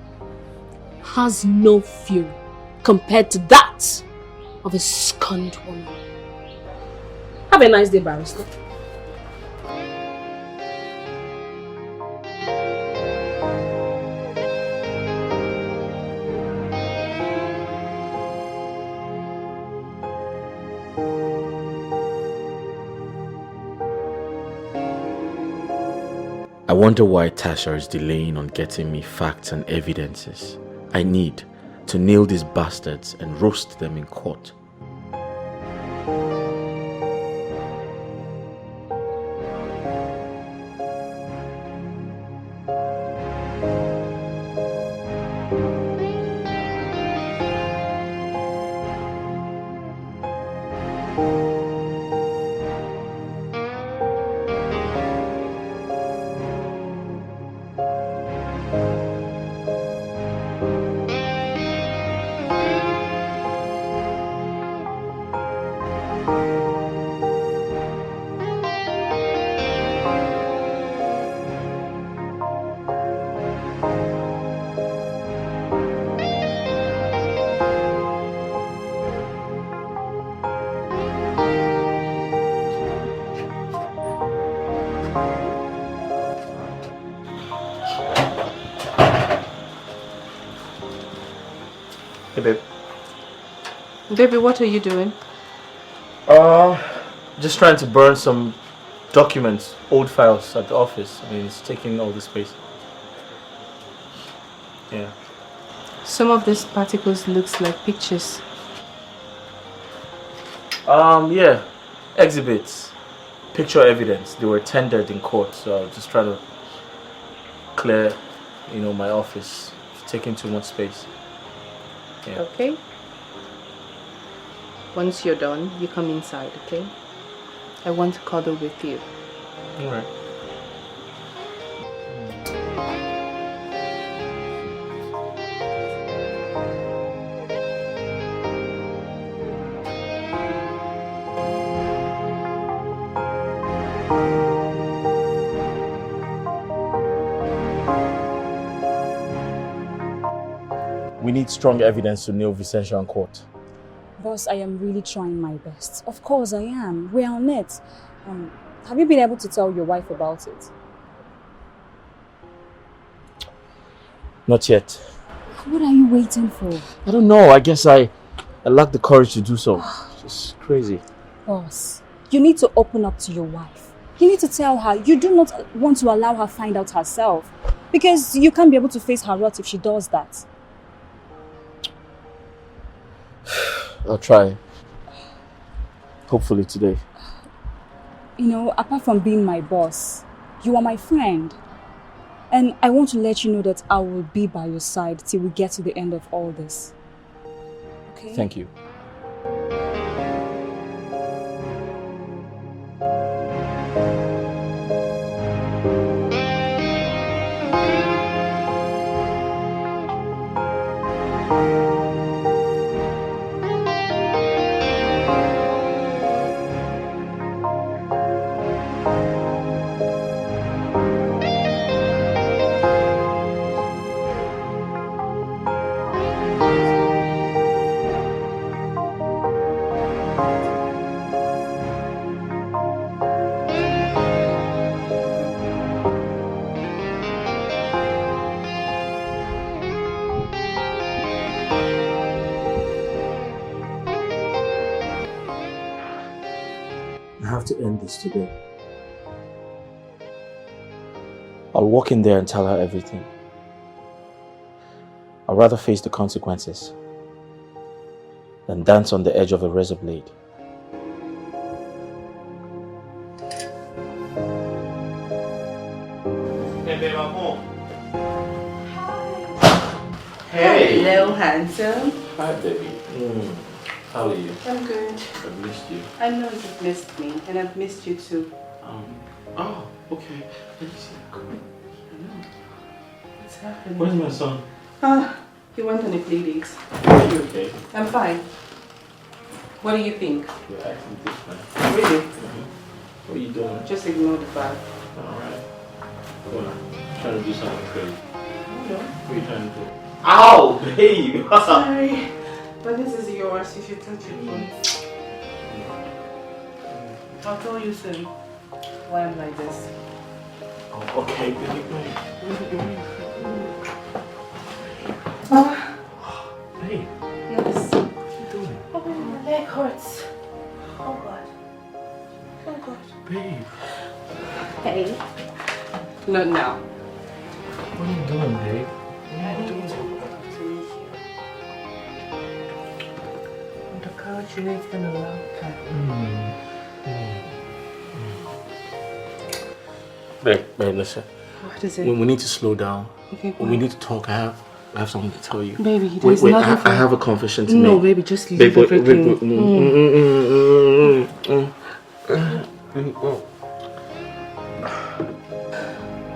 has no fury compared to that of a scorned woman. Have a nice day, barrister. I wonder why Tasha is delaying on getting me facts and evidences I need to nail these bastards and roast them in court. Hey babe. Baby, what are you doing? Just trying to burn some documents, old files at the office. I mean, it's taking all the space. Yeah. Some of these particles looks like pictures. Yeah. Exhibits. Picture evidence. They were tendered in court, so I was just trying to clear, my office. It's taking too much space. Yeah. Okay. Once you're done, you come inside, okay? I want to cuddle with you. Alright. We need strong evidence to nail Vencia in court. Boss, I am really trying my best. Of course I am. We're on it. Have you been able to tell your wife about it? Not yet. What are you waiting for? I don't know. I guess I lack the courage to do so. It's just crazy. Boss, you need to open up to your wife. You need to tell her you do not want to allow her find out herself. Because you can't be able to face her wrath if she does that. I'll try. Hopefully today. You know, apart from being my boss, you are my friend. And I want to let you know that I will be by your side till we get to the end of all this. Okay? Thank you. I have to end this today. I'll walk in there and tell her everything. I'd rather face the consequences than dance on the edge of a razor blade. Hey, babe, I'm home. Hey. Hello, handsome. Hi, baby. How are you? I'm good. I've missed you. I know you've missed me, and I've missed you too. Oh, okay. Let me see. I know. What's happening? Where's my son? He went on a play date. Are you okay? I'm fine. What do you think? You're acting different. Really? What are you doing? Just ignore the bag. Alright. Come on. I'm trying to do something crazy. No. What are you trying to do? Ow, babe! Sorry. But this is yours. You should touch it once. I'll tell you soon why I'm like this. Oh, okay, baby. Hey. Yes. What are you doing? Oh, my leg hurts. Oh God. Oh God. Babe. Hey. Not now. What are you doing, babe? What are you doing? On the couch, you know it's been a long time. Babe, listen. What is it? We need to slow down. Okay, we need to talk. I have something to tell you. Baby, there's nothing for... I have a confession to make. No, baby, just leave everything.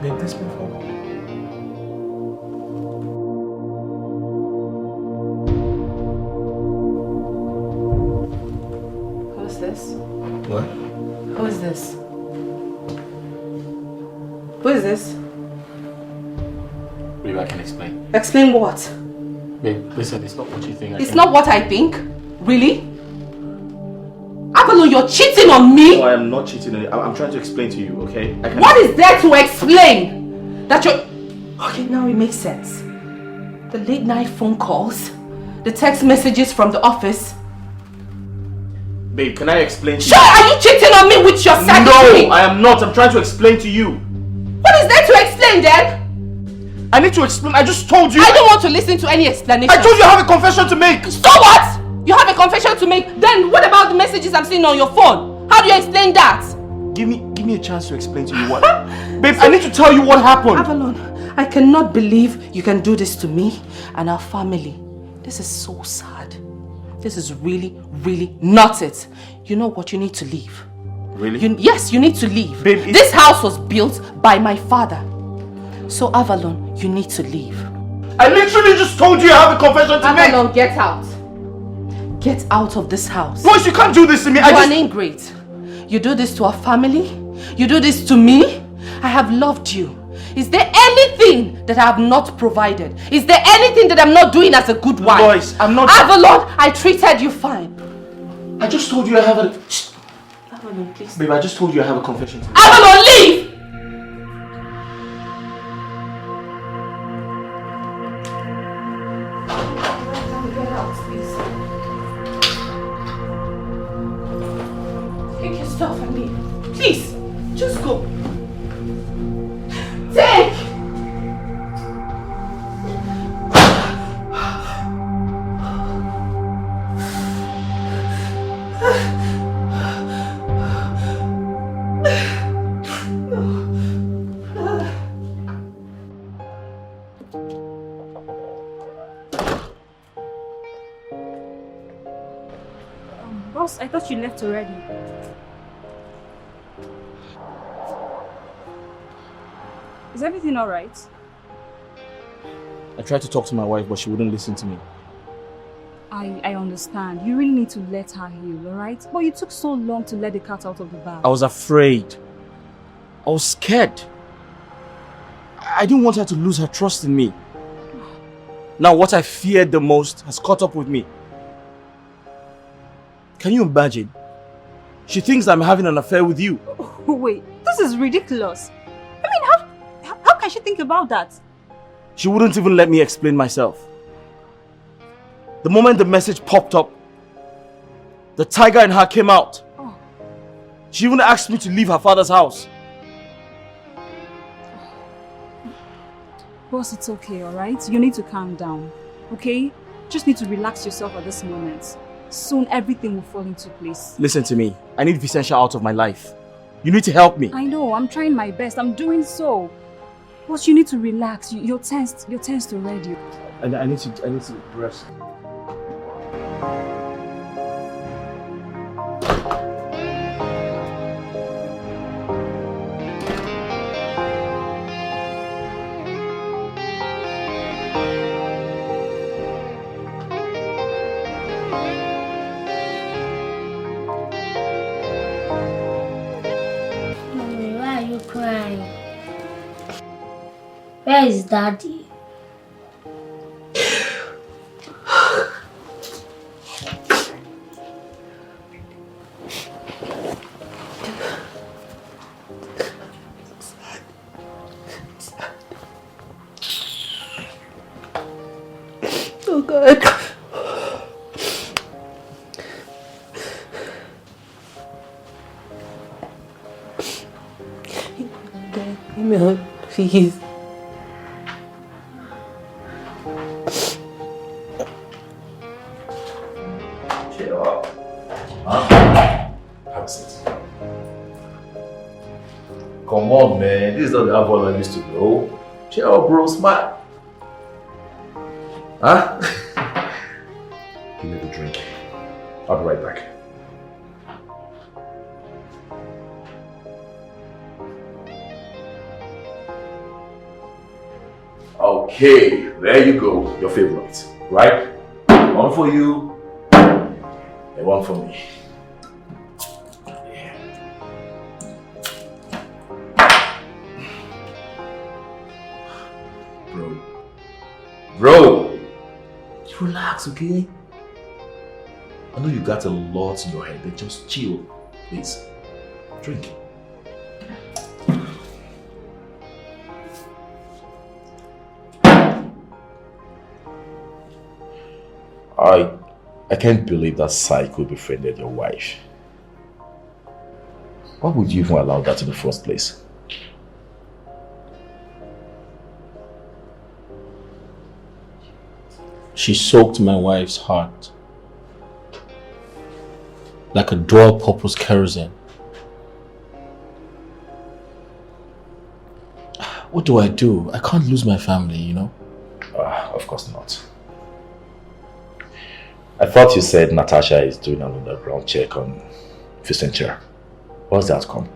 Babe, this before. Who's this? What? Who is this? Who is this? Babe, I can explain. Explain what? Babe, listen, it's not what you think. It's not what I think. Really? Avalon, you're cheating on me? No, I am not cheating on you. I'm trying to explain to you, okay? What is there to explain? That you're... Okay, now it makes sense. The late night phone calls, the text messages from the office. Babe, can I explain to you? Sure, are you cheating on me with your secretary? No, I am not. I'm trying to explain to you. What is there to explain then? I need to explain. I just told you. I don't want to listen to any explanation. I told you I have a confession to make. So what? You have a confession to make. Then what about the messages I'm seeing on your phone? How do you explain that? Give me a chance to explain to you what. Babe, I need to tell you what happened. Avalon, I cannot believe you can do this to me and our family. This is so sad. This is really, really not it. You know what? You need to leave. Really? Yes, you need to leave. Babe, this house was built by my father. So Avalon, you need to leave. I literally just told you I have a confession to make. Avalon, get out. Get out of this house. Boys, you can't do this to me. You are an ingrate. You do this to our family. You do this to me. I have loved you. Is there anything that I have not provided? Is there anything that I'm not doing as a good wife? Boys, I'm not... Avalon, I treated you fine. I just told you I have a... Shh. Avalon, please. Babe, I just told you I have a confession to make. Avalon, leave! Get out, please. Take your stuff and leave. Please, just go. Take! Boss, I thought you left already. Is everything alright? I tried to talk to my wife, but she wouldn't listen to me. I understand. You really need to let her heal, alright? But you took so long to let the cat out of the bag. I was afraid. I was scared. I didn't want her to lose her trust in me. Now what I feared the most has caught up with me. Can you imagine? She thinks I'm having an affair with you. Oh, wait, this is ridiculous. I mean, how can she think about that? She wouldn't even let me explain myself. The moment the message popped up, the tiger in her came out. Oh. She even asked me to leave her father's house. Boss, it's okay, alright? You need to calm down, okay? Just need to relax yourself at this moment. Soon everything will fall into place. Listen to me. I need Vencia out of my life. You need to help me. I know, I'm trying my best. I'm doing so. Boss, you need to relax. You're tensed already. I need to rest. Mommy, why are you crying? Where is Daddy? Oh God. Email, please. Cheer up. Huh? Have a seat. Come on, man. This is not the Avalon I used to know. Cheer up, bro. Smile. Huh? Give me the drink. I'll be right back. Okay, there you go. Your favorite, right? One for you, and one for me. Yeah. Bro, relax, okay? I know you got a lot in your head, but just chill, please. Drink. I can't believe that psycho befriended your wife. Why would you even allow that in the first place? She soaked my wife's heart like a dual-purpose kerosene. What do? I can't lose my family, you know? Of course not. I thought you said Natasha is doing an underground check on Vencia. What's the outcome?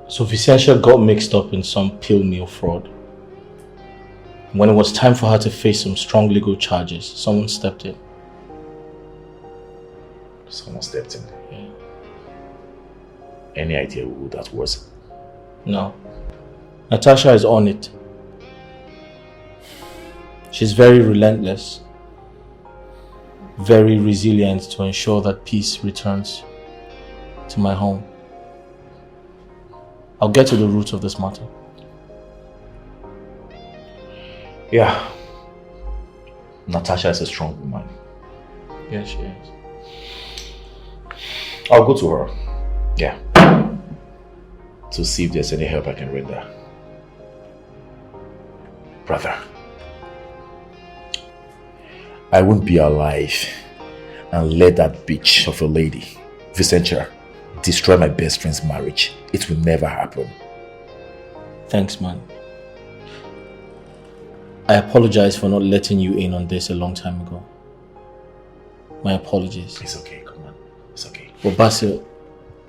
So Vencia got mixed up in some pill meal fraud. When it was time for her to face some strong legal charges, someone stepped in. Someone stepped in? Yeah. Any idea who that was? No. Natasha is on it. She's very relentless, very resilient to ensure that peace returns to my home. I'll get to the root of this matter. Yeah. Natasha is a strong woman. Yeah, she is. I'll go to her. Yeah. To see if there's any help I can render. Brother, I won't be alive and let that bitch of a lady, Vencia, destroy my best friend's marriage. It will never happen. Thanks, man. I apologize for not letting you in on this a long time ago. My apologies. It's okay, come on. It's okay. But Basil,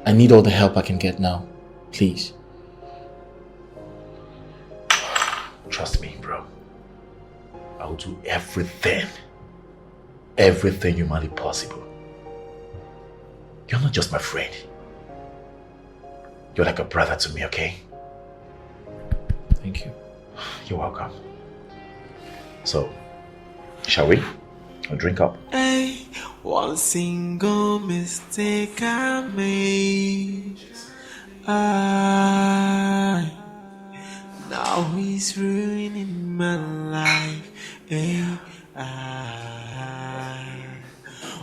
I need all the help I can get now. Please. Trust me, bro. I'll do everything. Everything humanly possible. You're not just my friend. You're like a brother to me, okay? Thank you. You're welcome. So, shall we? I'll drink up. Hey, one single mistake I made. Now he's ruining my life. Hey,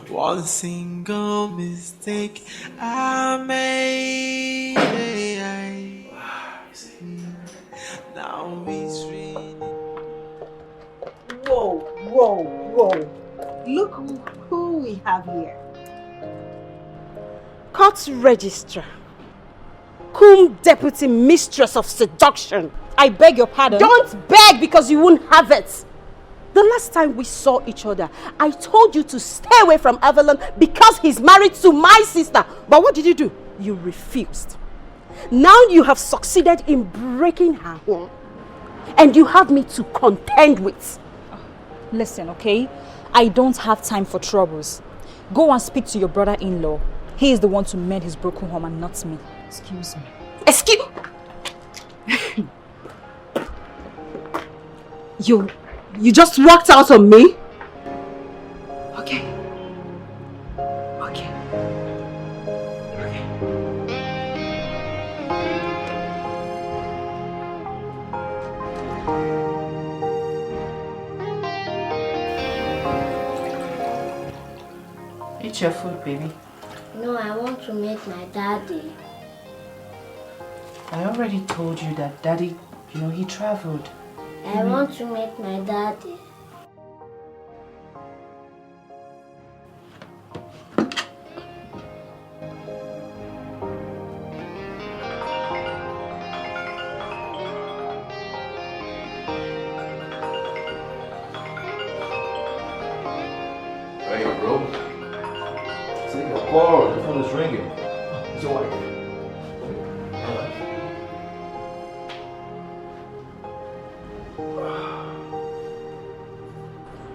one single mistake I made. Now he's ruining. Whoa, whoa, whoa. Look who we have here. Court Registrar, cum Deputy Mistress of Seduction. I beg your pardon? Don't beg because you won't have it. The last time we saw each other, I told you to stay away from Avalon because he's married to my sister. But what did you do? You refused. Now you have succeeded in breaking her home. And you have me to contend with. Listen, okay? I don't have time for troubles. Go and speak to your brother-in-law. He is the one to mend his broken home and not me. Excuse me. Excuse me? You just walked out on me? Okay. Okay. Eat your food, baby. No, I want to meet my daddy. I already told you that daddy, he traveled. I want to meet my daddy. Hey, bro. Take a call. The phone is ringing. It's your wife.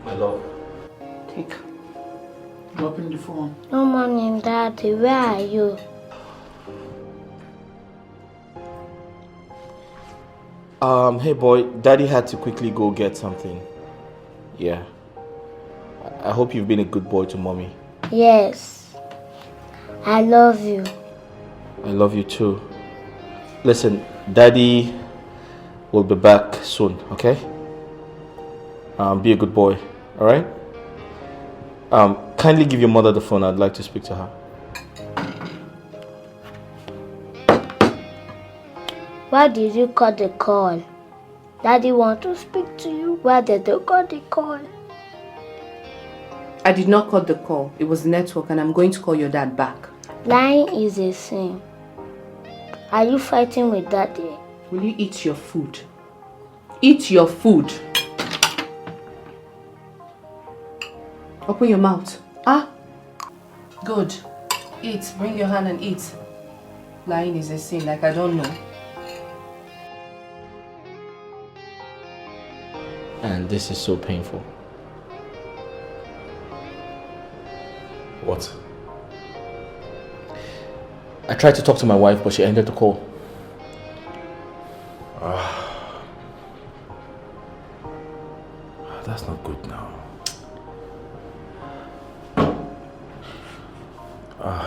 My love. Take. Open the phone. No morning, daddy. Where are you? Hey boy, daddy had to quickly go get something. Yeah. I hope you've been a good boy to mommy. Yes. I love you. I love you too. Listen, daddy will be back soon, okay? Be a good boy, alright? Kindly give your mother the phone. I'd like to speak to her. Why did you cut the call? Daddy want to speak to you. Why did you cut the call? I did not cut the call. It was network and I'm going to call your dad back. Lying is a sin. Are you fighting with daddy? Will you eat your food? Eat your food. Open your mouth. Ah? Good. Eat. Bring your hand and eat. Lying is a sin, like I don't know. And this is so painful. What? I tried to talk to my wife, but she ended the call. That's not good now.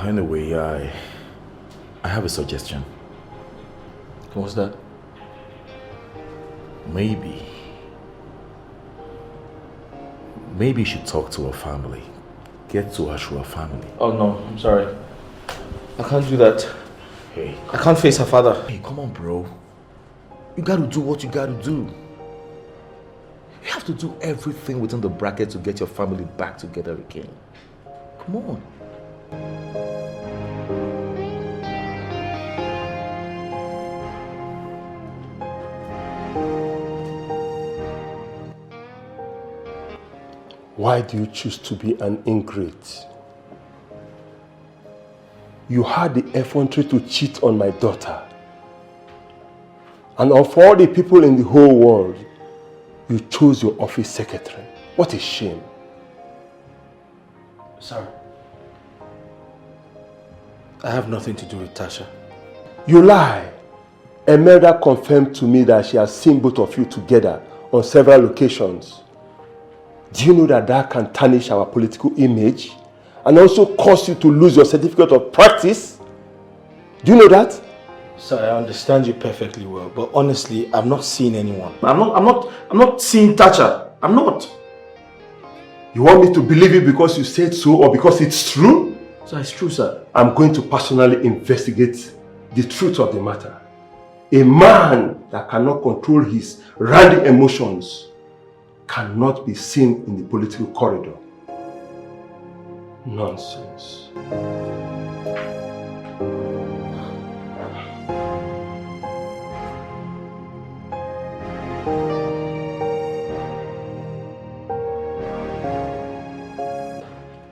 Anyway, I have a suggestion. What's that? Maybe you should talk to her family. Get to her through her family. Oh no, I'm sorry. I can't do that. Hey. I can't face her father. Hey, come on, bro. You gotta do what you gotta do. You have to do everything within the bracket to get your family back together again. Come on. Why do you choose to be an ingrate? You had the effrontery to cheat on my daughter. And of all the people in the whole world, you chose your office secretary. What a shame. Sir, I have nothing to do with Tasha. You lie. Emerda confirmed to me that she has seen both of you together on several occasions. Do you know that that can tarnish our political image and also cause you to lose your certificate of practice? Do you know that? Sir, I understand you perfectly well, but honestly, I've not seen anyone. I'm not seeing Tasha. I'm not. You want me to believe you because you said so or because it's true? Sir, it's true, sir. I'm going to personally investigate the truth of the matter. A man that cannot control his randy emotions cannot be seen in the political corridor. Nonsense.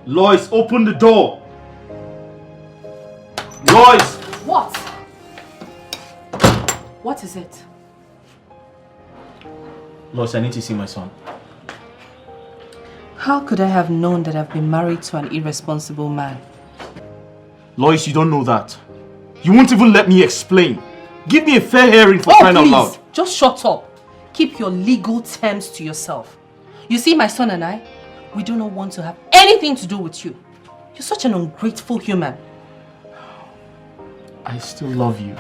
Lois, open the door. Lois! What? What is it? Lois, I need to see my son. How could I have known that I've been married to an irresponsible man? Lois, you don't know that. You won't even let me explain. Give me a fair hearing for crying out loud. Please, just shut up. Keep your legal terms to yourself. You see, my son and I, we do not want to have anything to do with you. You're such an ungrateful human. I still love you.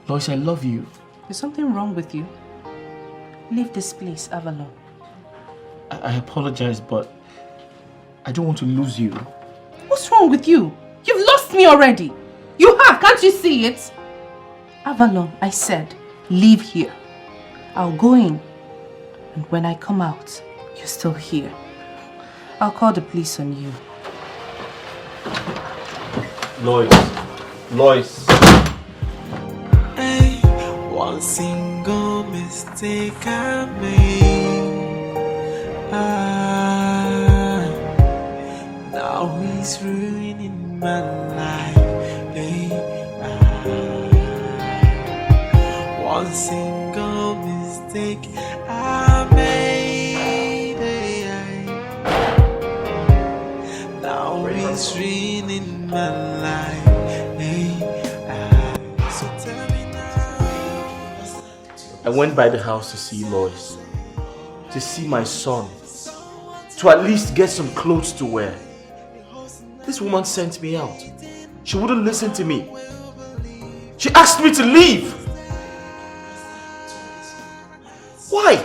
Lois, I love you. There's something wrong with you. Leave this place, Avalon. I apologize, but I don't want to lose you. What's wrong with you? You've lost me already. You have, can't you see it? Avalon, I said, leave here. I'll go in. And when I come out, you're still here. I'll call the police on you. Lois. Lois. Hey, one single mistake I made. Now he's ruining my life. Hey, one single mistake I made. Hey, now he's ruining my life. Hey, so tell me now. I went by the house to see Lois, to see my son, to at least get some clothes to wear. This woman sent me out. She wouldn't listen to me. She asked me to leave. Why?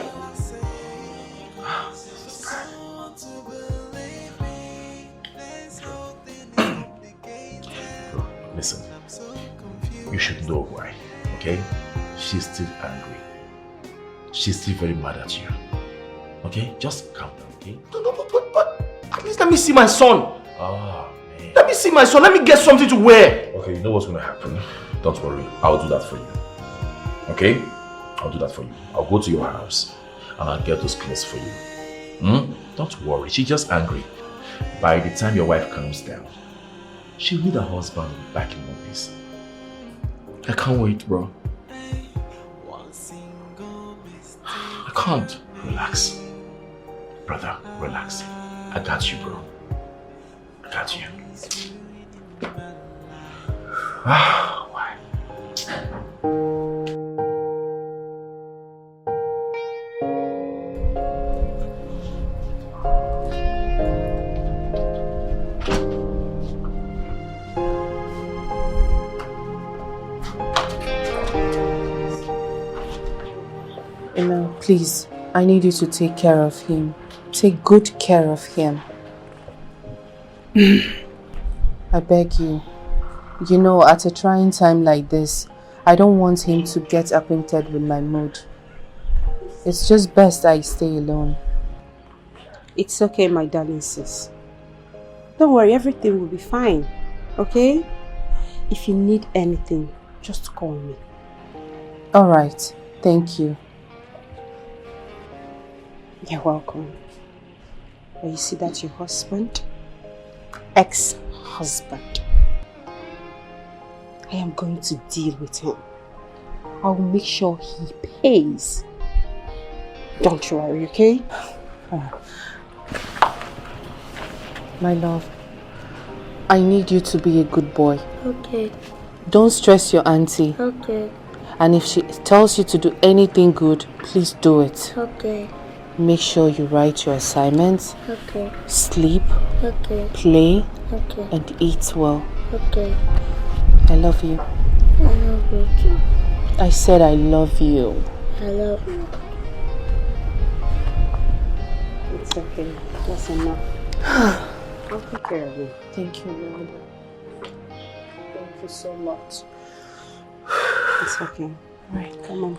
Listen, you should know why, okay? She's still angry. She's still very mad at you. Okay? Just calm down, okay? No, but at least let me see my son. Ah, man. Let me see my son. Let me get something to wear. Okay, you know what's going to happen. Don't worry. I'll do that for you. Okay? I'll do that for you. I'll go to your house and I'll get those clothes for you. Don't worry, she's just angry. By the time your wife calms down, she'll need her husband back in one piece. I can't wait, bro. I can't. Relax. Brother, relax. I got you, bro. I got you. Why? Emma, please, I need you to take care of him. Take good care of him. I beg you. You know, at a trying time like this, I don't want him to get acquainted with my mood. It's just best I stay alone. It's okay, my darling sis. Don't worry, everything will be fine. Okay? If you need anything, just call me. Alright, thank you. You're welcome. But you see that your husband? Ex-husband. I am going to deal with him. I will make sure he pays. Don't you worry, okay? My love, I need you to be a good boy. Okay. Don't stress your auntie. Okay. And if she tells you to do anything good, please do it. Okay. Make sure you write your assignments. Okay. Sleep. Okay. Play. Okay. And eat well. Okay. I love you. I love you too. I said I love you. I love you. It's okay. That's enough. I'll take care of you. Thank you, Lord. Thank you so much. It's okay. Alright, come on.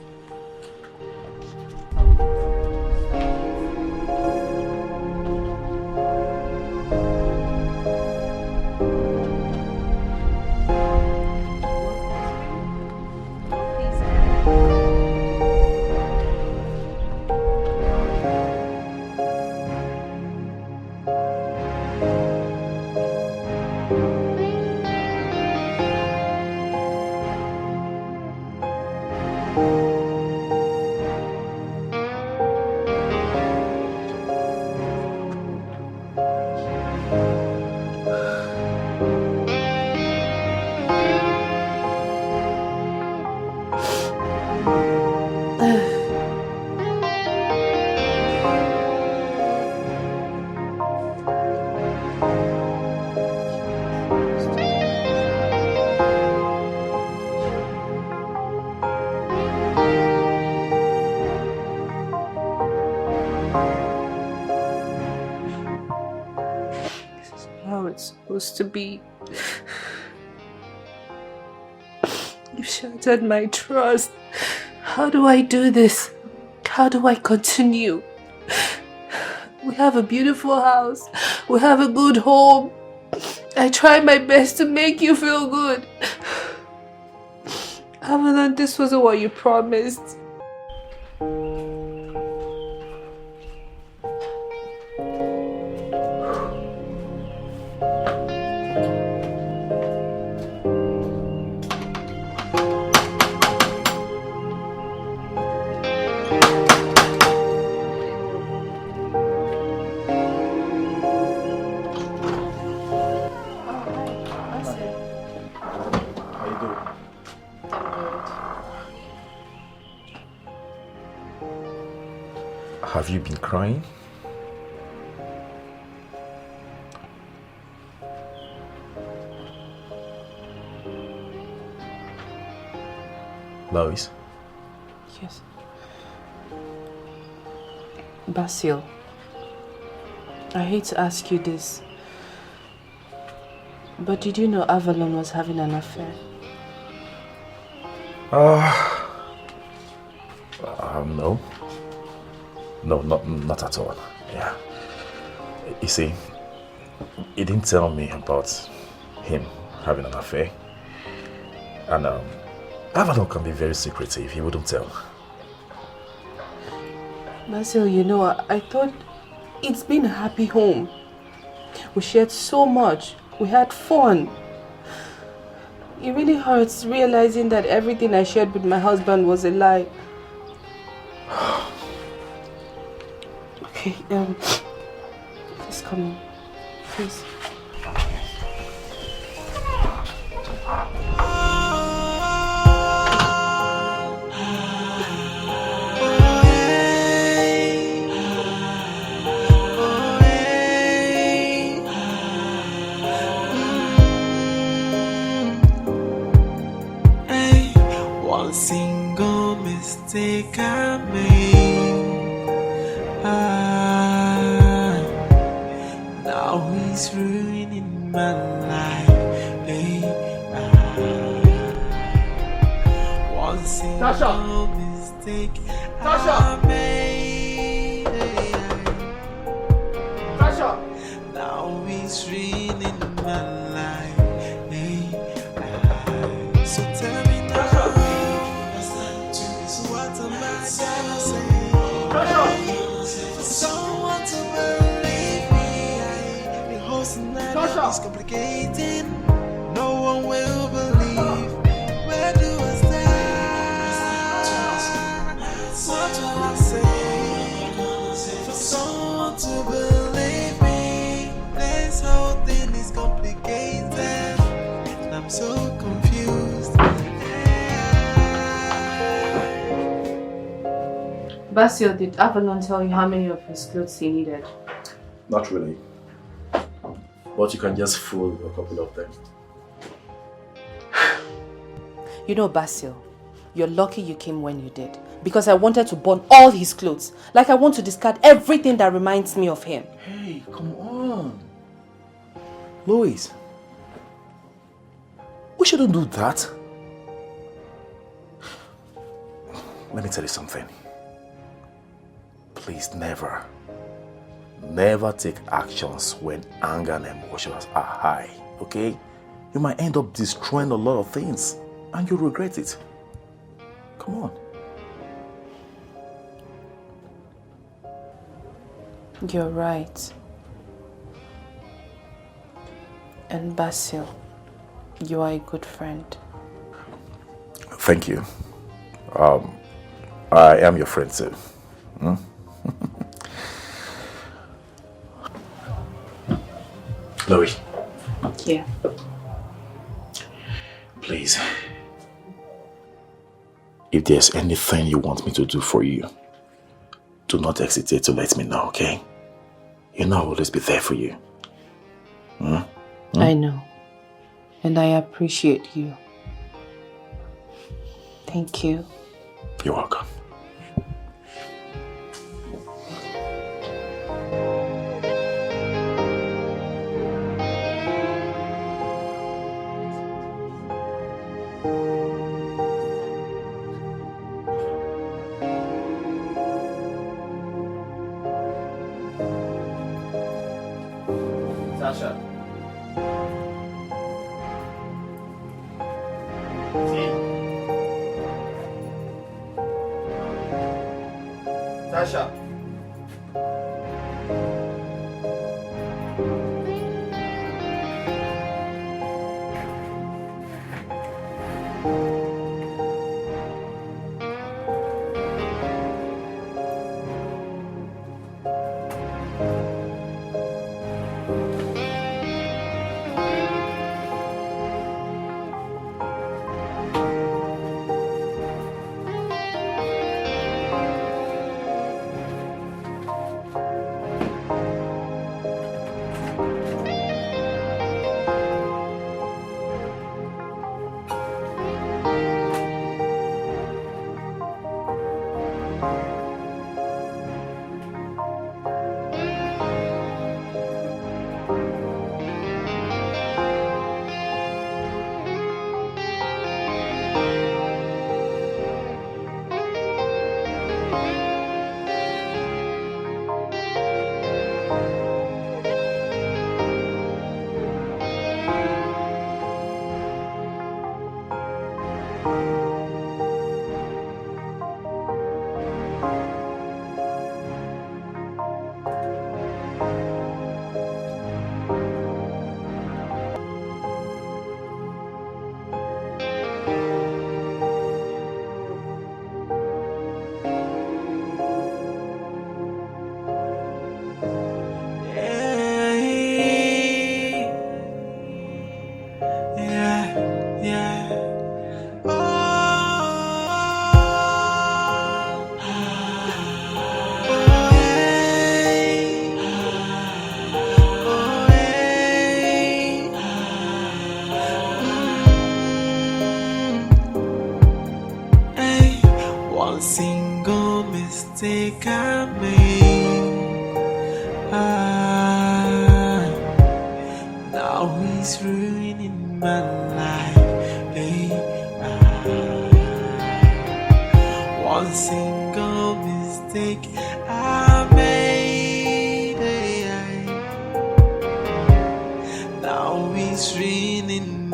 Supposed to be. You've shattered my trust. How do I do this? How do I continue? We have a beautiful house. We have a good home. I try my best to make you feel good. Avalon, this wasn't what you promised. Have you been crying? Lois? Yes. Basil, I hate to ask you this, but did you know Avalon was having an affair? No. No, not at all. Yeah. You see, he didn't tell me about him having an affair. And Avalon can be very secretive. He wouldn't tell. Basil, you know, I thought It's been a happy home. We shared so much. We had fun. It really hurts realizing that everything I shared with my husband was a lie. Okay, please come in. Please. Single mistake I made. Now he's ruining my life. One single mistake I made. Now he's ruining my life. So tell me now. Someone to believe me, the whole scenario is complicated. No one will believe. Where do I start? What do I say? For someone to believe me, this whole thing is complicated, and I'm so confused. Basil, did Avalon tell you how many of his clothes he needed? Not really. But you can just fold a couple of them. You know, Basil, you're lucky you came when you did. Because I wanted to burn all his clothes. Like I want to discard everything that reminds me of him. Hey, come on. Louise. We shouldn't do that. Let me tell you something. Please never take actions when anger and emotions are high, okay? You might end up destroying a lot of things and you'll regret it. Come on. You're right. And Basil, you are a good friend. Thank you. I am your friend too. Hmm? Louis. Yeah. Please. If there's anything you want me to do for you, do not hesitate to let me know, okay? You know I'll always be there for you. Hmm? Hmm? I know. And I appreciate you. Thank you. You're welcome. Tasha. Tasha.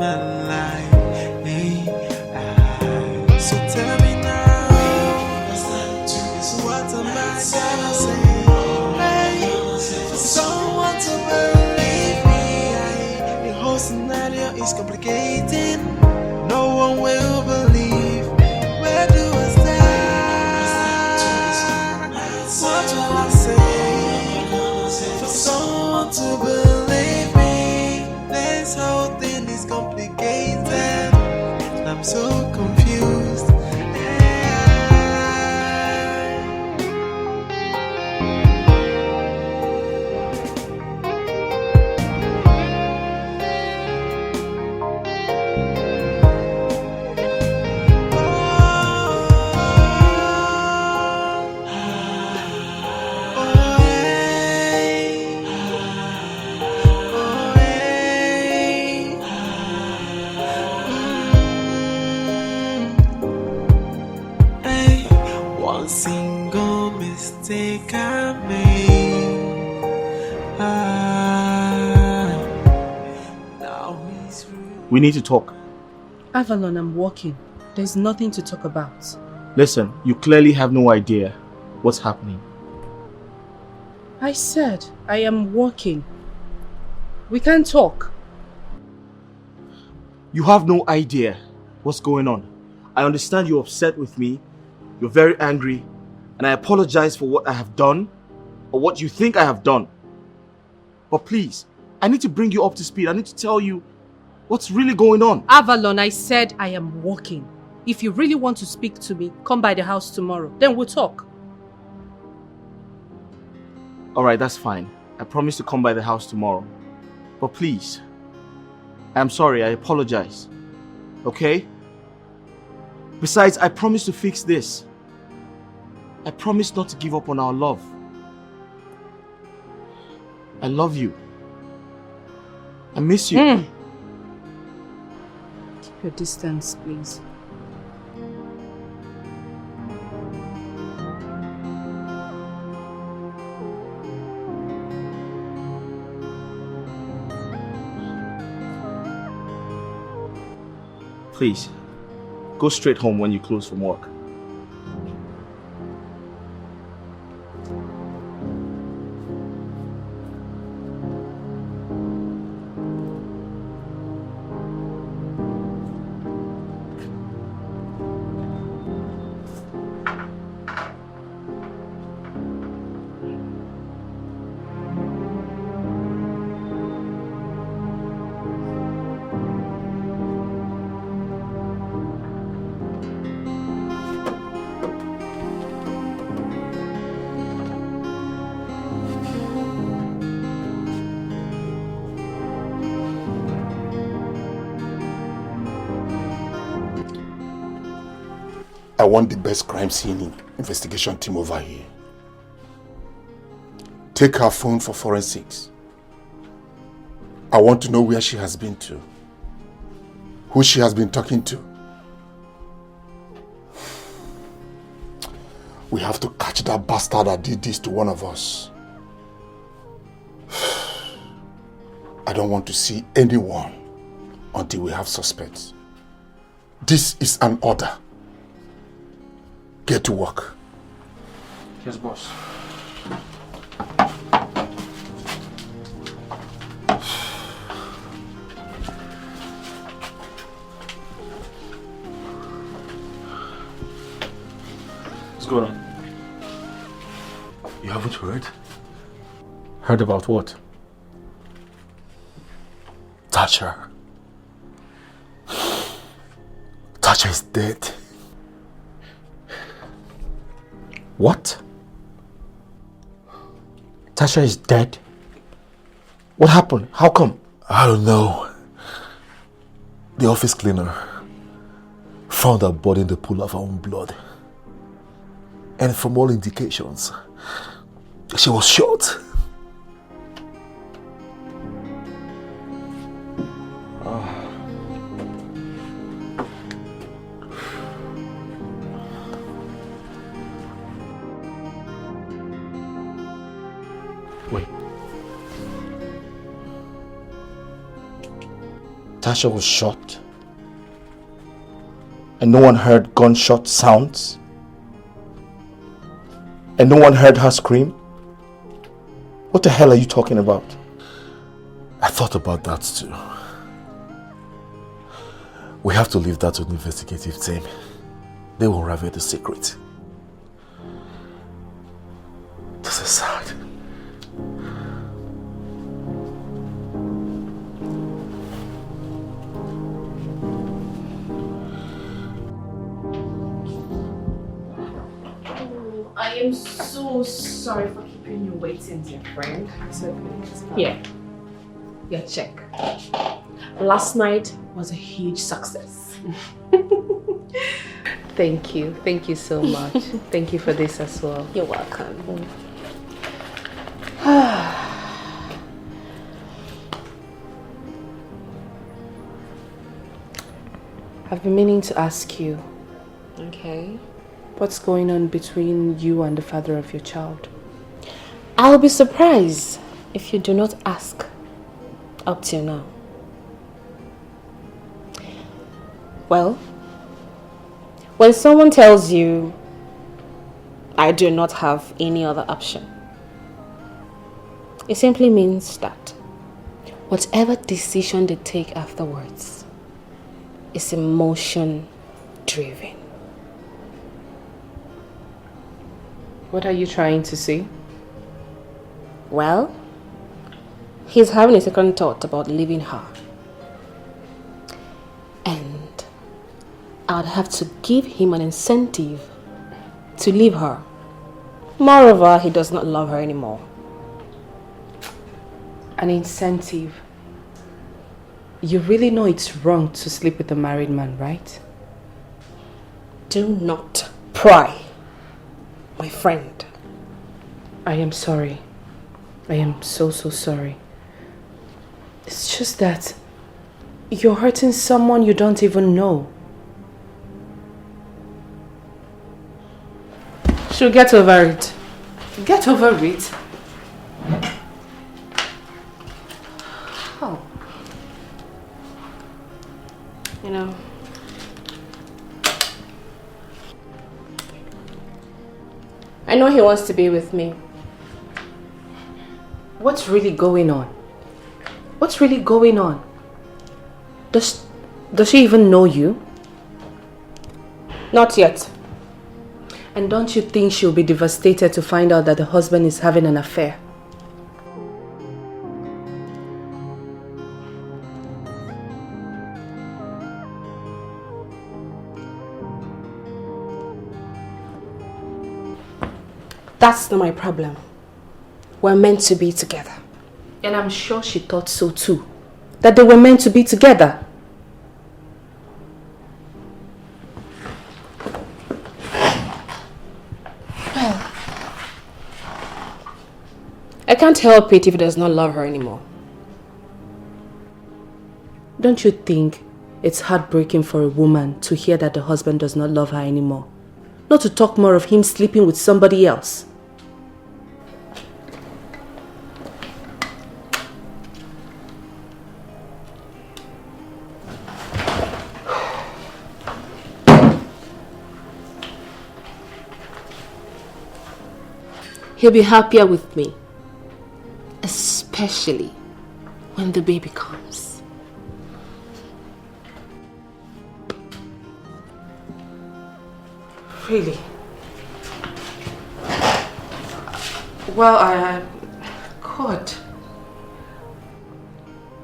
my life. Hey, so tell me now, what am I gonna say? Hey, for someone to believe me, the whole scenario is complicated. No one will believe. Where do I stand? What will I say? For someone to believe me, this whole thing is complicated. I'm so confused. One single mistake I made. Now he's We need to talk. Avalon, I'm walking. There's nothing to talk about. Listen, you clearly have no idea what's happening. I said I am walking. We can't talk. You have no idea what's going on. I understand you're upset with me. You're very angry. And I apologize for what I have done. Or what you think I have done. But please, I need to bring you up to speed. I need to tell you what's really going on. Avalon, I said I am walking. If you really want to speak to me, come by the house tomorrow. Then we'll talk. Alright, that's fine. I promise to come by the house tomorrow. But please, I'm sorry, I apologize. Okay? Besides, I promise to fix this. I promise not to give up on our love. I love you. I miss you. Keep your distance, please. Please, go straight home when you close from work. I want the best crime scene investigation team over here. Take her phone for forensics. I want to know where she has been to, who she has been talking to. We have to catch that bastard that did this to one of us. I don't want to see anyone until we have suspects. This is an order. Get to work. Yes, boss. What's going on? You haven't heard? Heard about what? Tasha. Tasha is dead. What? Tasha is dead? What happened? How come? I don't know. The office cleaner found her body in the pool of her own blood. And from all indications, she was shot. Natasha was shot and no one heard gunshot sounds and no one heard her scream? What the hell are you talking about? I thought about that too. We have to leave that to the investigative team. They will reveal the secret. This is sad. I am so sorry for keeping you waiting, dear friend. Here, your check. Last night was a huge success. Thank you so much. Thank you for this as well. You're welcome. I've been meaning to ask you. Okay. What's going on between you and the father of your child? I'll be surprised if you do not ask up till now. Well, when someone tells you, I do not have any other option, it simply means that whatever decision they take afterwards is emotion driven. What are you trying to say? Well, he's having a second thought about leaving her. And I'd have to give him an incentive to leave her. Moreover, he does not love her anymore. An incentive? You really know it's wrong to sleep with a married man, right? Do not pry, my friend. I am sorry. I am so sorry. It's just that you're hurting someone you don't even know. So get over it. Get over it. Oh. You know, I know he wants to be with me. What's really going on? What's really going on? Does she even know you? Not yet. And don't you think she'll be devastated to find out that the husband is having an affair? That's not my problem. We're meant to be together. And I'm sure she thought so too. That they were meant to be together. Well, I can't help it if he does not love her anymore. Don't you think it's heartbreaking for a woman to hear that the husband does not love her anymore? Not to talk more of him sleeping with somebody else. He'll be happier with me, especially when the baby comes. Really? Well, God.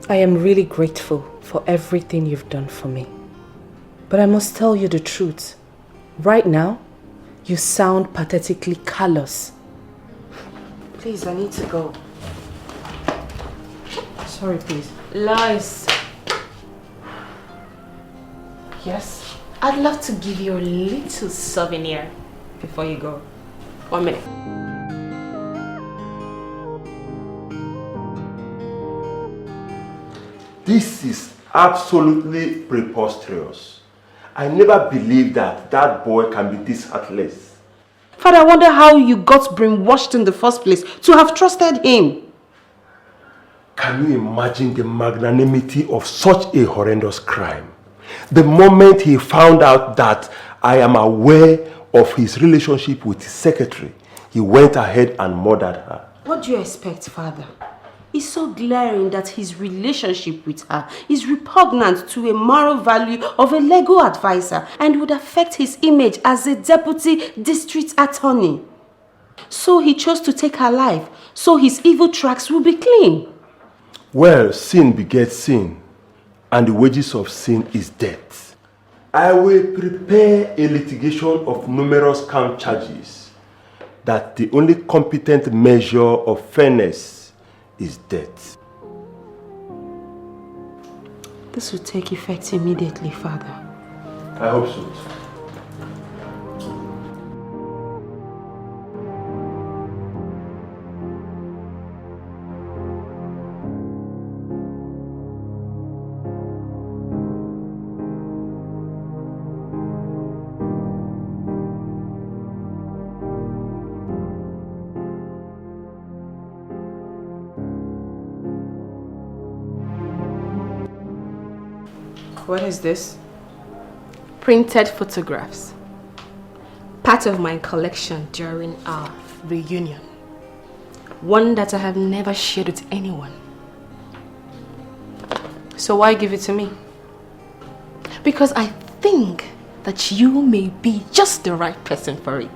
I am really grateful for everything you've done for me. But I must tell you the truth. Right now, you sound pathetically callous. Please, I need to go. Sorry, please. Lois. Yes? I'd love to give you a little souvenir before you go. 1 minute. This is absolutely preposterous. I never believed that that boy can be this heartless. Father, I wonder how you got brainwashed in the first place to have trusted him. Can you imagine the magnanimity of such a horrendous crime? The moment he found out that I am aware of his relationship with his secretary, he went ahead and murdered her. What do you expect, Father? It's so glaring that his relationship with her is repugnant to a moral value of a legal advisor and would affect his image as a deputy district attorney. So he chose to take her life, so his evil tracks will be clean. Well, sin begets sin, and the wages of sin is death. I will prepare a litigation of numerous count charges that the only competent measure of fairness is death. This will take effect immediately, Father. I hope so. What is this? Printed photographs. Part of my collection during our reunion. One that I have never shared with anyone. So why give it to me? Because I think that you may be just the right person for it.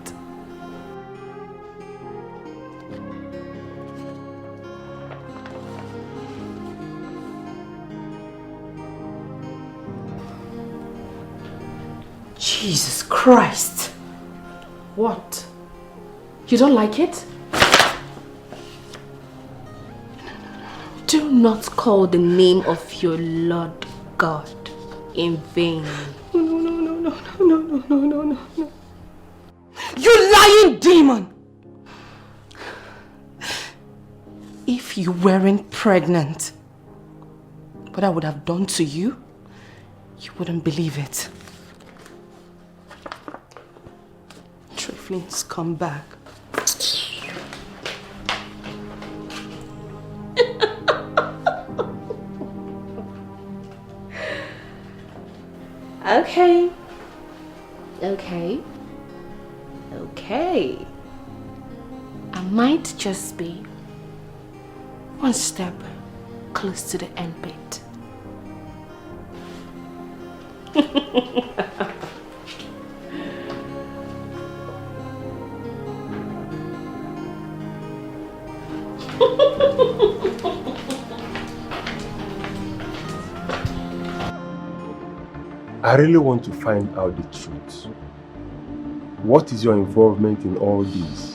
Jesus Christ! What? You don't like it? Do not call the name of your Lord God in vain. No. You lying demon! If you weren't pregnant, what I would have done to you, you wouldn't believe it. Trifling scumbag. Okay. I might just be one step close to the end bit. I really want to find out the truth. What is your involvement in all this?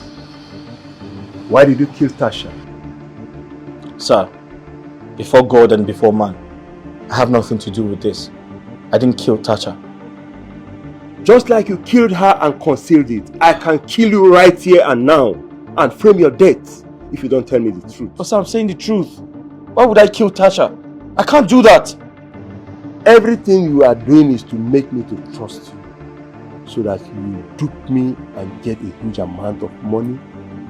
Why did you kill Tasha? Sir, before God and before man, I have nothing to do with this. I didn't kill Tasha. Just like you killed her and concealed it, I can kill you right here and now and frame your death if you don't tell me the truth. But sir, I'm saying the truth. Why would I kill Tasha? I can't do that. Everything you are doing is to make me to trust you, so that you dupe me and get a huge amount of money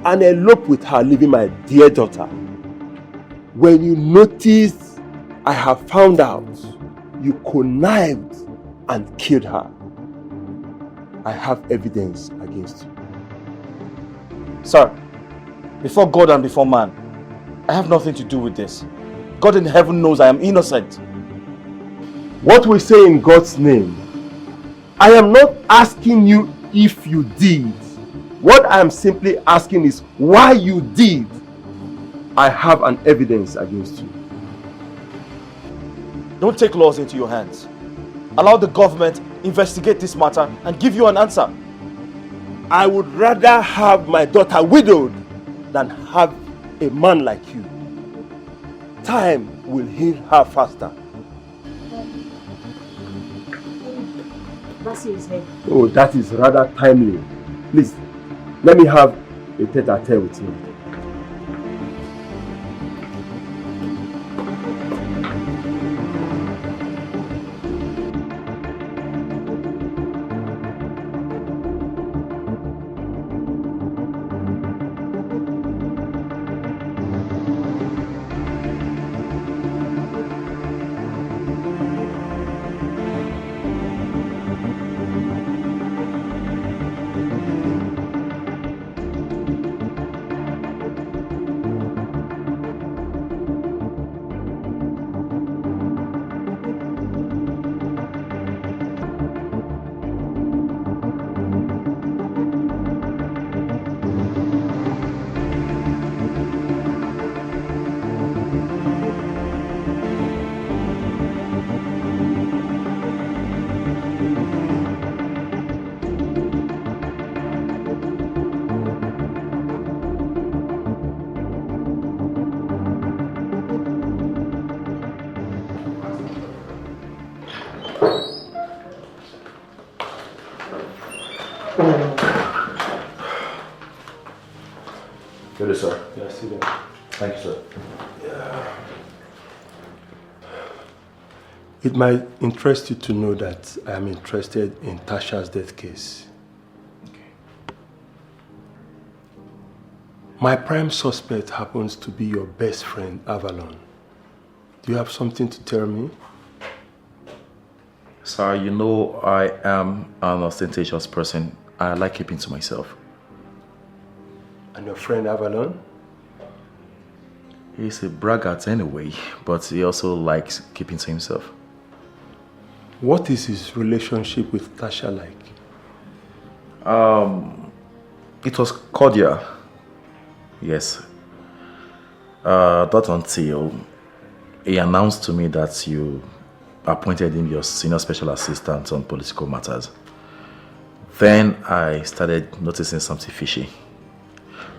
and elope with her, leaving my dear daughter. When you notice I have found out you connived and killed her, I have evidence against you. Sir, before God and before man, I have nothing to do with this. God in heaven knows I am innocent. What we say in God's name, I am not asking you if you did. What I am simply asking is why you did. I have an evidence against you. Don't take laws into your hands. Allow the government investigate this matter and give you an answer. I would rather have my daughter widowed than have a man like you. Time will heal her faster. Oh, that is rather timely. Please, let me have a tete-a-tete with you. It might interest you to know that I am interested in Tasha's death case. My prime suspect happens to be your best friend, Avalon. Do you have something to tell me? Sir, you know I am an ostentatious person. I like keeping to myself. And your friend Avalon? He's a braggart anyway, but he also likes keeping to himself. What is his relationship with Tasha like? It was cordial. Yes. Not until he announced to me that you appointed him your senior special assistant on political matters. Then I started noticing something fishy.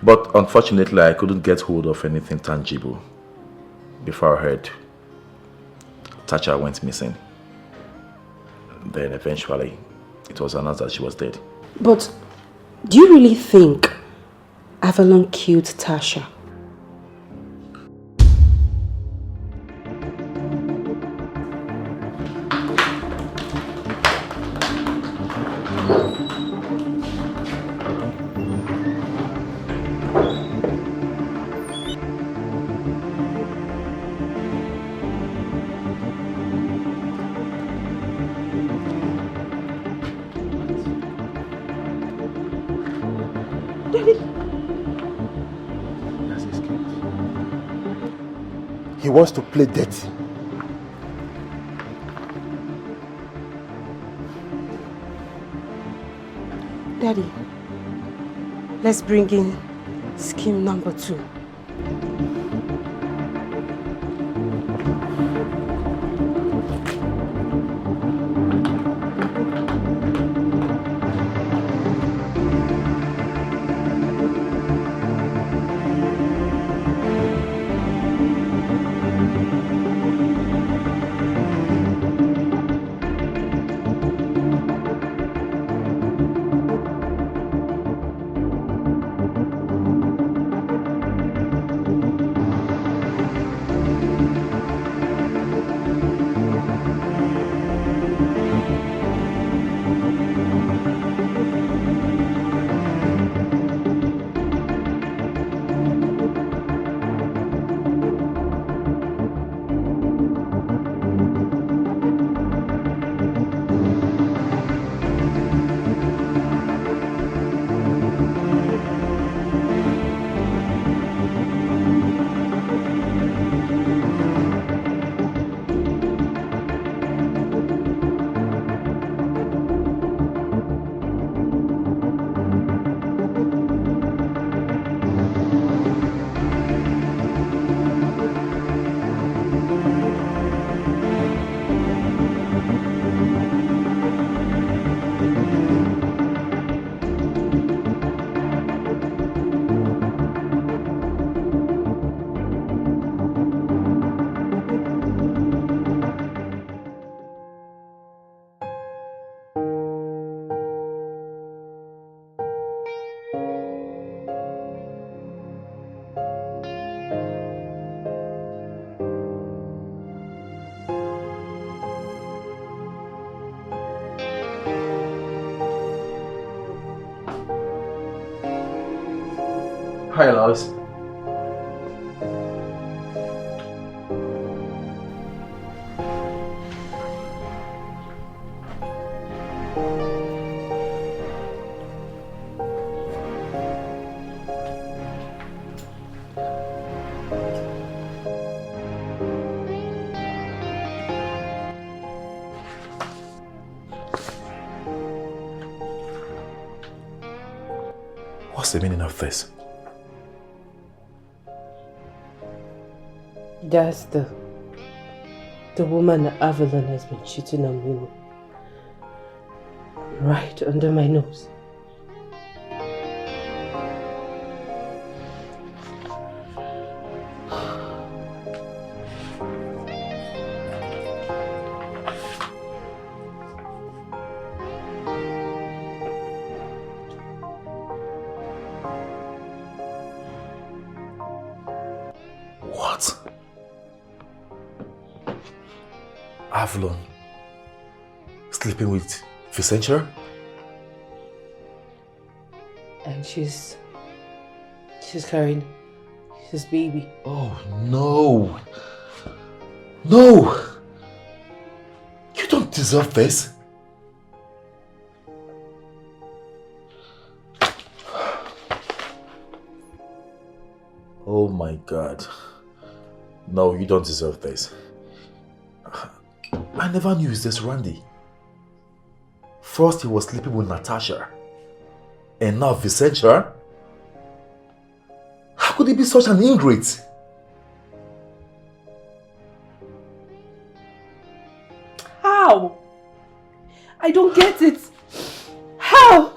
But unfortunately, I couldn't get hold of anything tangible before I heard Tasha went missing. Then eventually, it was announced that she was dead. But do you really think Avalon killed Tasha? He wants to play dirty. Daddy, let's bring in scheme number 2. Hi, loves. What's the meaning of this? That's the woman that Avalon has been cheating on me with. Right under my nose. What? What? Avalon sleeping with Vencia? And she's carrying his baby. Oh no! No! You don't deserve this. Oh my God. No, you don't deserve this. I never knew he's this Randy. First he was sleeping with Natasha. And now Vencia? How could he be such an ingrate? How? I don't get it. How?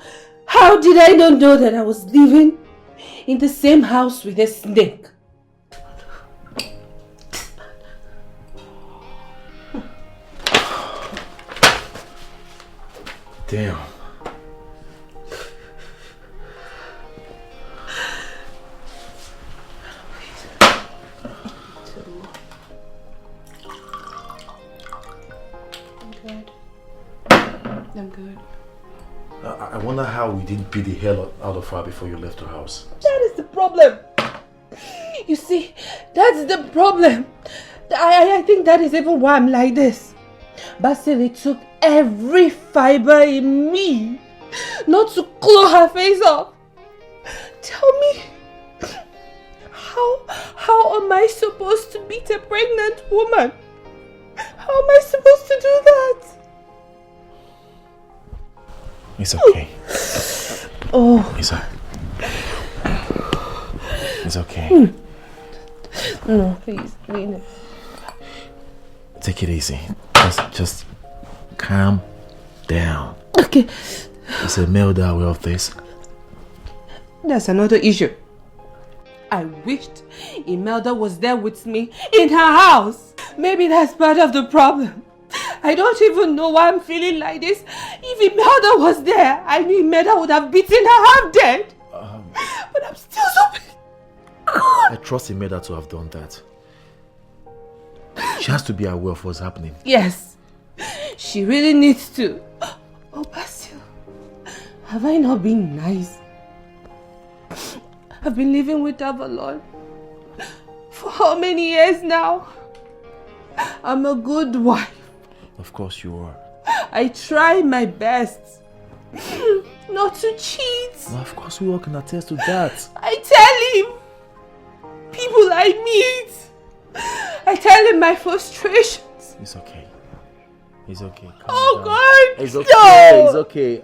How did I not know that I was living in the same house with a snake? Damn. I'm good. I wonder how we didn't beat the hell out of her before you left the house. That is the problem. You see, that's the problem. I think that is even why I'm like this. Basil, it took every fiber in me not to claw her face off. Tell me, how am I supposed to beat a pregnant woman? How am I supposed to do that? It's okay. Oh. It's okay. No, please, Lena. Take it easy. Just calm down. Okay. Is Imelda aware of this? That's another issue. I wished Imelda was there with me in her house. Maybe that's part of the problem. I don't even know why I'm feeling like this. If Imelda was there, I knew Imelda would have beaten her half dead. But I'm still so... I trust Imelda to have done that. She has to be aware of what's happening. Yes, she really needs to. Oh, Basil, have I not been nice? I've been living with Avalon for how many years now? I'm a good wife. Of course you are. I try my best not to cheat. Well, of course we all can attest to that. I tell him people I meet. I tell him my frustrations. It's okay. It's okay. Calm Oh down. God! It's okay. No! It's okay.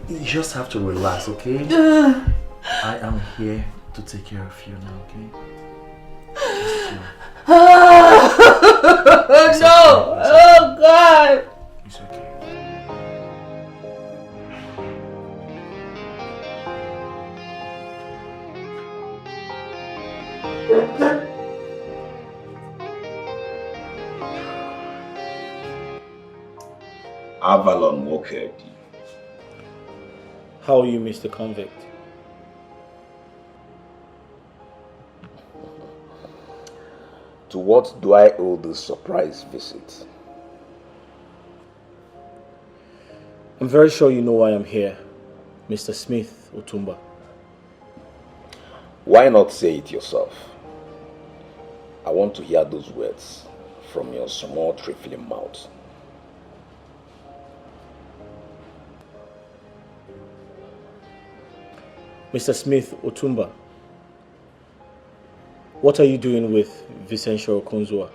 You just have to relax, okay? I am here to take care of you now, okay? No! Oh God! It's okay. Avalon Walker. How are you, Mr. Convict? To what do I owe this surprise visit? I'm very sure you know why I'm here, Mr. Smith Otumba. Why not say it yourself? I want to hear those words from your small trifling mouth. Mr. Smith Otumba, what are you doing with Vencia Okonzua?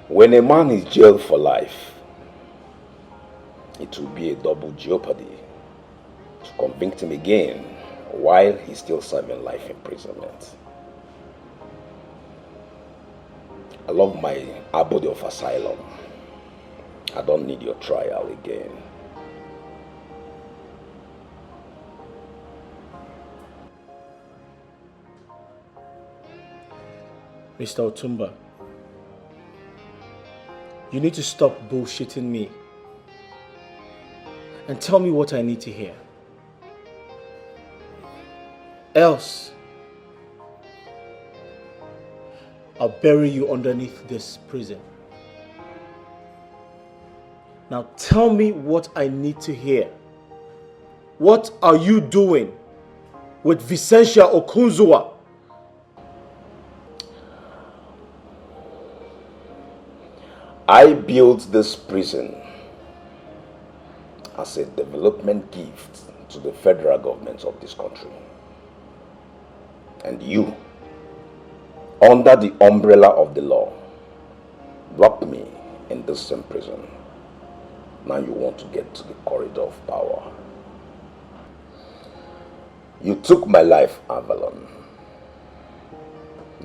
When a man is jailed for life, it will be a double jeopardy to convict him again while he's still serving life imprisonment. I love my abode of asylum. I don't need your trial again. Mr. Otumba, you need to stop bullshitting me and tell me what I need to hear. Else, I'll bury you underneath this prison. Now tell me what I need to hear. What are you doing with Vencia Okunzuwa? I built this prison as a development gift to the federal government of this country. And you, under the umbrella of the law, locked me in this same prison. Now you want to get to the corridor of power. You took my life, Avalon.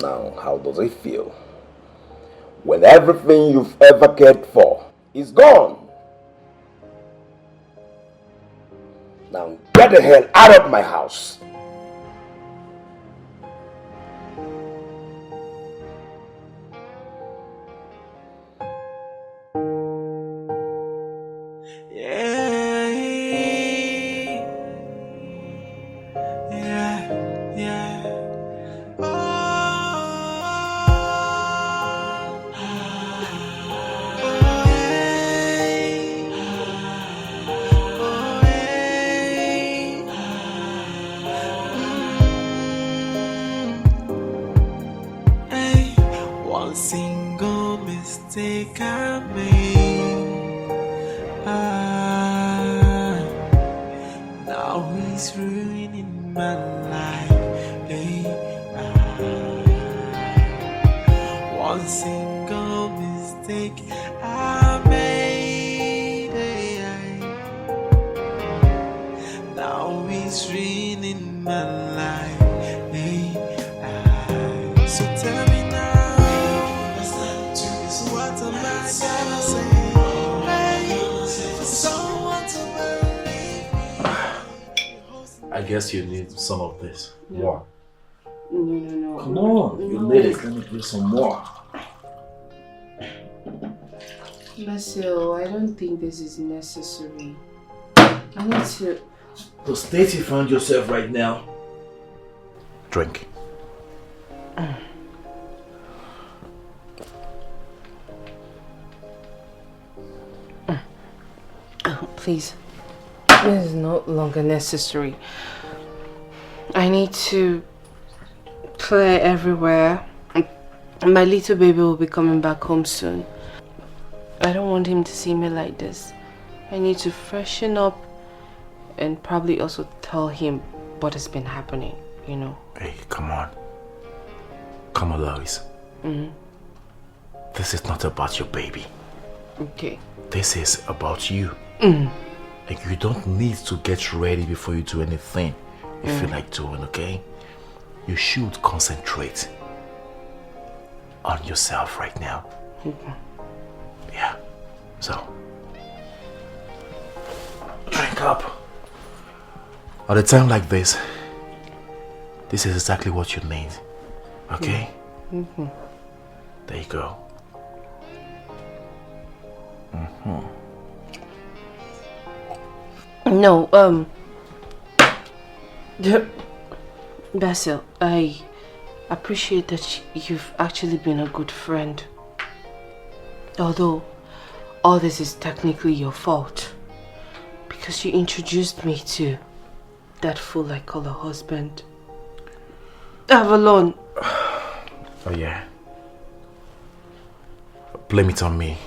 Now, how does it feel when everything you've ever cared for is gone? Now get the hell out of my house. Single mistake I made. Now he's ruining my life. One single mistake I made. Now he's ruining my life. So tell me now. I guess you need some of this. No. More. No. Come on, you need it. Let me do some more. Basil, I don't think this is necessary. I need to... The state you find yourself right now. Drink. Please. This is no longer necessary. I need to play everywhere. My little baby will be coming back home soon. I don't want him to see me like this. I need to freshen up and probably also tell him what has been happening, you know. Hey, come on. Come on, Lois. This is not about your baby. Okay. This is about you. Mm. Like, you don't need to get ready before you do anything you feel like doing, okay? You should concentrate on yourself right now. Yeah. So, drink up. At a time like this is exactly what you need, okay? There you go. No, Basil, I appreciate that you've actually been a good friend. Although, all this is technically your fault. Because you introduced me to that fool I call a husband. Avalon. Oh yeah. Blame it on me.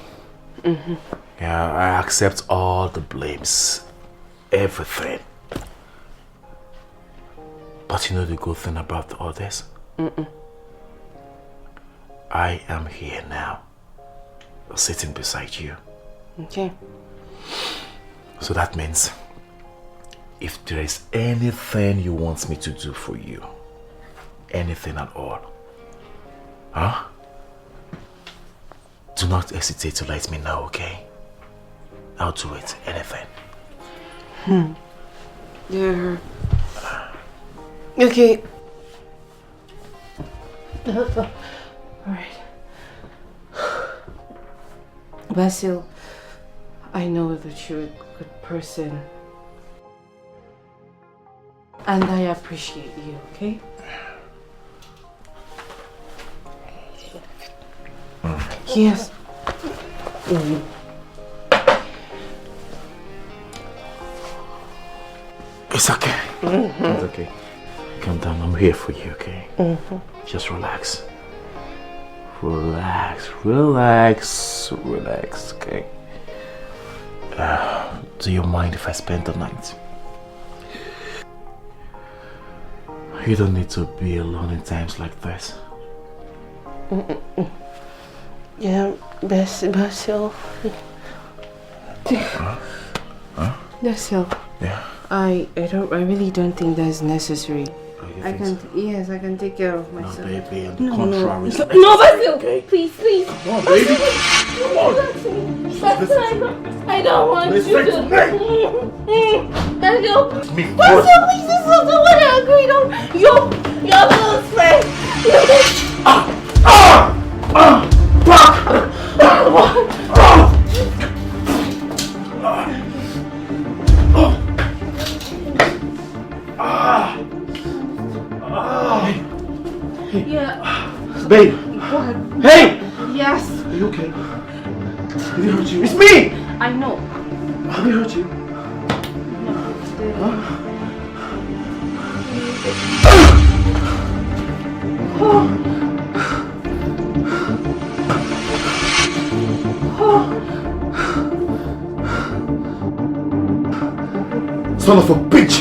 Yeah, I accept all the blames. Everything. But you know the good thing about all this? I am here now, sitting beside you. Okay. So that means if there is anything you want me to do for you, anything at all, do not hesitate to let me know, okay? I'll do it, anything. Yeah. Okay. Alright. Basil, I know that you're good person. And I appreciate you, okay? Yes. It's okay. It's okay. Calm down. I'm here for you, okay? Just relax. Relax, okay? Do you mind if I spend the night? You don't need to be alone in times like this. Yeah, Basil. Basil. Yeah. I really don't think that's necessary. I can take care of myself. No, baby, on the contrary. No, Basil! Okay? Please. Come on, baby. Come on. I don't want you to. Basil, Me Basil, please, this is not what I agreed on. You're close friend. Yeah. Babe. What? Hey! Yes. Are you okay? Did it hurt you? It's me! I know. Did it hurt you? Son of a bitch!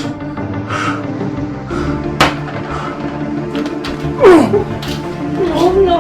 No.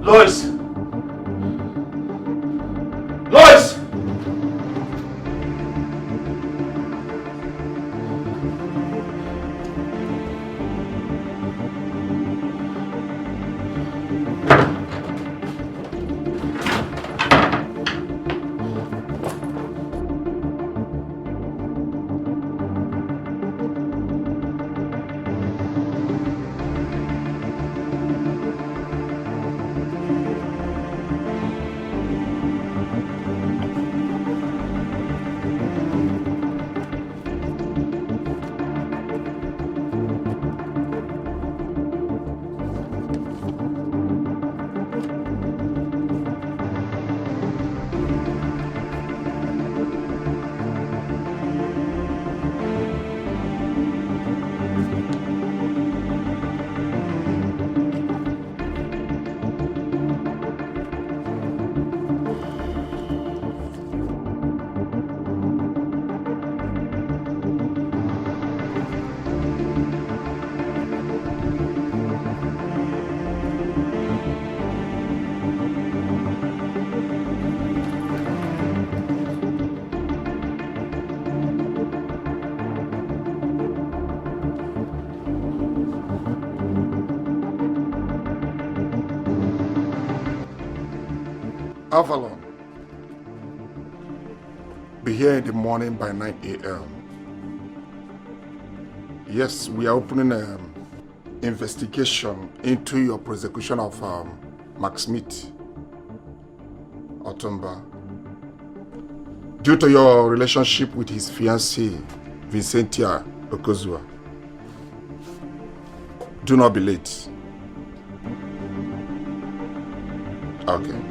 Lois! Lois! Avalon, be here in the morning by 9 a.m. Yes, we are opening investigation into your prosecution of Mark Smith, Otumba, due to your relationship with his fiancée, Vicentia Okozua. Do not be late. Okay.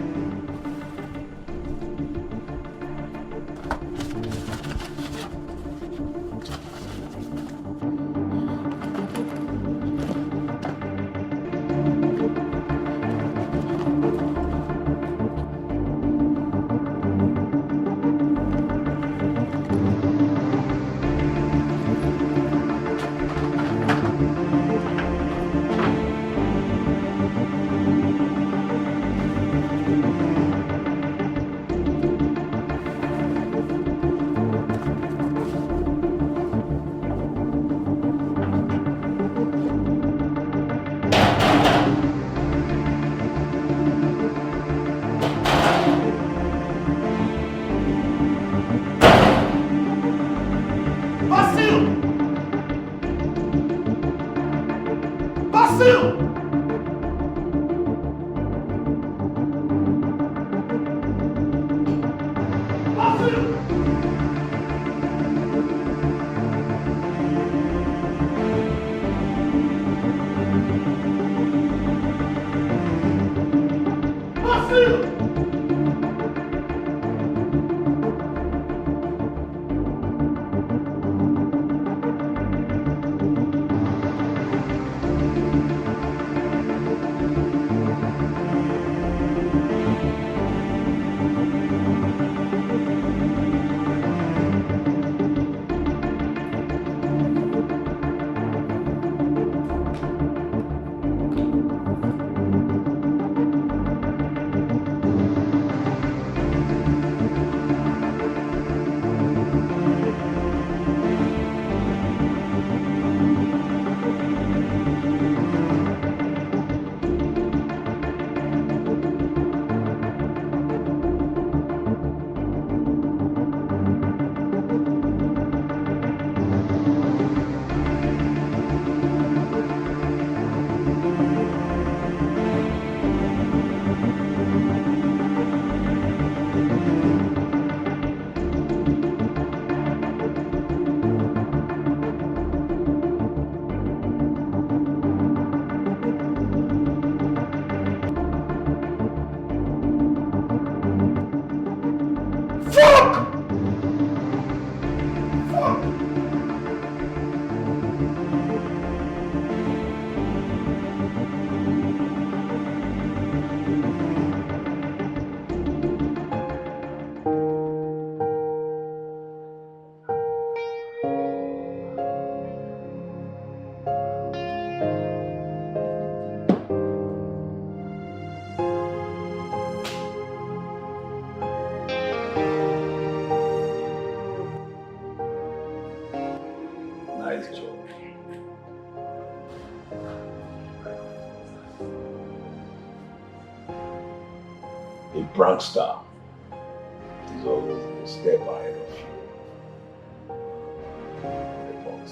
Prankster is always a step ahead of you. Report.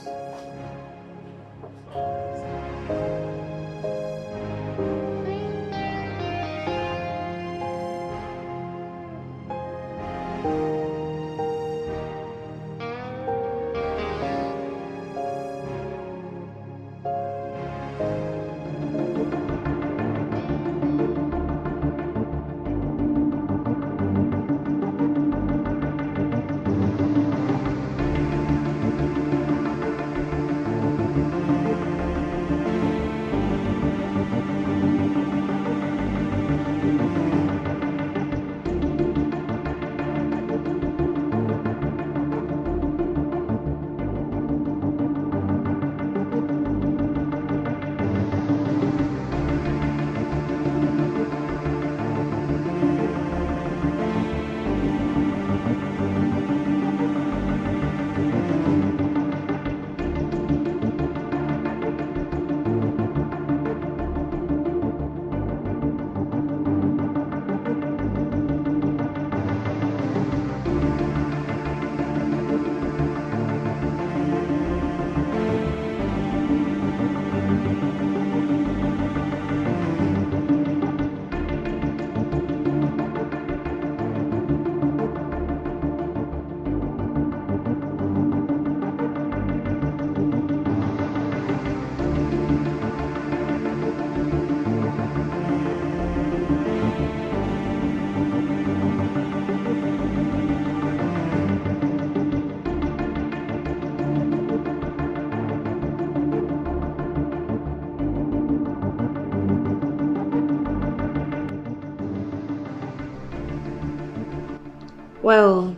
Well,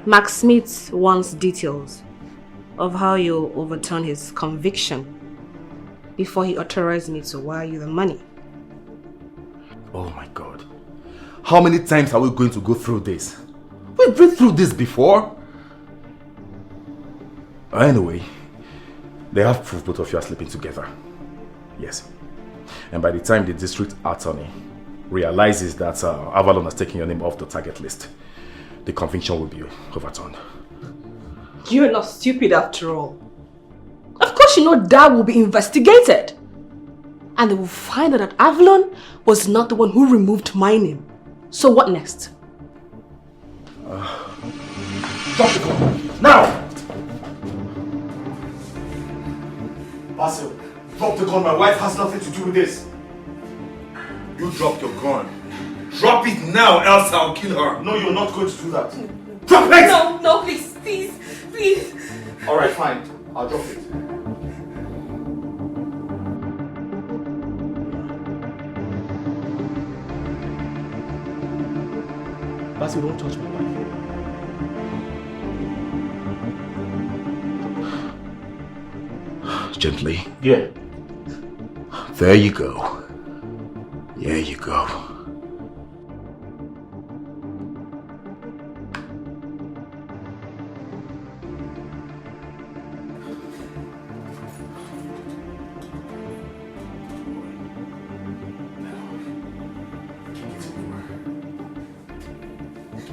Max Smith wants details of how you overturn his conviction before he authorized me to wire you the money. Oh my God. How many times are we going to go through this? We've been through this before. Anyway, they have proof both of you are sleeping together. Yes. And by the time the district attorney realizes that Avalon has taken your name off the target list, the conviction will be overturned. You're not stupid after all. Of course you know that will be investigated. And they will find out that Avalon was not the one who removed my name. So what next? Drop the gun! Now! Basil, drop the gun. My wife has nothing to do with this. You drop your gun. Drop it now, else I'll kill her. No, you're not going to do that. Drop it! No, no, please, please, please. Alright, fine. I'll drop it. Basil, don't touch my wife. Gently. Yeah. There you go. There you go.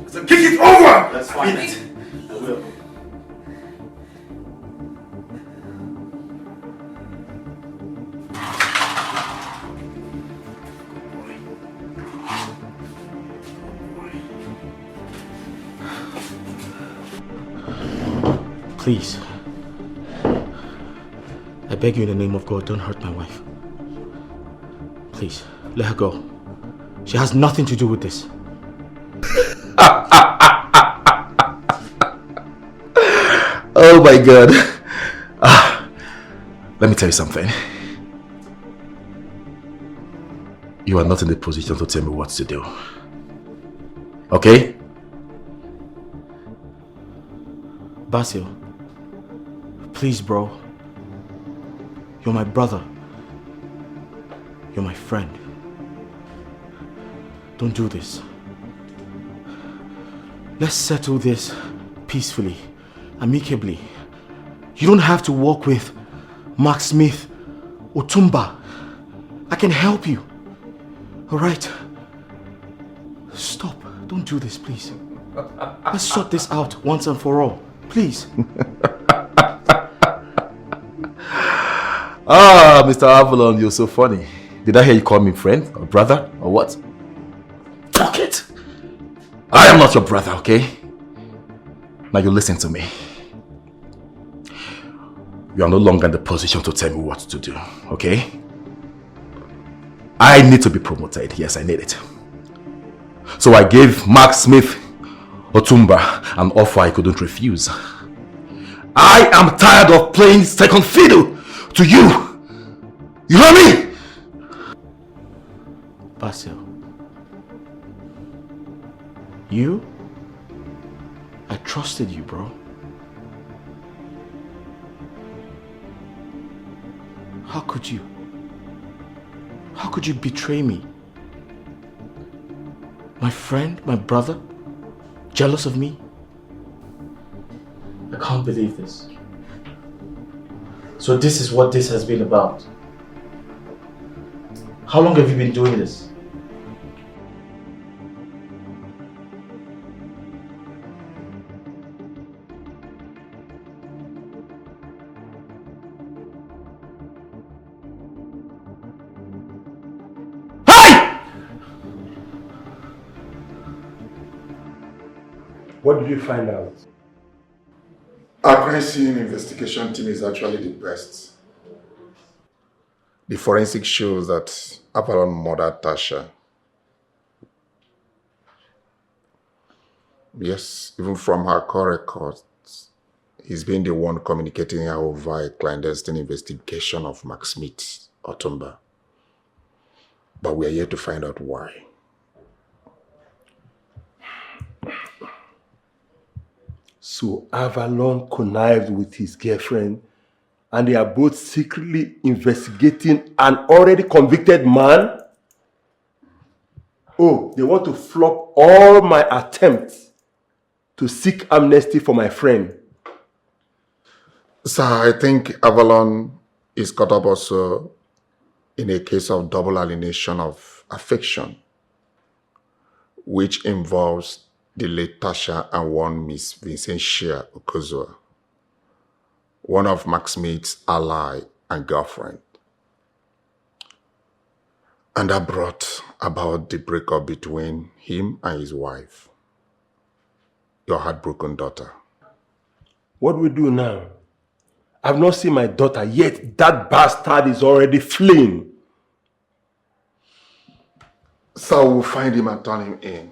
So kick it over! That's fine. I will. Please. I beg you in the name of God, don't hurt my wife. Please, let her go. She has nothing to do with this. Oh my God. Let me tell you something. You are not in the position to tell me what to do. Okay? Basil, please, bro. You're my brother. You're my friend. Don't do this. Let's settle this peacefully, amicably. You don't have to walk with Mark Smith or Tumba. I can help you. Alright? Stop. Don't do this, please. Let's sort this out once and for all. Please. Ah, Mr. Avalon, you're so funny. Did I hear you call me friend or brother or what? Fuck it. I am not your brother, okay? Now you listen to me. You are no longer in the position to tell me what to do, okay? I need to be promoted. Yes, I need it. So I gave Mark Smith Otumba an offer I couldn't refuse. I am tired of playing second fiddle to you. You hear me? Basil. You? I trusted you, bro. How could you? How could you betray me? My friend, my brother? Jealous of me? I can't believe this. So this is what this has been about. How long have you been doing this? What did you find out? Our crime scene investigation team is actually the best. The forensic shows that Avalon murdered Tasha. Yes, even from her call records, he's been the one communicating her over a clandestine investigation of Max Smith, Otumba. But we are yet to find out why. So Avalon connived with his girlfriend and they are both secretly investigating an already convicted man? Oh, they want to flop all my attempts to seek amnesty for my friend. Sir, I think Avalon is caught up also in a case of double alienation of affection, which involves the late Tasha and one Miss Vincent Okozua, one of Max Smith's ally and girlfriend. And that brought about the breakup between him and his wife, your heartbroken daughter. What do we do now? I've not seen my daughter, yet that bastard is already fleeing. So we'll find him and turn him in.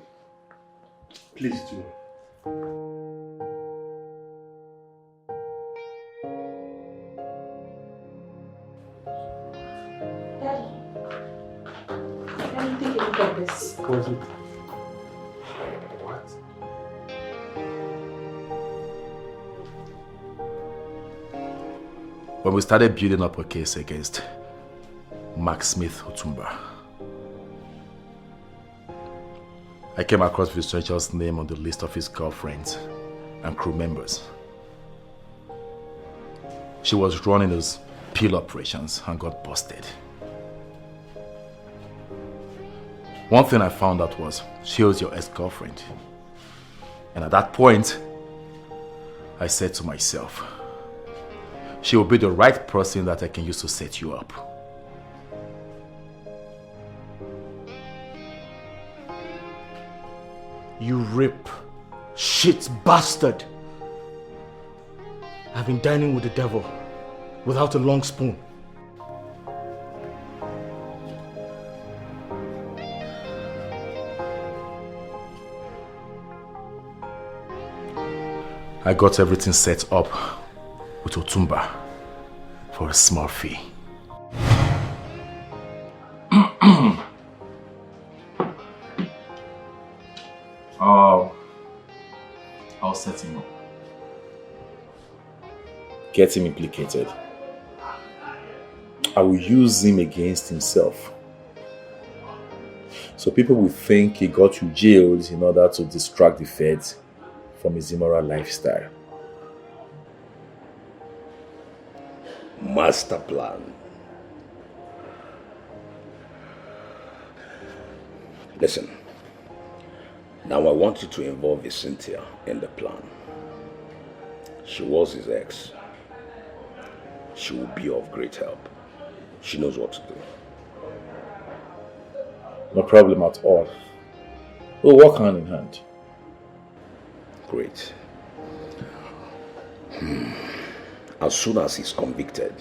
Please do. Daddy, let me take a look at this. What is it? When we started building up a case against Max Smith Otumba, I came across Vincentia's name on the list of his girlfriends and crew members. She was running those peel operations and got busted. One thing I found out was she was your ex-girlfriend. And at that point, I said to myself, she will be the right person that I can use to set you up. You rip, shit bastard. I've been dining with the devil without a long spoon. I got everything set up with Otumba for a small fee. I'll set him up. Get him implicated. I will use him against himself. So people will think he got you jailed in order to distract the feds from his immoral lifestyle. Master plan. Listen, now I want you to involve Cynthia in the plan. She was his ex. She will be of great help. She knows what to do. No problem at all. We'll work hand in hand. Great. As soon as he's convicted,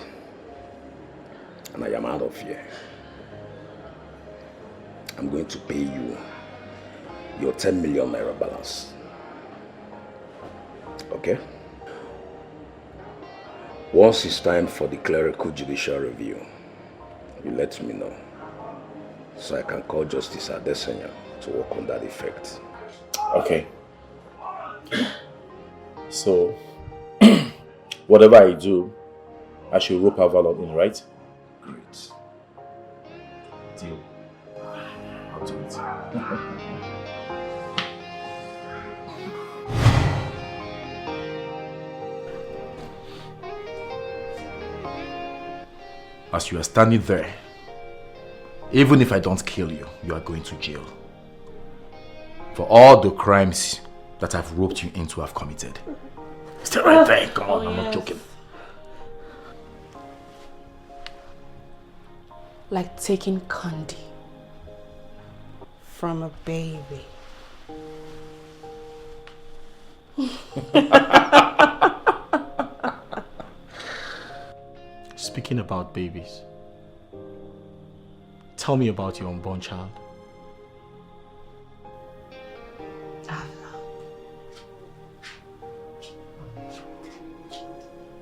and I am out of here, I'm going to pay you your 10 million naira balance. Okay? Once it's time for the clerical judicial review, you let me know, so I can call Justice Adesanya to work on that effect. Okay. So, whatever I do, I should rope Avalon in, right? Great. Deal. I'll do it. As you are standing there, even if I don't kill you, you are going to jail. For all the crimes that I've roped you into have committed. Stay right there, come on, I'm not joking. Like taking candy from a baby. Speaking about babies, tell me about your unborn child.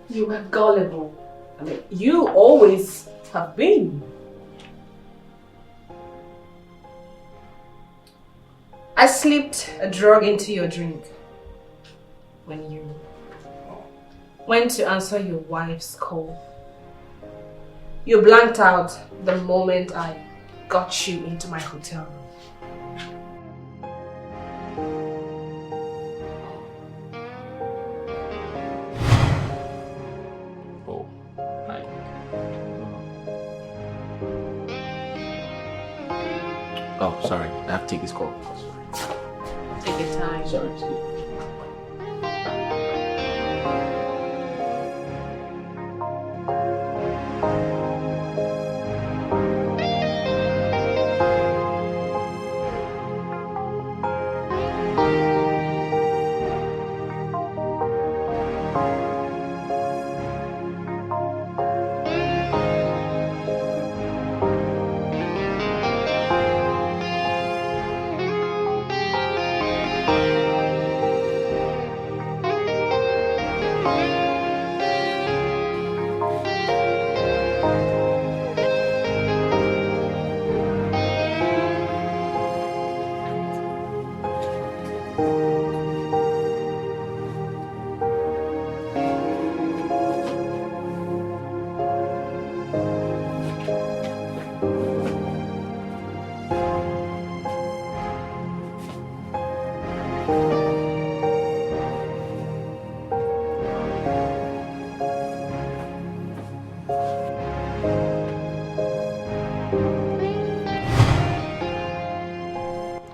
You were gullible. I mean, you always have been. I slipped a drug into your drink when you went to answer your wife's call. You blanked out the moment I got you into my hotel room. Oh, right. Oh, sorry. I have to take this call. Take your time. Sorry. Excuse me.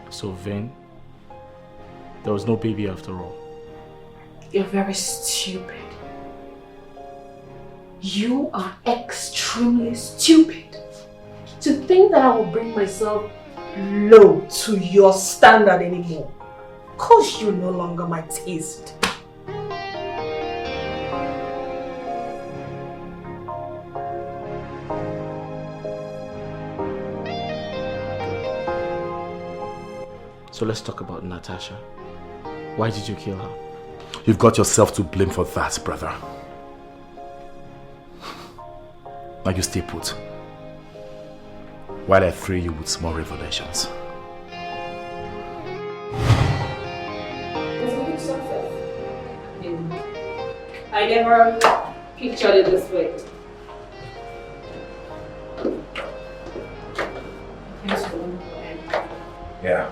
So, Vin, there was no baby after all. You're very stupid. You are extremely stupid. To think that I will bring myself low to your standard anymore. Cause you're no longer my taste. So let's talk about Natasha. Why did you kill her? You've got yourself to blame for that, brother. Now you stay put, while I thrill you with small revelations. It's a huge success. I never pictured it this way. Yeah.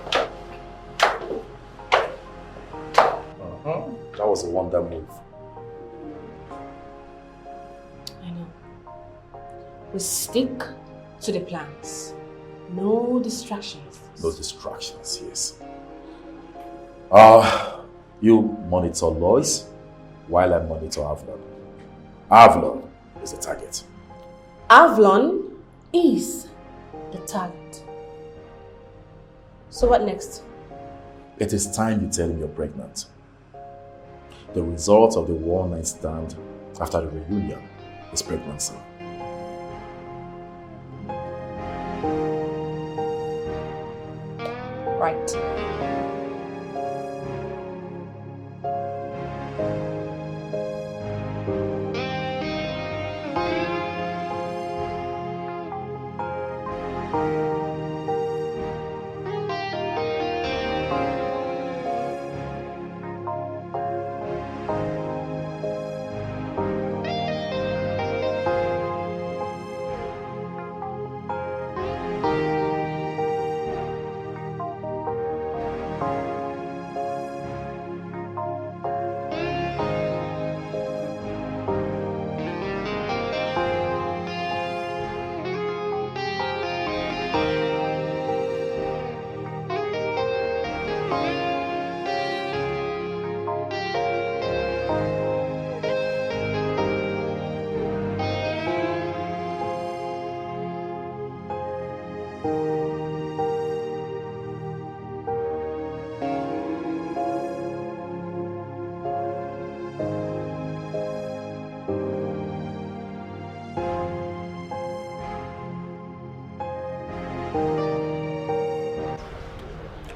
That was a wonder move. I know. We stick to the plans. No distractions. No distractions, yes. You monitor Lois while I monitor Avalon. Avalon is the target. Avalon is the target. So what next? It is time you tell him you're pregnant. The result of the one-night stand after the reunion is pregnancy. Right.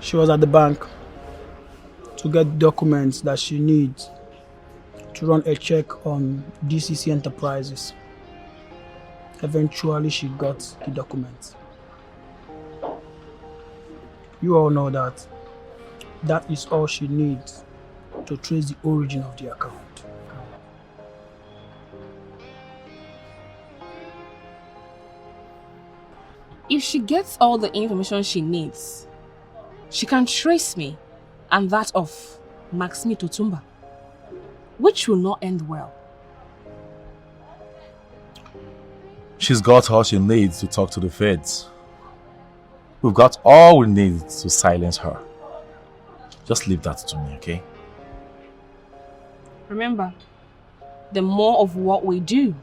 She was at the bank to get documents that she needs to run a check on DCC Enterprises. Eventually, she got the documents. You all know that That is all she needs to trace the origin of the account. If she gets all the information she needs, she can trace me and that of Maxime Totumba, which will not end well. She's got all she needs to talk to the feds. We've got all we need to silence her. Just leave that to me, okay? Remember, the more of what we do,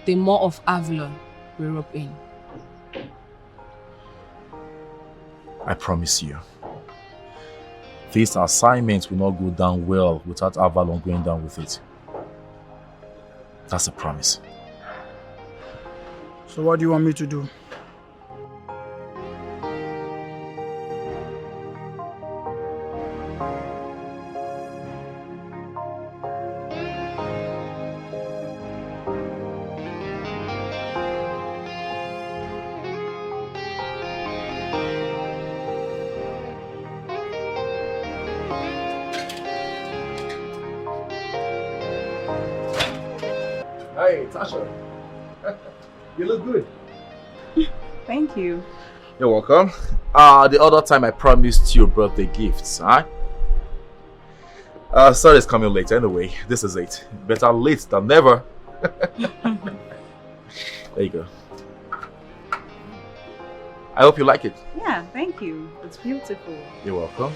the more of Avalon we rope in. I promise you. This assignment will not go down well without Avalon going down with it. That's a promise. So what do you want me to do? Hey, Tasha. You look good. Thank you. You're welcome. The other time I promised you birthday gifts, huh? Sorry it's coming late anyway. This is it. Better late than never. There you go. I hope you like it. Yeah, thank you. It's beautiful. You're welcome.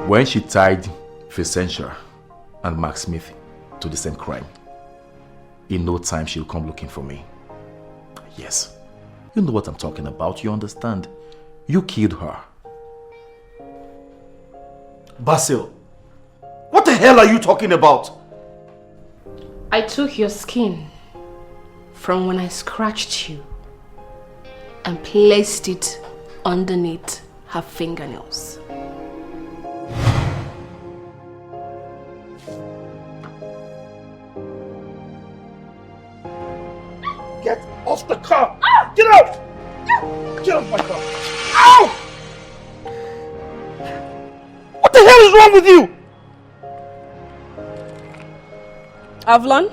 When she tied Vencia and Mark Smith to the same crime, in no time she'll come looking for me. Yes, you know what I'm talking about, you understand. You killed her. Basil, what the hell are you talking about? I took your skin from when I scratched you and placed it underneath her fingernails. Get off the car! Ah! Get out! Get off my car! Ow! What the hell is wrong with you? Avalon,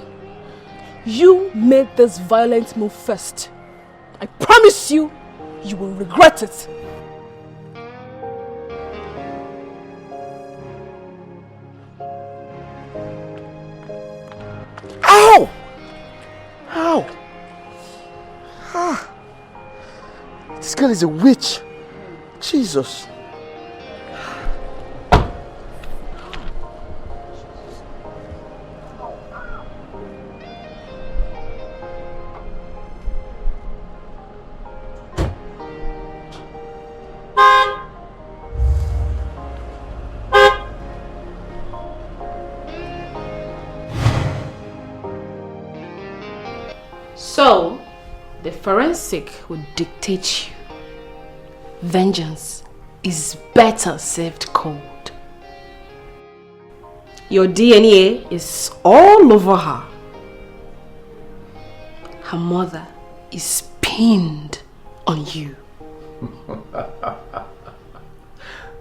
you made this violent move first. I promise you, you will regret it. Ow! Ow! Ah. This girl is a witch. Jesus. So, the forensic would dictate you. Vengeance is better served cold. Your DNA is all over her. Her mother is pinned on you.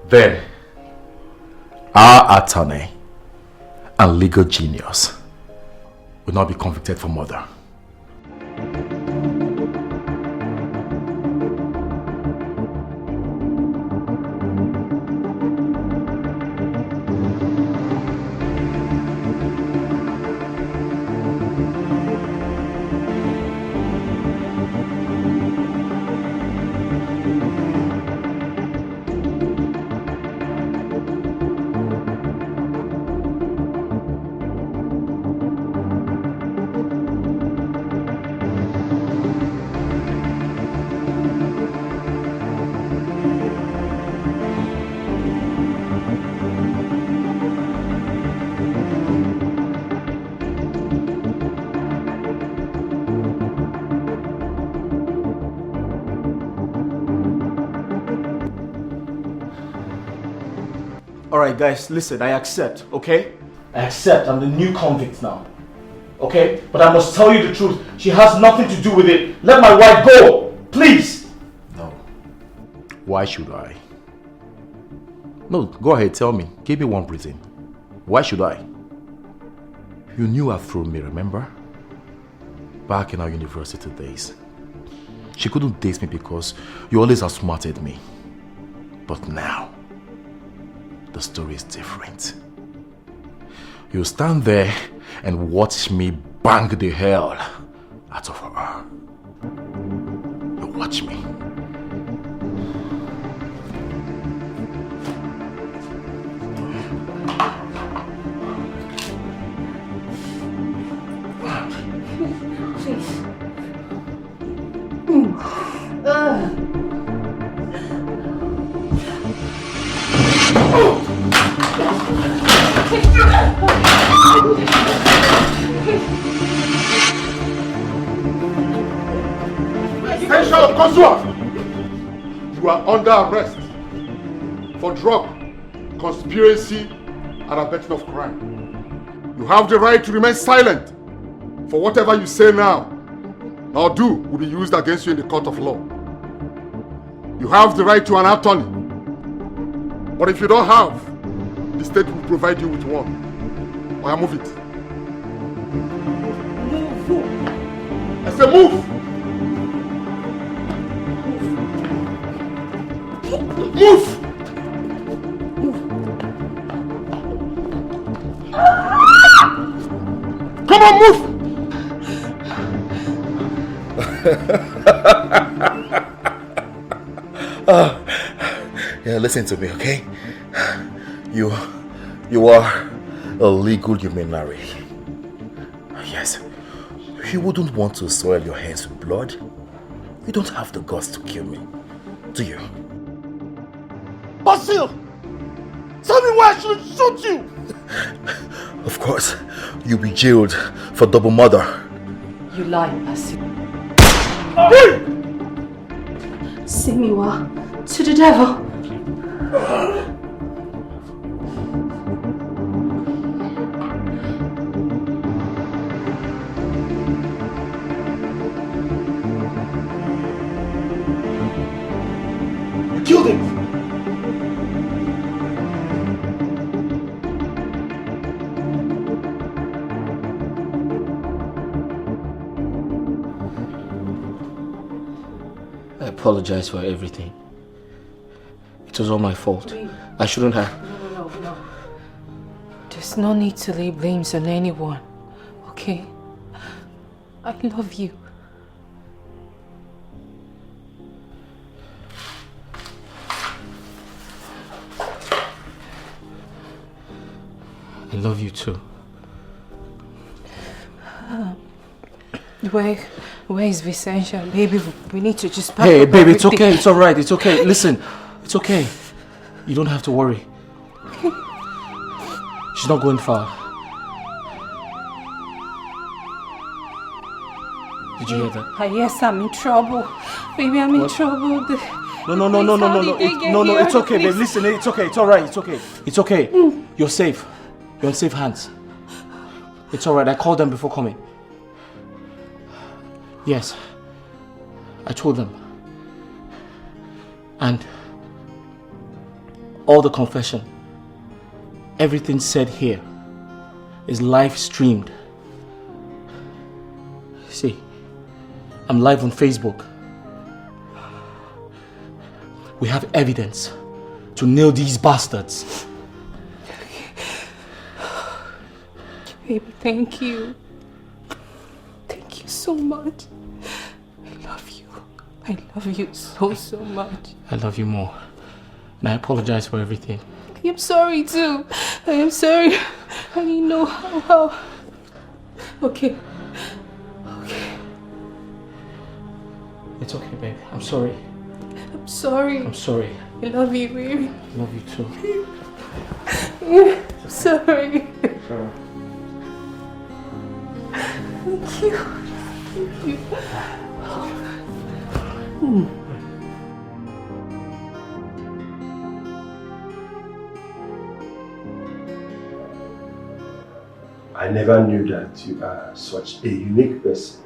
Then, our attorney and legal genius will not be convicted for murder. Alright guys, listen, I accept, okay? I accept, I'm the new convict now. Okay? But I must tell you the truth. She has nothing to do with it. Let my wife go! Please! No. Why should I? No, go ahead, tell me. Give me one reason. Why should I? You knew her through me, remember? Back in our university days. She couldn't date me because you always outsmarted me. But now, the story is different. You stand there and watch me bang the hell out of her. You watch me. Extension of Kosua! You are under arrest for drug, conspiracy, and abetting of crime. You have the right to remain silent for whatever you say now or do will be used against you in the court of law. You have the right to an attorney, but if you don't have, the state will provide you with one. Or move it. I say move! Move! Come on, move! Yeah, listen to me, okay? You are a legal humanitarian. Yes. You wouldn't want to soil your hands with blood. You don't have the guts to kill me, do you? Basil! Tell me why I should shoot you! Of course, you'll be jailed for double murder. You lie, Basil. Simiwa, to the devil. You killed him! I apologize for everything. It was all my fault. I shouldn't have. No. There's no need to lay blames on anyone, okay? I love you. I love you too. Where is Vencia? Baby, we need to just pack Hey, up baby, it's everything. okay. It's alright. It's okay. Listen, it's okay. You don't have to worry. She's not going far. Did you hear that? Yes, I'm in trouble. Baby, I'm in trouble. No. It's okay, babe. Listen, it's okay. It's alright. It's okay. It's okay. You're safe. You're in safe hands. It's alright. I called them before coming. Yes. I told them. And all the confession, everything said here is live streamed. See, I'm live on Facebook. We have evidence to nail these bastards. Baby, thank you. Thank you so much. I love you. I love you so much. I love you more. And I apologize for everything. I'm sorry too. I am sorry. I didn't know how. Okay. It's okay, babe. I'm sorry. I'm sorry. I'm sorry. I love you, baby. I love you too. I'm sorry. Sure. Thank you. Thank you. I never knew that you are such a unique person.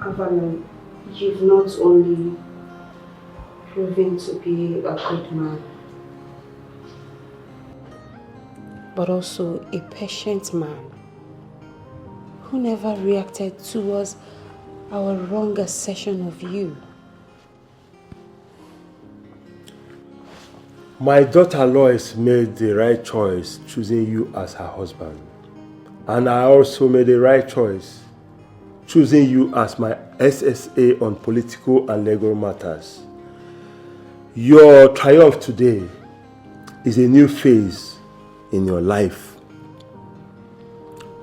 Avalon, you've not only proven to be a good man, but also a patient man who never reacted towards our wrong assertion of you. My daughter Lois made the right choice choosing you as her husband. And I also made the right choice choosing you as my SSA on political and legal matters. Your triumph today is a new phase in your life.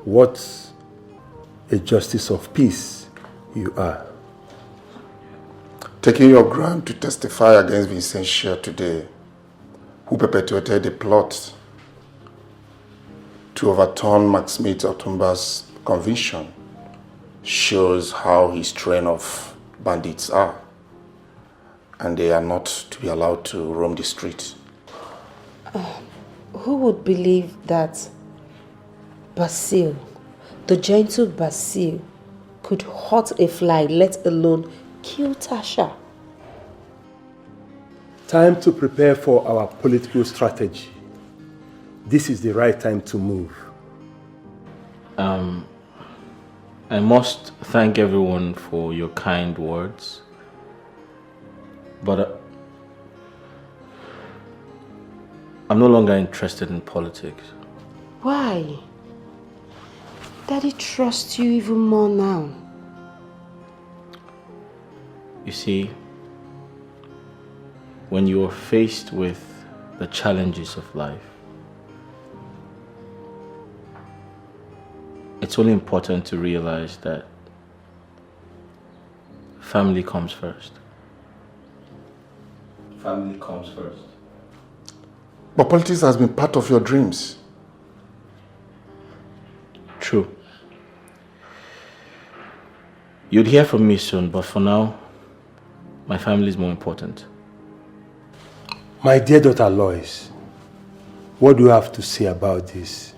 What a justice of peace you are. Taking your ground to testify against Vencia today, who perpetuated the plot to overturn Max Smith Otumba's conviction, shows how his train of bandits are, and they are not to be allowed to roam the streets. Who would believe that Basil, the gentle Basil, could hurt a fly, let alone kill Tasha? Time to prepare for our political strategy. This is the right time to move. I must thank everyone for your kind words, but I'm no longer interested in politics. Why? Daddy trusts you even more now. You see, when you are faced with the challenges of life, it's only important to realize that family comes first. Family comes first. But politics has been part of your dreams. True. You'd hear from me soon, but for now, my family is more important. My dear daughter Lois, what do you have to say about this?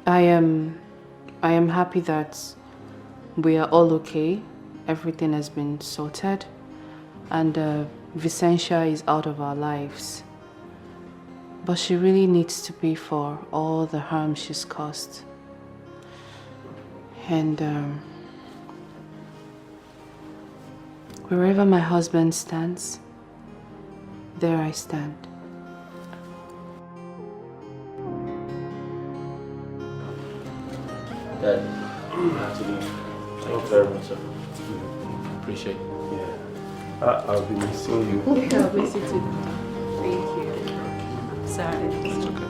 I am happy that we are all okay. Everything has been sorted, and Vencia is out of our lives. But she really needs to pay for all the harm she's caused. And wherever my husband stands, there I stand. Dad, you have to leave. Thank you very much, sir. Appreciate it. Yeah. I'll be missing you. Yeah, I'll miss you too. Thank you. Sorry. It's okay.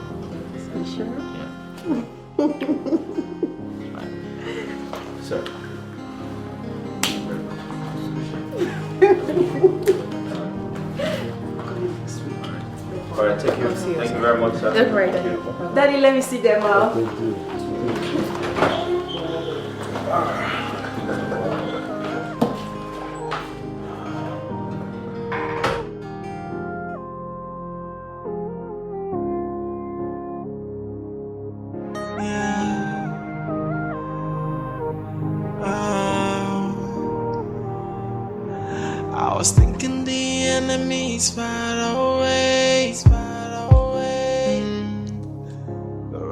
You sure? Yeah. Sir. Alright, take care. Thank you very much, sir. Don't worry, Daddy. Daddy, let me see them all. I was thinking the enemy's far away, but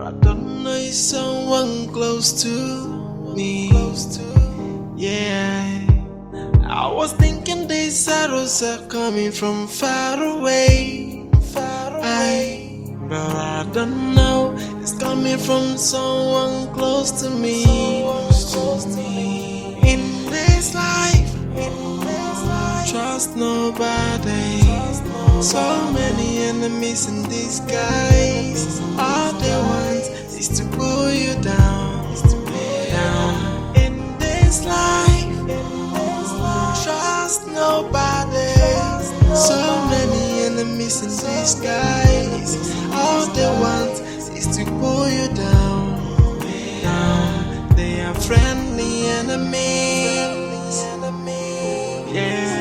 I don't know if someone close to me. Yeah, I was thinking these arrows are coming from far away, but I don't know, it's coming from someone close to me. In this life, trust nobody. So many enemies in disguise. All they want is to pull you down. In this life, trust nobody. So many enemies in disguise. All they want is to pull you down. They are friendly enemies. Yeah.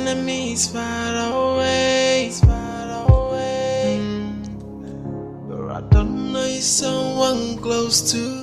enemies far away. But I don't know if someone close to